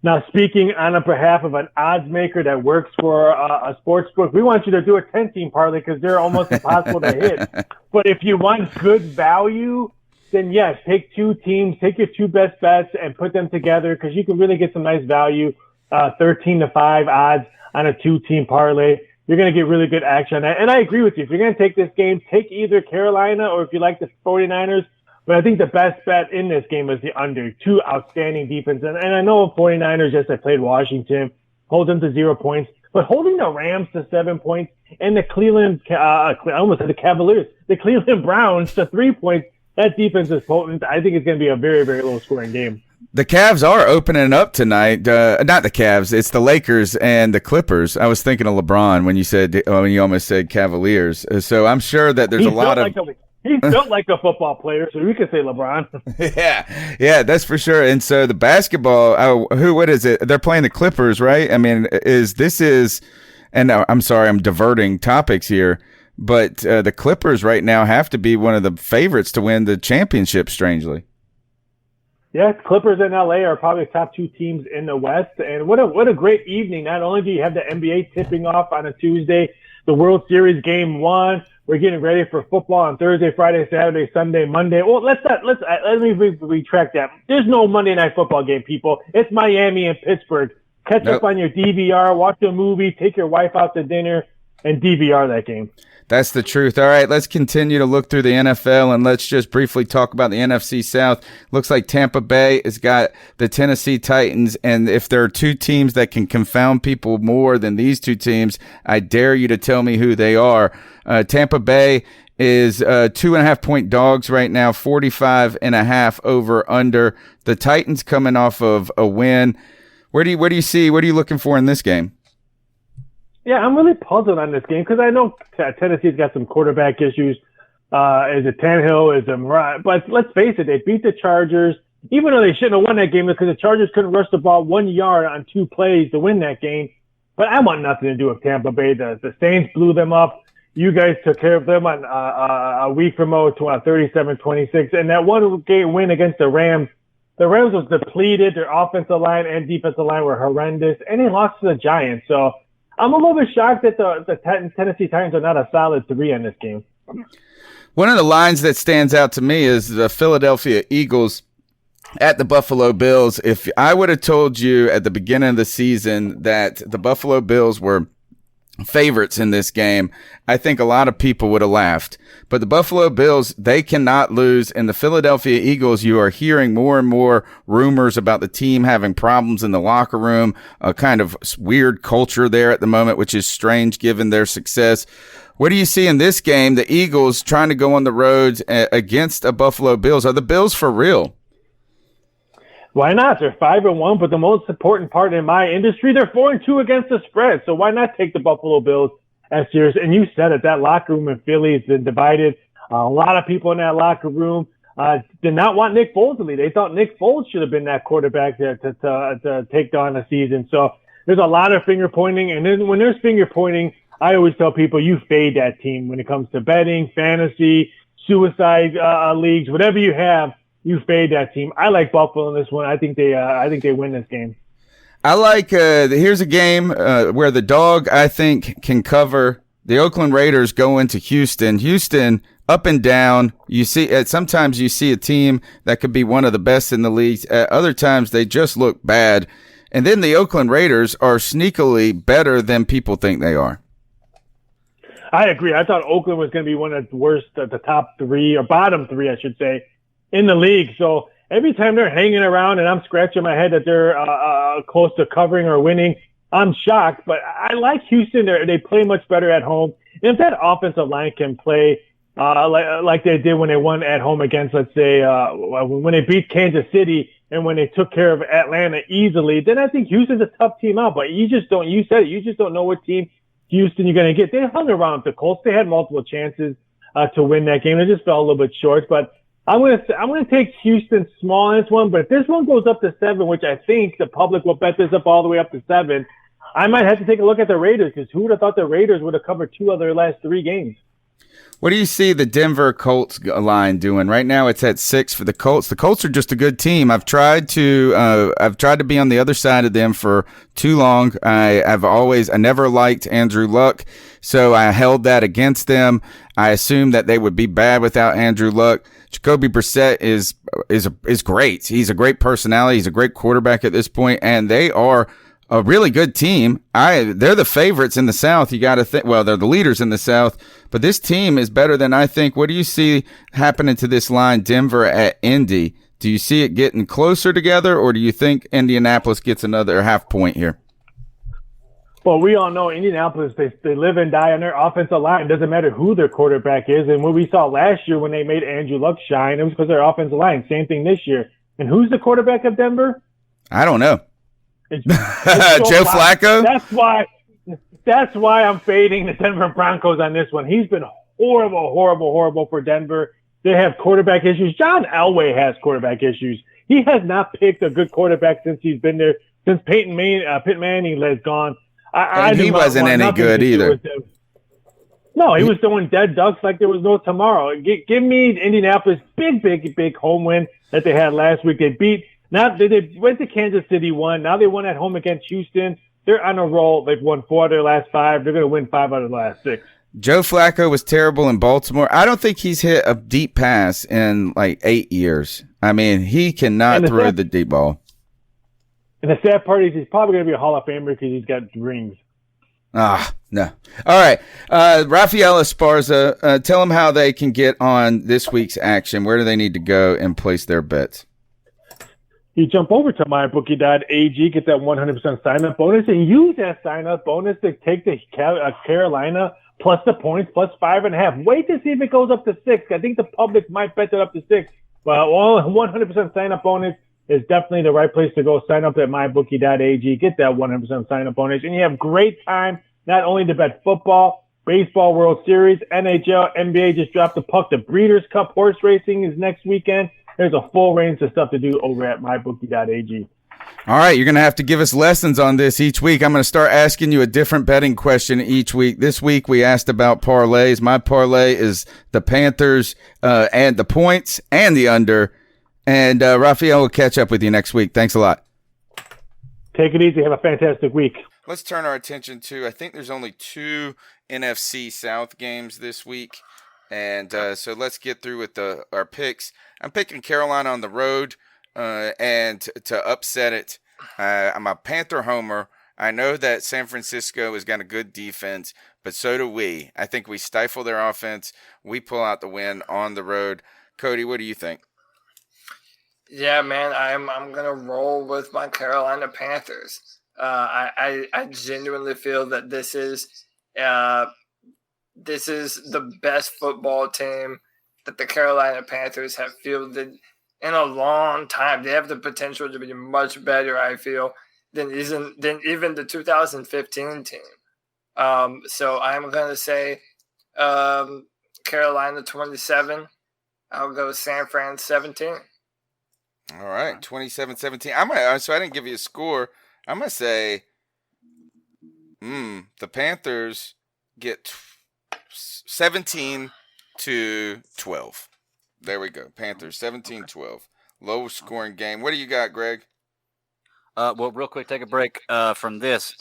Now, speaking on behalf of an odds maker that works for a sports book, we want you to do a 10-team parlay because they're almost impossible to hit. But if you want good value, then yes, take 2 teams, take your 2 best bets and put them together because you can really get some nice value, 13-5 odds on a 2-team parlay. You're going to get really good action on that. And I agree with you. If you're going to take this game, take either Carolina or if you like the 49ers. But I think the best bet in this game is the under. 2 outstanding defenses. And I know 49ers, yes, they played Washington, hold them to 0 points. But holding the Rams to 7 points and the I almost said the Cavaliers, the Cleveland Browns to 3 points, that defense is potent. I think it's going to be a very, very low-scoring game. The Cavs are opening up tonight. Not the Cavs, it's the Lakers and the Clippers. I was thinking of LeBron when you almost said Cavaliers. So I'm sure that there's a lot of. He's built like a football player, so we could say LeBron. Yeah, that's for sure. And so the basketball, what is it? They're playing the Clippers, right? I mean, and I'm sorry, I'm diverting topics here. but the Clippers right now have to be one of the favorites to win the championship, strangely. Yeah, Clippers and LA are probably the top two teams in the West. And what a great evening. Not only do you have the NBA tipping off on a Tuesday, the World Series Game 1. We're getting ready for football on Thursday, Friday, Saturday, Sunday, Monday. Well, let me retract that. There's no Monday Night Football game, people. It's Miami and Pittsburgh. Catch up on your DVR, watch a movie, take your wife out to dinner, and DVR that game. That's the truth. All right, let's continue to look through the NFL, and let's just briefly talk about the NFC South. Looks like Tampa Bay has got the Tennessee Titans, and if there are two teams that can confound people more than these two teams, I dare you to tell me who they are. Tampa Bay is 2.5-point dogs right now, 45.5 over under. The Titans coming off of a win. Where do you see? What are you looking for in this game? Yeah, I'm really puzzled on this game because I know Tennessee's got some quarterback issues. Is it Tannehill? Is it Murat? But let's face it, they beat the Chargers. Even though they shouldn't have won that game because the Chargers couldn't rush the ball 1 yard on 2 plays to win that game. But I want nothing to do with Tampa Bay. The Saints blew them up. You guys took care of them on a week from 37-26. And that one game win against the Rams was depleted. Their offensive line and defensive line were horrendous. And they lost to the Giants. So I'm a little bit shocked that the Tennessee Titans are not a solid 3 in this game. One of the lines that stands out to me is the Philadelphia Eagles at the Buffalo Bills. If I would have told you at the beginning of the season that the Buffalo Bills were favorites in this game, I think a lot of people would have laughed. But the Buffalo Bills, they cannot lose. And the Philadelphia Eagles, you are hearing more and more rumors about the team having problems in the locker room, a kind of weird culture there at the moment, which is strange given their success. What do you see in this game? The Eagles trying to go on the road against a Buffalo Bills. Are the Bills for real? Why not? They're 5-1, but the most important part in my industry, they're 4-2 against the spread. So why not take the Buffalo Bills as serious? And you said it, that locker room in Philly has been divided. A lot of people in that locker room did not want Nick Foles to lead. They thought Nick Foles should have been that quarterback to take on the season. So there's a lot of finger pointing. And then when there's finger pointing, I always tell people you fade that team when it comes to betting, fantasy, suicide leagues, whatever you have. You fade that team. I like Buffalo in this one. I think they win this game. I like here's a game where the dog, I think, can cover. The Oakland Raiders go into Houston. Houston up and down. You see, sometimes you see a team that could be one of the best in the league. Other times they just look bad. And then the Oakland Raiders are sneakily better than people think they are. I agree. I thought Oakland was going to be one of the worst, the top 3 or bottom 3, I should say, in the league. So every time they're hanging around and I'm scratching my head that they're close to covering or winning, I'm shocked. But I like Houston. They play much better at home. And if that offensive line can play like they did when they won at home against, let's say, when they beat Kansas City and when they took care of Atlanta easily, then I think Houston's a tough team out. But you said it, you just don't know what team Houston you're going to get. They hung around the Colts. They had multiple chances to win that game. They just fell a little bit short. But I'm gonna take Houston small in this one, but if this one goes up to 7, which I think the public will bet this up all the way up to 7, I might have to take a look at the Raiders because who would have thought the Raiders would have covered 2 of their last 3 games? What do you see the Denver Colts line doing right now? It's at 6 for the Colts. The Colts are just a good team. I've tried to be on the other side of them for too long. I never liked Andrew Luck, so I held that against them. I assumed that they would be bad without Andrew Luck. Jacoby Brissett is great. He's a great personality. He's a great quarterback at this point, and they are a really good team. They're the favorites in the South. You got to think. Well, they're the leaders in the South, but this team is better than I think. What do you see happening to this line, Denver at Indy? Do you see it getting closer together, or do you think Indianapolis gets another half point here? Well, we all know Indianapolis, they live and die on their offensive line. It doesn't matter who their quarterback is. And what we saw last year when they made Andrew Luck shine, it was because of their offensive line. Same thing this year. And who's the quarterback of Denver? I don't know. It's Joe Flacco? That's why I'm fading the Denver Broncos on this one. He's been horrible for Denver. They have quarterback issues. John Elway has quarterback issues. He has not picked a good quarterback since he's been there, since Peyton Manning has gone. He wasn't any good either. No, he was throwing dead ducks like there was no tomorrow. Give me Indianapolis big home win that they had last week. They beat. Now they went to Kansas City, won. Now they won at home against Houston. They're on a roll. They've won 4 of their last 5. They're going to win 5 out of the last 6. Joe Flacco was terrible in Baltimore. I don't think he's hit a deep pass in like 8 years. I mean, he cannot throw the deep ball. And the sad part is he's probably going to be a Hall of Famer because he's got rings. No. All right. Rafael Esparza, tell them how they can get on this week's action. Where do they need to go and place their bets? You jump over to mybookie.ag, get that 100% sign-up bonus, and use that sign-up bonus to take the Carolina plus the points, plus 5.5. Wait to see if it goes up to 6. I think the public might bet that up to 6. But 100% sign-up bonus is definitely the right place to go. Sign up at mybookie.ag, get that 100% sign-up bonus, and you have great time not only to bet football, baseball, World Series, NHL, NBA just dropped the puck. The Breeders' Cup horse racing is next weekend. There's a full range of stuff to do over at mybookie.ag. All right, you're going to have to give us lessons on this each week. I'm going to start asking you a different betting question each week. This week we asked about parlays. My parlay is the Panthers and the points and the under. And Rafael will catch up with you next week. Thanks a lot. Take it easy. Have a fantastic week. Let's turn our attention to, I think there's only 2 NFC South games this week. And so let's get through with our picks. I'm picking Carolina on the road and to upset it. I'm a Panther homer. I know that San Francisco has got a good defense, but so do we. I think we stifle their offense. We pull out the win on the road. Cody, what do you think? Yeah, man, I'm gonna roll with my Carolina Panthers. I genuinely feel that this is the best football team that the Carolina Panthers have fielded in a long time. They have the potential to be much better, I feel, than even the 2015 team. So I'm gonna say Carolina 27. I'll go San Fran 17. All right, 27-17. So I didn't give you a score. I'm going to say the Panthers get 17-12. There we go. Panthers 17-12. Low scoring game. What do you got, Greg? Well, real quick, take a break from this.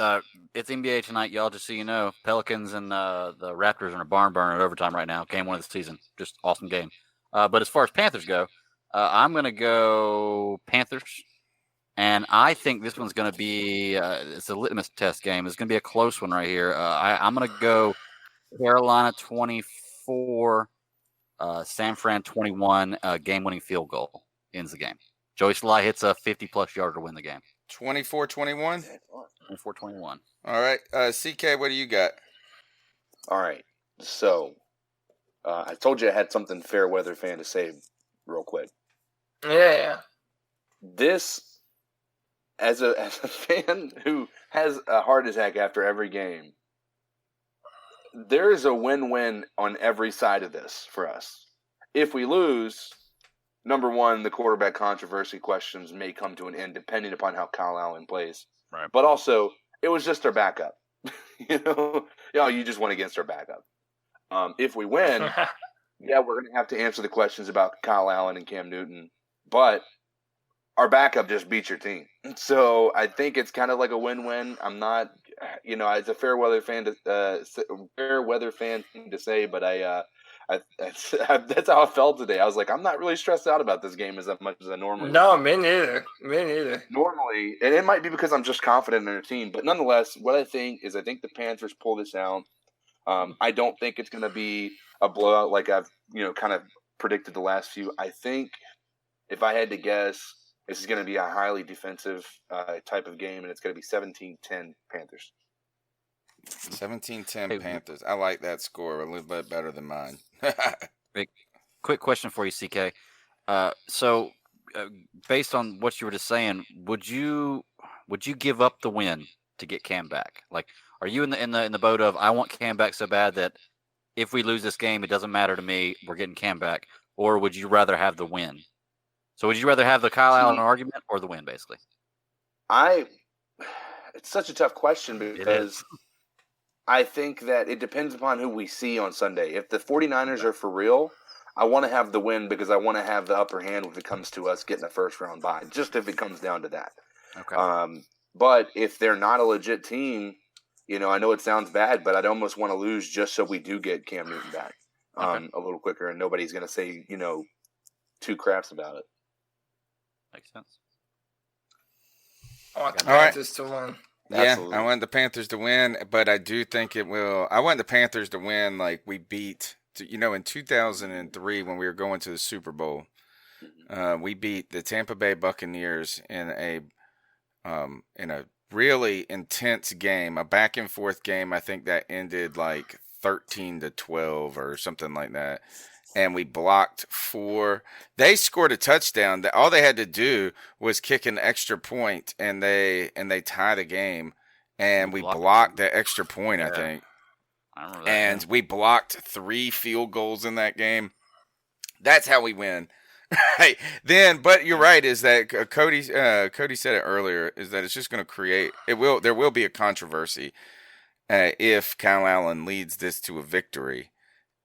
It's NBA tonight, y'all, just so you know. Pelicans and the Raptors are in a barn burner at overtime right now. Game 1 of the season. Just awesome game. But as far as Panthers go, I'm going to go Panthers. And I think this one's going to be it's a litmus test game. It's going to be a close one right here. I'm going to go Carolina 24, San Fran 21, game-winning field goal ends the game. Joey Sly hits a 50-plus yarder to win the game. 24-21? 24-21. All right. CK, what do you got? All right. So, I told you I had something fair weather fan to say real quick. Yeah. This, as a fan who has a heart attack after every game, there is a win-win on every side of this for us. If we lose, number one, the quarterback controversy questions may come to an end depending upon how Kyle Allen plays. Right. But also, it was just our backup. You just went against our backup. If we win, yeah, we're going to have to answer the questions about Kyle Allen and Cam Newton. But our backup just beat your team. So I think it's kind of like a win-win. I'm not, as a fair weather fan to say, but that's how I felt today. I was like, I'm not really stressed out about this game as much as I normally. No, me neither. Normally, and it might be because I'm just confident in their team, but nonetheless, what I think the Panthers pull this out. I don't think it's going to be a blowout like I've kind of predicted the last few. I think if I had to guess, this is going to be a highly defensive type of game, and it's going to be 17-10 Panthers. 17-10 Panthers. I like that score a little bit better than mine. Quick question for you, CK. So, based on what you were just saying, would you give up the win to get Cam back? Like, are you in the boat of I want Cam back so bad that if we lose this game, it doesn't matter to me, we're getting Cam back, or would you rather have the win? So, would you rather have the Kyle Allen argument or the win, basically? It's such a tough question because I think that it depends upon who we see on Sunday. If the 49ers are for real, I want to have the win because I want to have the upper hand when it comes to us getting a first-round bye, just if it comes down to that. Okay. But if they're not a legit team, I know it sounds bad, but I'd almost want to lose just so we do get Cam Newton back a little quicker, and nobody's going to say, two craps about it. Makes sense. I want the Panthers to win. Yeah, Absolutely. I want the Panthers to win, but I do think it will. I want the Panthers to win like we beat, in 2003 when we were going to the Super Bowl. We beat the Tampa Bay Buccaneers in a really intense game, a back and forth game. I think that ended like 13-12 or something like that. And we blocked 4. They scored a touchdown. All they had to do was kick an extra point, and they tie the game. And we blocked the extra point, I think. I remember that. And we blocked 3 field goals in that game. That's how we win. Right. But you're right, is that Cody said it earlier, is that it's just going to create, there will be a controversy if Kyle Allen leads this to a victory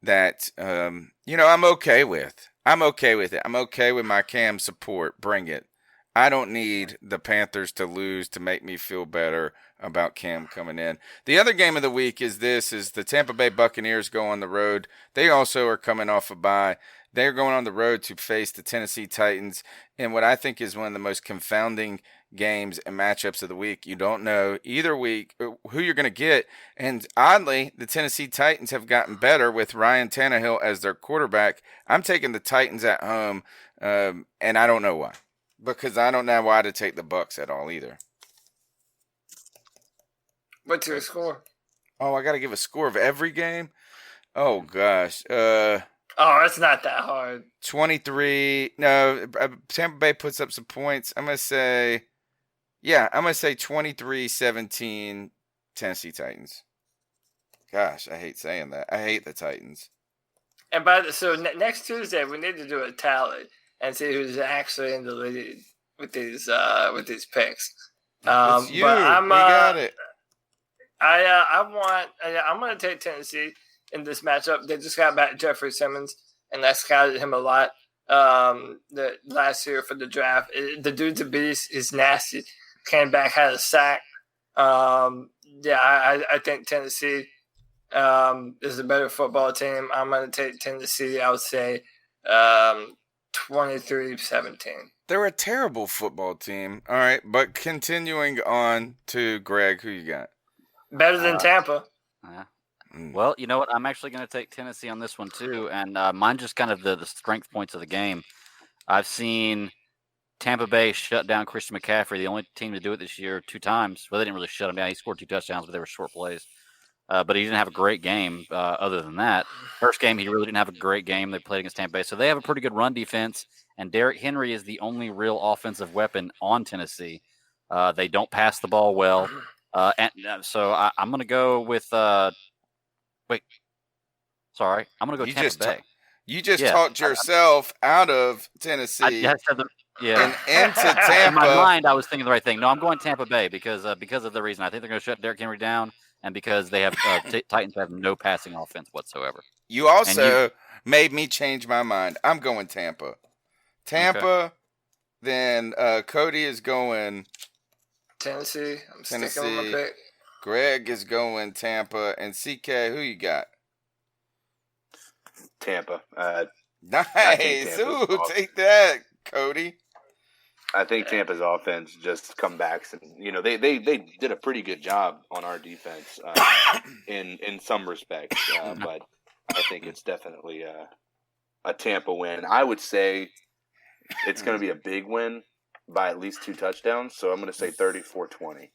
that, I'm okay with. I'm okay with it. I'm okay with my Cam support. Bring it. I don't need the Panthers to lose to make me feel better about Cam coming in. The other game of the week is the Tampa Bay Buccaneers go on the road. They also are coming off a bye. They're going on the road to face the Tennessee Titans in what I think is one of the most confounding games and matchups of the week. You don't know either week who you're going to get. And oddly, the Tennessee Titans have gotten better with Ryan Tannehill as their quarterback. I'm taking the Titans at home, and I don't know why. Because I don't know why to take the Bucs at all either. What's your score? Oh, I got to give a score of every game? Oh, gosh. It's not that hard. 23. No, Tampa Bay puts up some points. I'm going to say 23-17 Tennessee Titans. Gosh, I hate saying that. I hate the Titans. And next Tuesday we need to do a tally and see who's actually in the lead with these picks. It's you. But You got it. I'm going to take Tennessee in this matchup. They just got back Jeffrey Simmons, and I scouted him a lot the last year for the draft. The dude's a beast. He's nasty. Came back, had a sack. I think Tennessee is a better football team. I'm going to take Tennessee. I would say 23-17. They're a terrible football team. All right, but continuing on to Greg, who you got? Better than Tampa. Well, you know what? I'm actually going to take Tennessee on this one too, and mine just kind of the strength points of the game. I've seen Tampa Bay shut down Christian McCaffrey, the only team to do it this year 2 times. Well, they didn't really shut him down. He scored 2 touchdowns, but they were short plays. But he didn't have a great game other than that. First game, he really didn't have a great game. They played against Tampa Bay. So they have a pretty good run defense, and Derrick Henry is the only real offensive weapon on Tennessee. They don't pass the ball well. So I'm going to go with I'm going to go Tampa Bay. You just talked yourself out of Tennessee and into Tampa. In my mind, I was thinking the right thing. No, I'm going Tampa Bay because of the reason. I think they're going to shut Derrick Henry down, and because they have Titans have no passing offense whatsoever. You also made me change my mind. I'm going Tampa. Okay. Then Cody is going Tennessee. I'm sticking with my pick. Greg is going Tampa, and CK, who you got? Tampa. Nice. Ooh, take that, Cody. I think Tampa's offense just comebacks, and they did a pretty good job on our defense in some respects, but I think it's definitely a Tampa win. I would say it's going to be a big win by at least 2 touchdowns, so I'm going to say 34-20.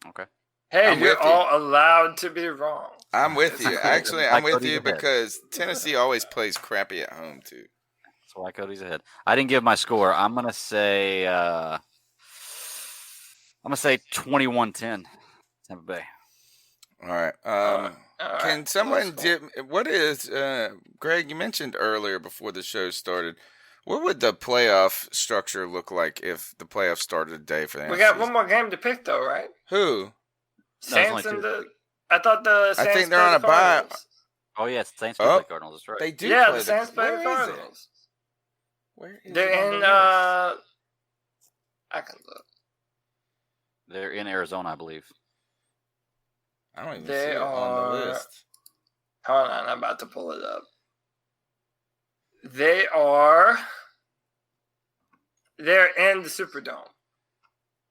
Okay. Hey, you're all allowed to be wrong. I'm with you. Actually, I'm with you because Tennessee always plays crappy at home, too. That's why Cody's ahead. I didn't give my score. I'm going to say 21-10 Tampa Bay. All right. Can someone what is Greg, you mentioned earlier before the show started, what would the playoff structure look like if the playoffs started today for the We got one more game to pick, though, right? Who? Saints and the... I thought the Saints think they're played on a the bye. Cardinals. Oh, yeah, Saints do Oh, play Cardinals. That's right. They do Yeah, play the Saints play the where is it? Cardinals. Where is They're it on in. the list? I can look. They're in Arizona, I believe. I don't even They see it on the are. list. Hold on, I'm about to pull it up. They are. They're in the Superdome.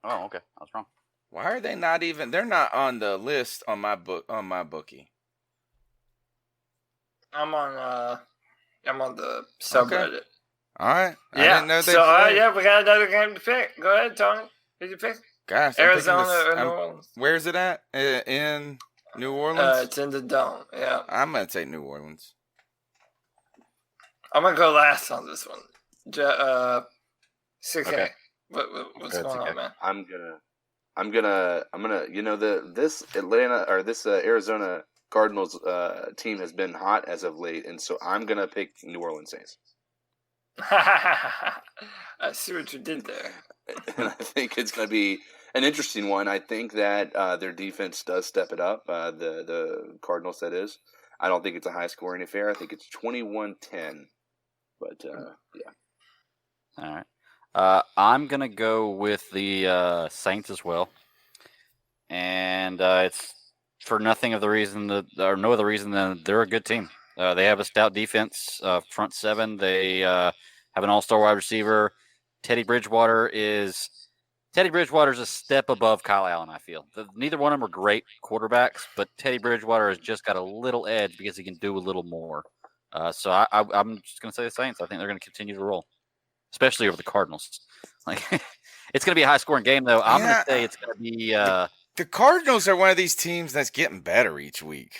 Oh, okay. I was wrong. Why are they not even? They're not on the list on my bookie. I'm on the subreddit. Okay. All right. I Yeah. didn't know they So played. yeah, we got another game to pick. Go ahead, Tony. Who'd you pick? Gosh, Arizona or New Orleans? Where's it at? In New Orleans? It's in the dome. Yeah. I'm gonna take New Orleans. I'm gonna go last on this one. CK. Okay. What's going on, man? I'm gonna. You know, this Arizona Cardinals team has been hot as of late, and so I'm gonna pick New Orleans Saints. I see what you did there. And I think it's gonna be an interesting one. I think that their defense does step it up. The Cardinals, that is. I don't think it's a high scoring affair. I think it's 21-10. But yeah. All right. I'm gonna go with the Saints as well, and it's for nothing of the reason or no other reason than they're a good team. They have a stout defense, front seven. They have an all-star wide receiver. Teddy Bridgewater is a step above Kyle Allen. I feel neither one of them are great quarterbacks, but Teddy Bridgewater has just got a little edge because he can do a little more. So I'm just gonna say the Saints. I think they're gonna continue to roll, especially over the Cardinals. Like it's going to be a high-scoring game, though. I'm going to say it's going to be. The Cardinals are one of these teams that's getting better each week.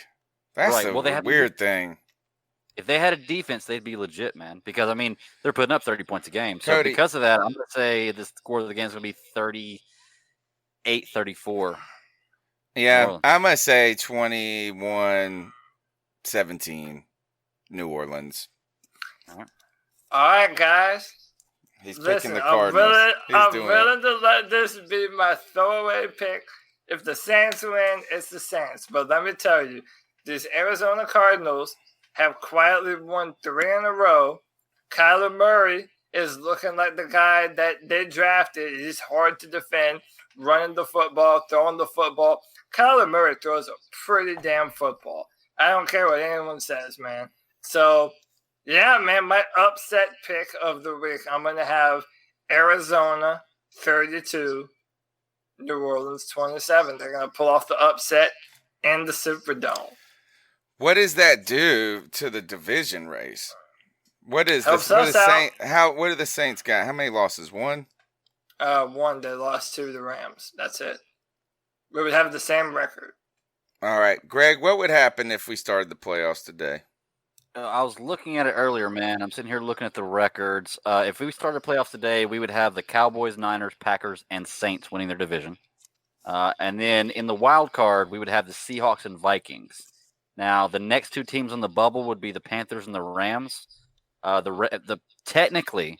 That's right. a weird thing. If they had a defense, they'd be legit, man. Because I mean, they're putting up 30 points a game. So Cody, because of that, I'm going to say the score of the game is going to be 38-34. Yeah, I'm going to say 21-17, New Orleans. All right, guys. He's Listen, picking the Cardinals. I'm willing to let this be my throwaway pick. If the Saints win, it's the Saints. But let me tell you, these Arizona Cardinals have quietly won 3 in a row. Kyler Murray is looking like the guy that they drafted. He's hard to defend, running the football, throwing the football. Kyler Murray throws a pretty damn football. I don't care what anyone says, man. So, yeah, man, my upset pick of the week, I'm going to have Arizona 32, New Orleans 27. They're going to pull off the upset in the Superdome. What does that do to the division race? What is Helps this? us out. What do the Saints got? How many losses? One? One. They lost to the Rams. That's it. We would have the same record. All right. Greg, what would happen if we started the playoffs today? I was looking at it earlier, man. I'm sitting here looking at the records. If we started playoffs today, we would have the Cowboys, Niners, Packers, and Saints winning their division. And then in the wild card, we would have the Seahawks and Vikings. Now, the next two teams on the bubble would be the Panthers and the Rams. Technically,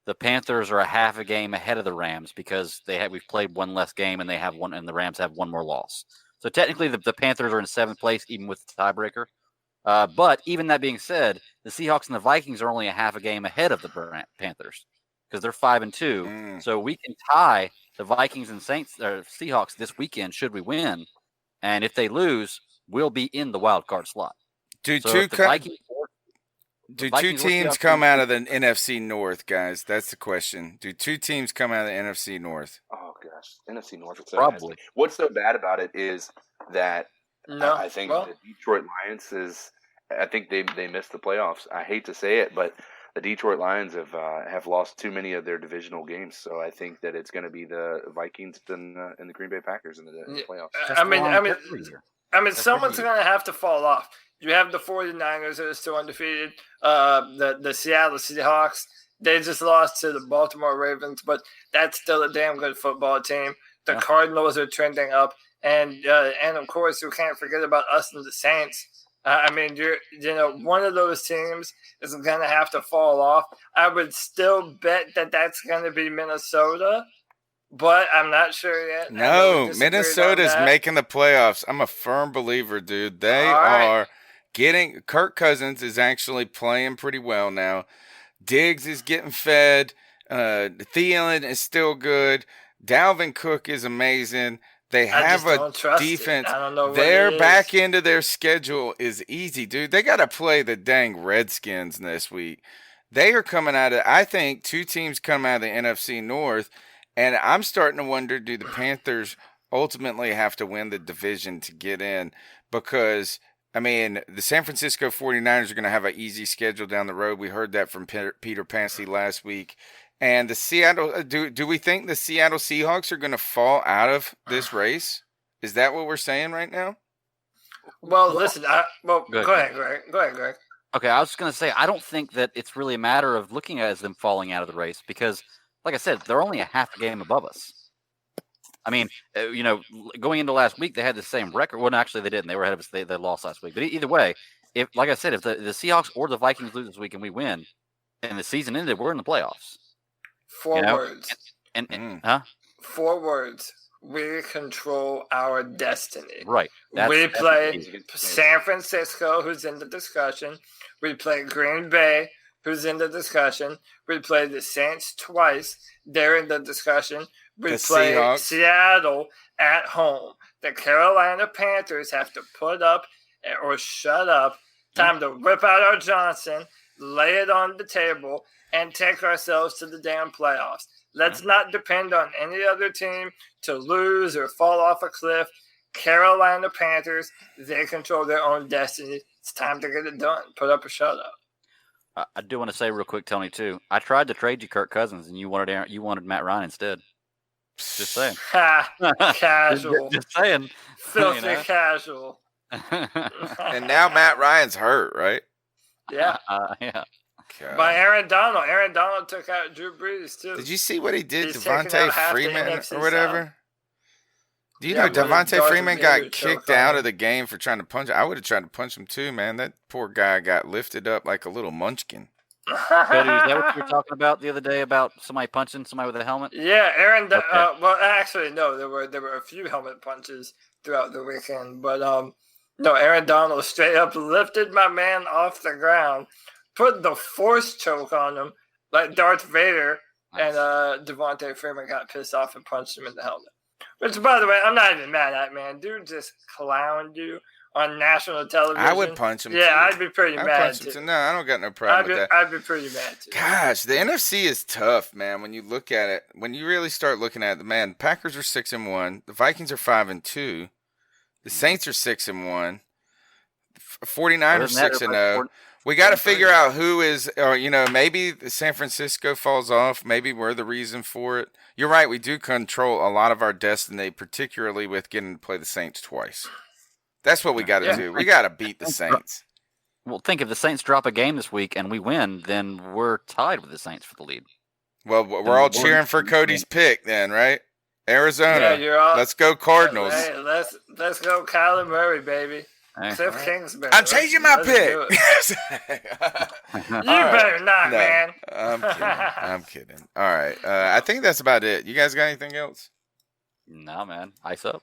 the Panthers are a half a game ahead of the Rams because we've played one less game and the Rams have one more loss. So technically, the Panthers are in 7th place, even with the tiebreaker. But even that being said, the Seahawks and the Vikings are only a half a game ahead of the Panthers because they're 5-2. So we can tie the Vikings and Seahawks this weekend should we win, and if they lose, we'll be in the wild card slot. Do two teams come out of the NFC North, guys? That's the question. Do 2 teams come out of the NFC North? Oh gosh, NFC North is so probably. nasty. What's so bad about it is that I think the Detroit Lions I think they missed the playoffs. I hate to say it, but the Detroit Lions have lost too many of their divisional games. So I think that it's going to be the Vikings and the Green Bay Packers in the playoffs. I mean, someone's going to have to fall off. You have the 49ers that are still undefeated. The Seattle Seahawks, they just lost to the Baltimore Ravens, but that's still a damn good football team. The Cardinals are trending up. And of course, you can't forget about us and the Saints. I mean, one of those teams is going to have to fall off. I would still bet that that's going to be Minnesota, but I'm not sure yet. I know we No, disagreed on Minnesota's that. making the playoffs. I'm a firm believer, dude. They All right. are getting. Kirk Cousins is actually playing pretty well now. Diggs is getting fed. Thielen is still good. Dalvin Cook is amazing. They I have just a don't trust defense. it. I don't know what Their it is. back end of their schedule is easy, dude. They got to play the dang Redskins this week. They are coming out of, I think, two teams come out of the NFC North, and I'm starting to wonder, do the Panthers ultimately have to win the division to get in? Because, I mean, the San Francisco 49ers are going to have an easy schedule down the road. We heard that from Peter Pansy last week. And the Seattle, do we think the Seattle Seahawks are going to fall out of this race? Is that what we're saying right now? Well, listen. Go ahead, Greg. Go ahead, Greg. Okay, I was just going to say, I don't think that it's really a matter of looking at it as them falling out of the race because, like I said, they're only a half a game above us. I mean, going into last week, they had the same record. Well, no, actually, they didn't. They were ahead of us. They lost last week. But either way, like I said, if the Seahawks or the Vikings lose this week and we win, and the season ended, we're in the playoffs. Four words. Huh? 4 words. We control our destiny. Right. We play San Francisco, who's in the discussion. We play Green Bay, who's in the discussion. We play the Saints twice. They're in the discussion. We play Seahawks. Seattle at home. The Carolina Panthers have to put up or shut up. Time to whip out our Johnson, lay it on the table, and take ourselves to the damn playoffs. Let's not depend on any other team to lose or fall off a cliff. Carolina Panthers, they control their own destiny. It's time to get it done. Put up or shut up. I do want to say real quick, Tony, too. I tried to trade you Kirk Cousins, and you wanted Matt Ryan instead. Just saying. Casual. Just saying. Filthy casual. And now Matt Ryan's hurt, right? Yeah. Yeah. God. By Aaron Donald. Aaron Donald took out Drew Brees, too. Did you see what he did, He's taking out Devontae half the Freeman NFC or whatever? South. Do you Yeah, know with a Devontae Darth Freeman Vader got choke kicked on out him. of the game for trying to punch him? I would have tried to punch him too, man. That poor guy got lifted up like a little munchkin. Cody, is that what you were talking about the other day about somebody punching somebody with a helmet? Yeah, Aaron. Okay. Well, actually, no. There were a few helmet punches throughout the weekend, but no. Aaron Donald straight up lifted my man off the ground, put the force choke on him like Darth Vader, and Devontae Freeman got pissed off and punched him in the helmet. Which, by the way, I'm not even mad at, man. Dude just clowned you on national television. I would punch him. Yeah, too. I'd be pretty I'd mad punch him too. too. No, I don't got no problem with that. I'd be pretty mad too. Gosh, the NFC is tough, man. When you look at it, when you really start looking at it, man, Packers are 6-1, the Vikings are 5-2, the Saints are 6-1, 49ers 6-0. We got to figure out who is, or maybe San Francisco falls off. Maybe we're the reason for it. You're right. We do control a lot of our destiny, particularly with getting to play the Saints twice. That's what we got to do. We got to beat the Saints. Well, think if the Saints drop a game this week and we win, then we're tied with the Saints for the lead. Well, we're all cheering for Cody's pick then, right? Arizona. Yeah, you're all, let's go Cardinals. Hey, let's go Kyler Murray, baby. Cliff Kingsbury. I'm changing my pick. You better not, No, man. I'm kidding. All right. I think that's about it. You guys got anything else? No, man. Ice up.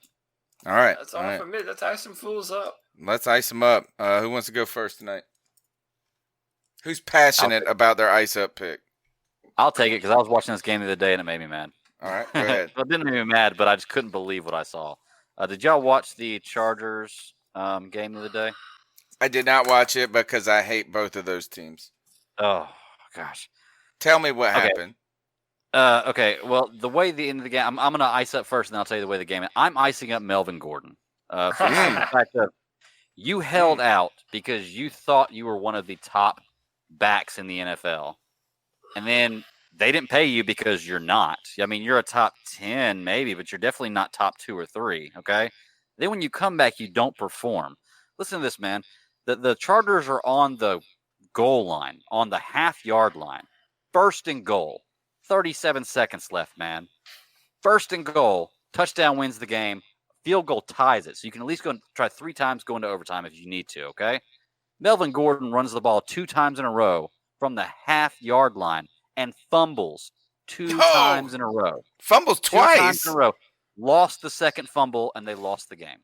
All right. That's all for me. Let's ice some fools up. Let's ice them up. Who wants to go first tonight? Who's passionate about their ice up pick? I'll take it because I was watching this game the other day and it made me mad. All right, go ahead. Well, it didn't make me mad, but I just couldn't believe what I saw. Did y'all watch the Chargers game the other day? I did not watch it because I hate both of those teams. Oh, gosh. Tell me what happened. Okay, well, the way the end of the game, I'm going to ice up first, and then I'll tell you the way the game. I'm icing up Melvin Gordon. For the fact of you held out because you thought you were one of the top backs in the NFL, and then they didn't pay you because you're not. I mean, you're a top 10 maybe, but you're definitely not top 2 or 3. Okay. Then when you come back, you don't perform. Listen to this, man. The Chargers are on the goal line, on the half-yard line. First and goal. 37 seconds left, man. First and goal. Touchdown wins the game. Field goal ties it. So you can at least go and try 3 times, go into overtime if you need to, okay? Melvin Gordon runs the ball 2 times in a row from the half-yard line and fumbles two times in a row. Fumbles Two times twice. in a row. Lost the second fumble, and they lost the game.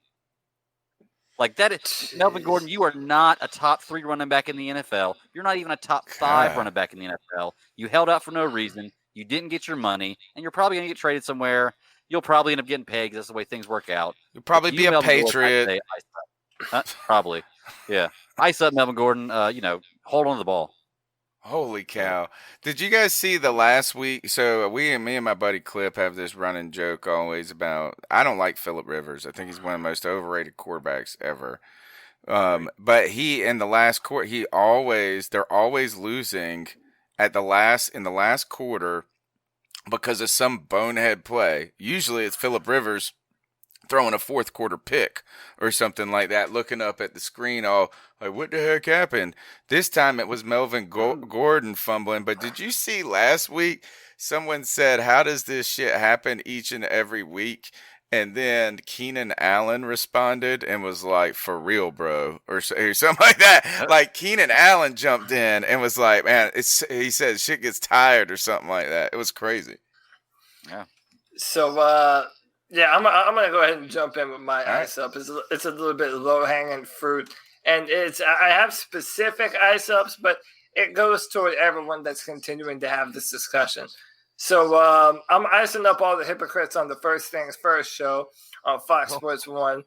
Like that is Melvin Gordon. You are not a top 3 running back in the NFL. You're not even a top 5 running back in the NFL. You held out for no reason. You didn't get your money, and you're probably going to get traded somewhere. You'll probably end up getting paid because that's the way things work out. You'll probably be a Melvin Gordon, Patriot. I'd say ice up. Probably, yeah. Ice up, Melvin Gordon. Hold on to the ball. Holy cow. Did you guys see the last week? So me and my buddy Clip have this running joke always about, I don't like Phillip Rivers. I think he's one of the most overrated quarterbacks ever. But he, in the last quarter, they're always losing in the last quarter because of some bonehead play. Usually it's Phillip Rivers throwing a fourth quarter pick or something like that, looking up at the screen all like, what the heck happened? This time it was Melvin Gordon fumbling. But did you see last week someone said, how does this shit happen each and every week? And then Keenan Allen responded and was like, for real, bro, or something like that. Like Keenan Allen jumped in and was like, man, he said shit gets tired or something like that. It was crazy. Yeah. So, yeah, I'm gonna go ahead and jump in with my ice up. It's a little bit low hanging fruit, and I have specific ice ups, but it goes toward everyone that's continuing to have this discussion. So I'm icing up all the hypocrites on the First Things First show on Fox Sports 1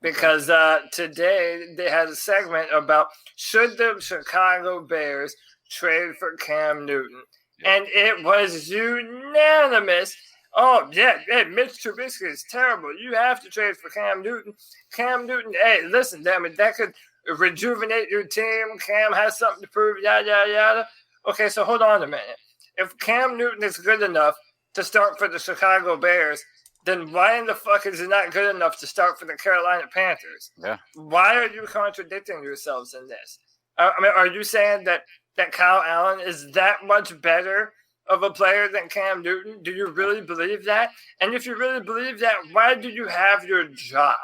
because today they had a segment about should the Chicago Bears trade for Cam Newton, and it was unanimous. Oh, yeah, hey, Mitch Trubisky is terrible. You have to trade for Cam Newton. Cam Newton, hey, listen, damn it, that could rejuvenate your team. Cam has something to prove, yada, yada, yada. Okay, so hold on a minute. If Cam Newton is good enough to start for the Chicago Bears, then why in the fuck is he not good enough to start for the Carolina Panthers? Yeah. Why are you contradicting yourselves in this? I mean, are you saying that Kyle Allen is that much better of a player than Cam Newton? Do you really believe that? And if you really believe that, why do you have your job?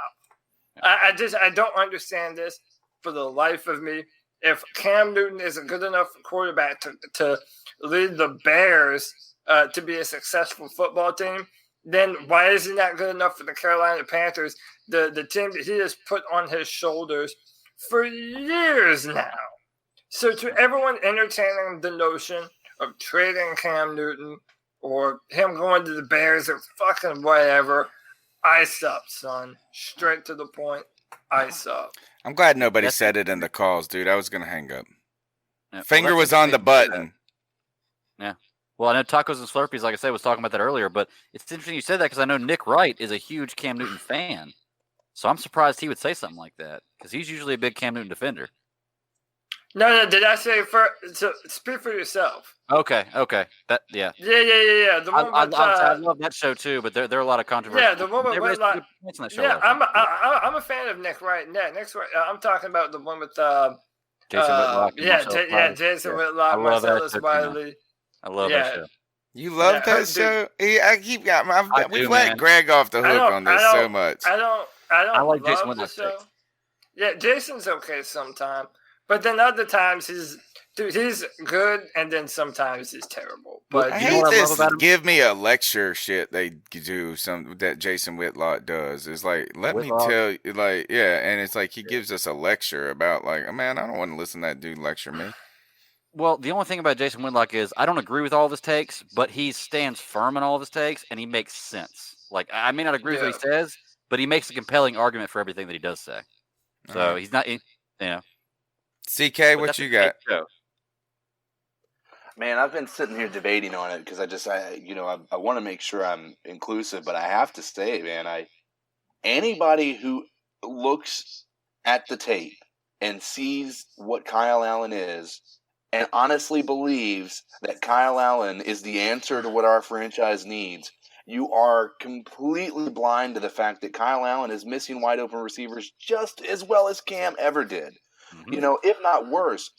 I don't understand this for the life of me. If Cam Newton is a good enough quarterback to lead the Bears to be a successful football team, then why is he not good enough for the Carolina Panthers, the team that he has put on his shoulders for years now? So to everyone entertaining the notion of trading Cam Newton or him going to the Bears or fucking whatever, ice up, son. Straight to the point, ice up. I'm glad nobody said it in the calls, dude. I was going to hang up. Yeah, Finger was on the button. Yeah. Well, I know Tacos and Slurpees, like I said, was talking about that earlier, but it's interesting you said that because I know Nick Wright is a huge Cam Newton fan. So I'm surprised he would say something like that because he's usually a big Cam Newton defender. No, did I say so speak for yourself? Okay. That, yeah. Yeah. The one I love that show too, but there are a lot of controversies. Yeah, the one with Whitlock. Yeah, I'm a fan of Nick Wright. Yeah, Nick's right. I'm talking about the one with Jason Whitlock. Jason Whitlock, Marcellus Wiley. I love that show. You love that show? We've let Greg off the hook on this so much. I like Jason love the Whitlock. show. Yeah, Jason's okay sometimes, but then other times he's good, and then sometimes he's terrible. But I hate this. Give me a lecture shit they do. That Jason Whitlock does is like, let me tell you, like, yeah, and it's like he gives us a lecture about like, man, I don't want to listen to that dude lecture me. Well, the only thing about Jason Whitlock is I don't agree with all of his takes, but he stands firm in all of his takes, and he makes sense. Like, I may not agree with what he says, but he makes a compelling argument for everything that he does say. So he's not, CK, what you got? Man, I've been sitting here debating on it because I want to make sure I'm inclusive, but I have to say, man, anybody who looks at the tape and sees what Kyle Allen is and honestly believes that Kyle Allen is the answer to what our franchise needs, you are completely blind to the fact that Kyle Allen is missing wide open receivers just as well as Cam ever did. Mm-hmm. If not worse.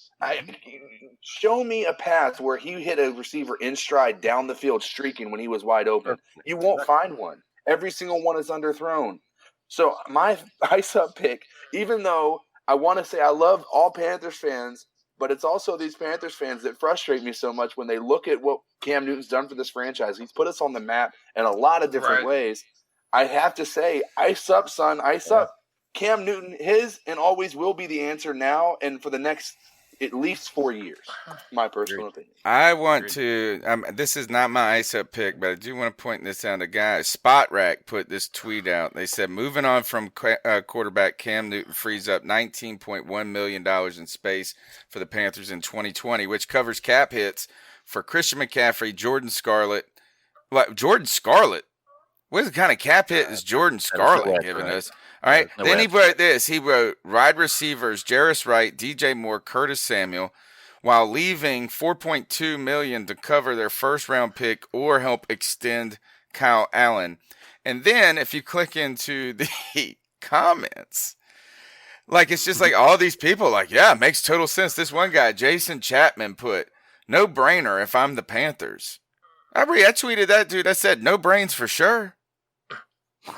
Show me a pass where he hit a receiver in stride down the field streaking when he was wide open. You won't find one. Every single one is underthrown. So my ice up pick, even though I want to say I love all Panthers fans, but it's also these Panthers fans that frustrate me so much when they look at what Cam Newton's done for this franchise. He's put us on the map in a lot of different ways. I have to say, ice up, son, ice up. Cam Newton, his and always will be the answer now and for the next at least 4 years, my personal opinion. I want to. This is not my ice up pick, but I do want to point this out. A guy, Spot Rack, put this tweet out. They said, moving on from quarterback Cam Newton frees up $19.1 million in space for the Panthers in 2020, which covers cap hits for Christian McCaffrey, Jordan Scarlett. Jordan Scarlett? What kind of cap hit is Jordan Scarlett giving us? All right. Then he wrote this. He wrote wide receivers Jarris Wright, DJ Moore, Curtis Samuel, while leaving $4.2 million to cover their first-round pick or help extend Kyle Allen. And then if you click into the comments, like it's just like all these people like, yeah, it makes total sense. This one guy, Jason Chapman, put, no brainer if I'm the Panthers. I tweeted that dude. I said, no brains for sure.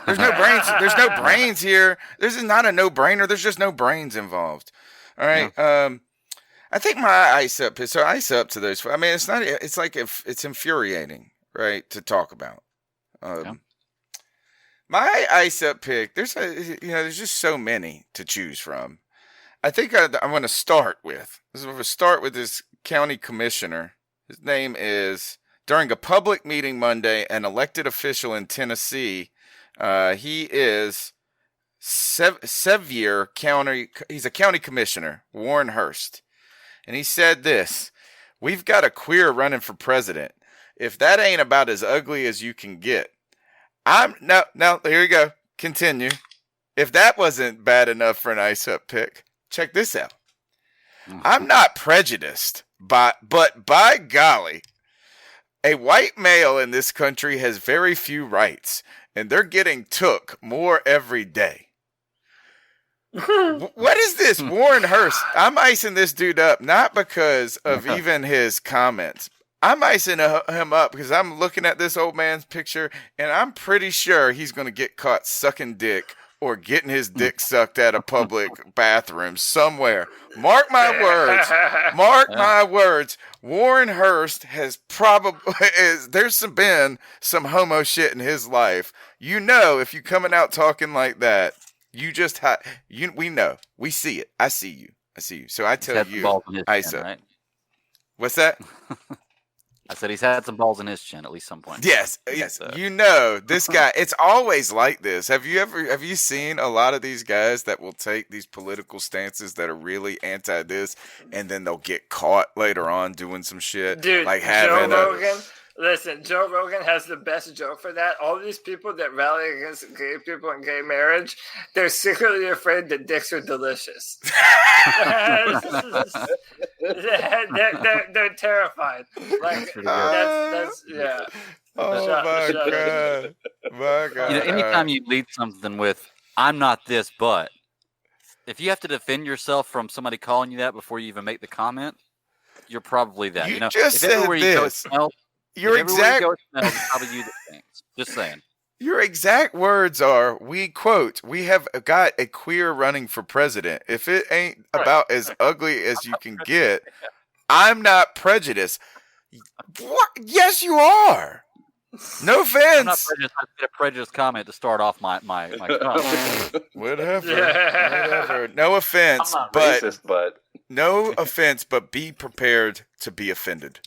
There's no brains. There's no brains here. This is not a no-brainer. There's just no brains involved. All right. Yeah. I think my ice up is so ice up to those. I mean, it's not. It's like if it's infuriating, right, to talk about. My ice up pick. There's just so many to choose from. I think I'm going to start with. This county commissioner. His name is, during a public meeting Monday, an elected official in Tennessee. He is Sevier County. He's a county commissioner, Warren Hurst. And he said this: we've got a queer running for president. If that ain't about as ugly as you can get. No, here you go. Continue. If that wasn't bad enough for an ice up pick, check this out. I'm not prejudiced, but by golly, a white male in this country has very few rights. And they're getting took more every day. What is this? Warren Hurst. I'm icing this dude up, not because of even his comments. I'm icing him up because I'm looking at this old man's picture, and I'm pretty sure he's going to get caught sucking dick or getting his dick sucked at a public bathroom somewhere. Mark my words. My words. Warren Hurst has there's been some homo shit in his life. You know, if you coming out talking like that, you just we know. We see it. I see you. So I tell you, ice up. Right? What's that? I said he's had some balls in his chin at least some point. Yes. You know, this guy, it's always like this. Have you seen a lot of these guys that will take these political stances that are really anti this, and then they'll get caught later on doing some shit? Dude, like Joe Rogan. Listen, Joe Rogan has the best joke for that. All these people that rally against gay people and gay marriage, they're secretly afraid that dicks are delicious. they're terrified. Like that's yeah. Oh my god! Anytime you lead something with "I'm not this, but," if you have to defend yourself from somebody calling you that before you even make the comment, you're probably that. You just said this. Your exact Just saying. Your exact words are, we have got a queer running for president. If it ain't about as ugly as you can get, I'm not prejudiced. What? Yes, you are. No offense. I'm not prejudiced. I did a prejudiced comment to start off my comment. Whatever. No offense, but no offense, but be prepared to be offended.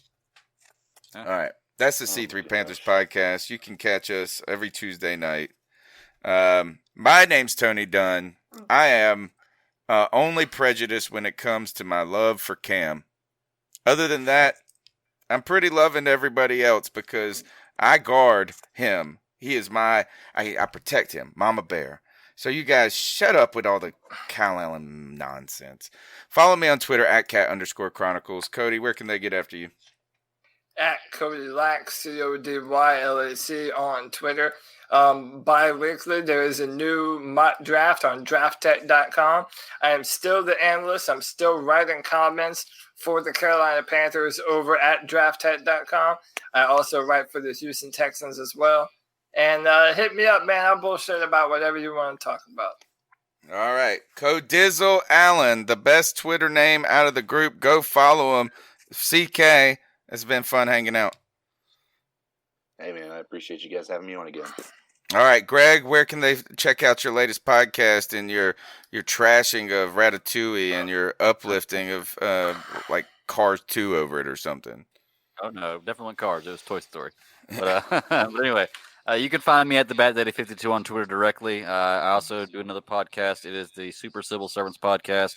All right. That's the C3 Panthers podcast. You can catch us every Tuesday night. My name's Tony Dunn. I am only prejudiced when it comes to my love for Cam. Other than that, I'm pretty loving everybody else because I guard him. He is I protect him, Mama Bear. So you guys shut up with all the Kyle Allen nonsense. Follow me on Twitter at @cat_chronicles. Cody, where can they get after you? At Cody Lack, CODYLAC on Twitter. Bi-weekly, there is a new mock draft on drafttech.com. I am still the analyst. I'm still writing comments for the Carolina Panthers over at drafttech.com. I also write for the Houston Texans as well. And hit me up, man. I'll bullshit about whatever you want to talk about. All right. Codizzle Allen, the best Twitter name out of the group. Go follow him. CK, it's been fun hanging out. Hey, man, I appreciate you guys having me on again. All right, Greg, where can they check out your latest podcast and your trashing of Ratatouille and your uplifting of like Cars 2 over it or something? Oh, no, definitely went Cars. It was Toy Story. But, but anyway, you can find me at the Bad Daddy 52 on Twitter directly. I also do another podcast. It is the Super Civil Servants Podcast.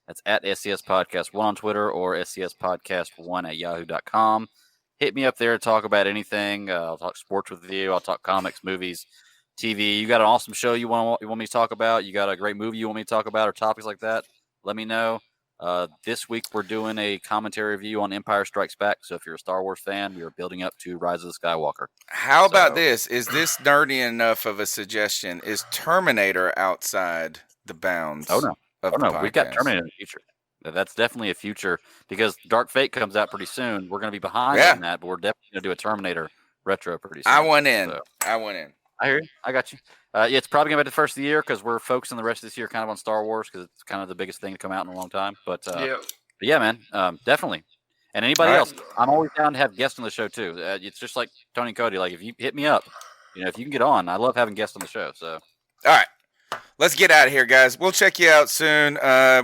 That's at SCS Podcast 1 on Twitter or SCS Podcast 1 at yahoo.com. Hit me up there to talk about anything. I'll talk sports with you. I'll talk comics, movies, TV. You got an awesome show you want me to talk about? You got a great movie you want me to talk about or topics like that? Let me know. This week we're doing a commentary review on Empire Strikes Back. So if you're a Star Wars fan, we are building up to Rise of the Skywalker. How about this? Is this nerdy enough of a suggestion? Is Terminator outside the bounds? Oh, no. Of the podcast? We've got Terminator in the future. That's definitely a future because Dark Fate comes out pretty soon. We're going to be behind on that, but we're definitely going to do a Terminator retro pretty soon. I went in. So. I went in. I hear you. I got you. Yeah, it's probably going to be the first of the year because we're focusing the rest of this year kind of on Star Wars because it's kind of the biggest thing to come out in a long time. But yeah, man, definitely. And anybody else, I'm always down to have guests on the show too. It's just like Tony and Cody. Like if you hit me up, if you can get on, I love having guests on the show. So, all right. Let's get out of here, guys. We'll check you out soon.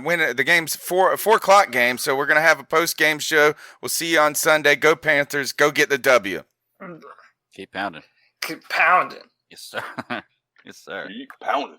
When the game's 4 o'clock game, so we're gonna have a post game show. We'll see you on Sunday. Go Panthers! Go get the W. Keep pounding. Keep pounding. Yes, sir. Yes, sir. Keep pounding.